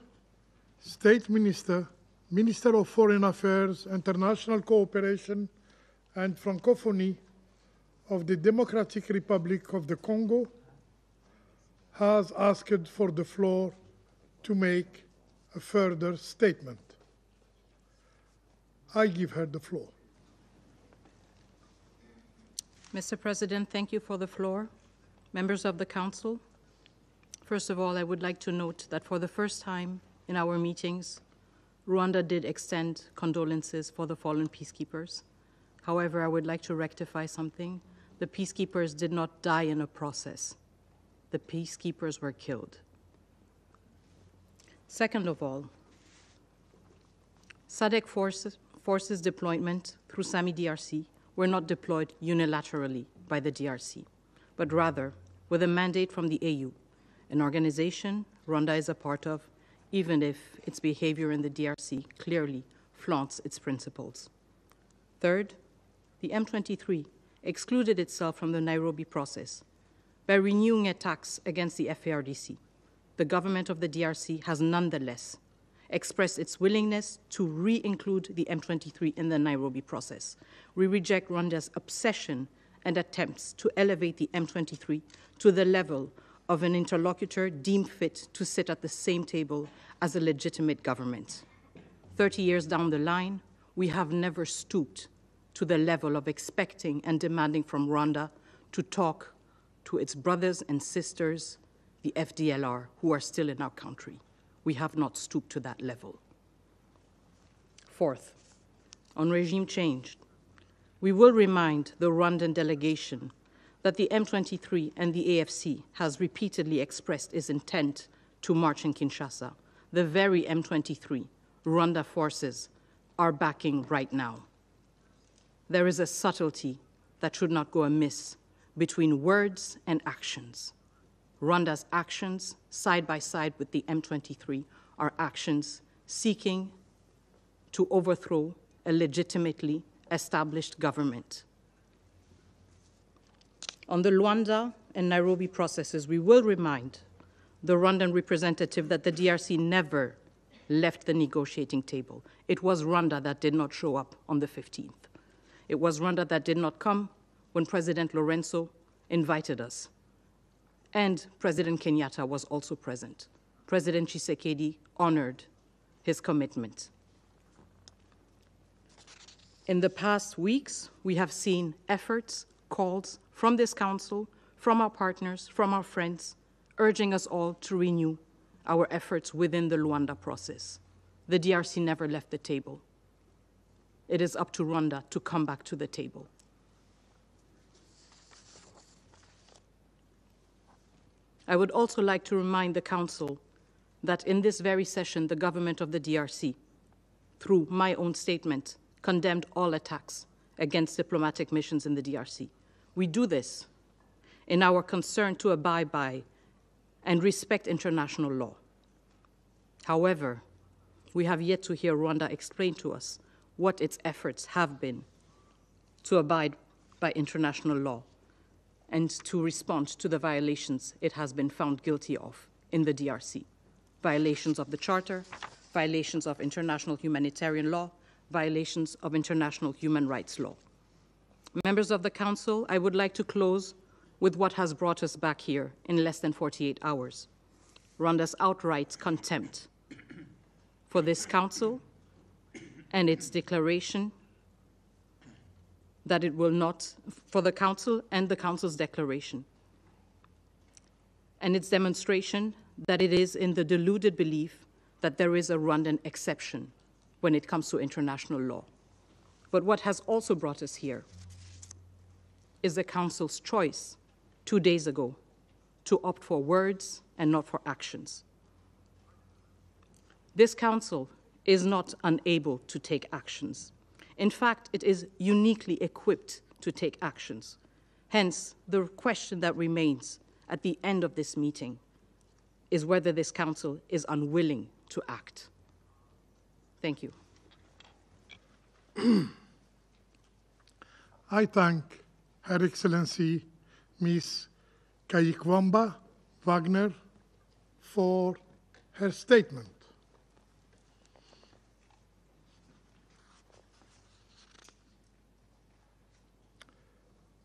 S5: State Minister, Minister of Foreign Affairs, International Cooperation and Francophonie of the Democratic Republic of the Congo, has asked for the floor to make a further statement. I give her the floor.
S1: Mr. President, thank you for the floor. Members of the Council, first of all, I would like to note that for the first time in our meetings, Rwanda did extend condolences for the fallen peacekeepers. However, I would like to rectify something. The peacekeepers did not die in a process. The peacekeepers were killed. Second of all, SADC forces deployment through SAMI DRC were not deployed unilaterally by the DRC, but rather with a mandate from the AU, an organization Rwanda is a part of, even if its behavior in the DRC clearly flaunts its principles. Third, the M23 excluded itself from the Nairobi process by renewing attacks against the FARDC. The government of the DRC has nonetheless expressed its willingness to re-include the M23 in the Nairobi process. We reject Rwanda's obsession and attempts to elevate the M23 to the level of an interlocutor deemed fit to sit at the same table as a legitimate government. 30 years down the line, we have never stooped to the level of expecting and demanding from Rwanda to talk to its brothers and sisters, the FDLR, who are still in our country. We have not stooped to that level. Fourth, on regime change, we will remind the Rwandan delegation that the M23 and the AFC has repeatedly expressed its intent to march in Kinshasa, the very M23 Rwanda forces are backing right now. There is a subtlety that should not go amiss between words and actions. Rwanda's actions, side by side with the M23, are actions seeking to overthrow a legitimately established government. On the Luanda and Nairobi processes, we will remind the Rwandan representative that the DRC never left the negotiating table. It was Rwanda that did not show up on the 15th. It was Rwanda that did not come when President Lorenzo invited us. And President Kenyatta was also present. President Tshisekedi honored his commitment. In the past weeks, we have seen efforts, calls from this council, from our partners, from our friends, urging us all to renew our efforts within the Luanda process. The DRC never left the table. It is up to Rwanda to come back to the table. I would also like to remind the Council that in this very session, the government of the DRC, through my own statement, condemned all attacks against diplomatic missions in the DRC. We do this in our concern to abide by and respect international law. However, we have yet to hear Rwanda explain to us what its efforts have been to abide by international law and to respond to the violations it has been found guilty of in the DRC. Violations of the Charter, violations of international humanitarian law, violations of international human rights law. Members of the Council, I would like to close with what has brought us back here in less than 48 hours. Rwanda's outright contempt for this Council and its declaration that it will not, for the Council and the Council's declaration, and its demonstration that it is in the deluded belief that there is a Rwandan exception when it comes to international law. But what has also brought us here is the Council's choice 2 days ago to opt for words and not for actions. This Council is not unable to take actions. In fact, it is uniquely equipped to take actions. Hence, the question that remains at the end of this meeting is whether this Council is unwilling to act. Thank you.
S5: I thank Her Excellency Ms. Kayikwamba Wagner for her statement.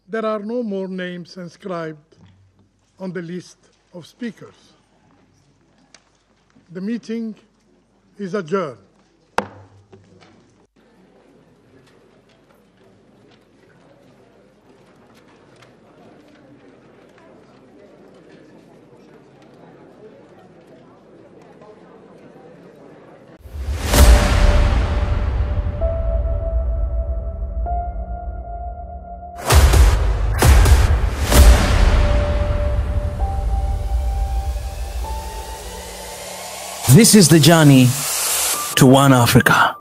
S5: There are no more names inscribed on the list of speakers. The meeting is adjourned.
S8: This is the journey to One Africa.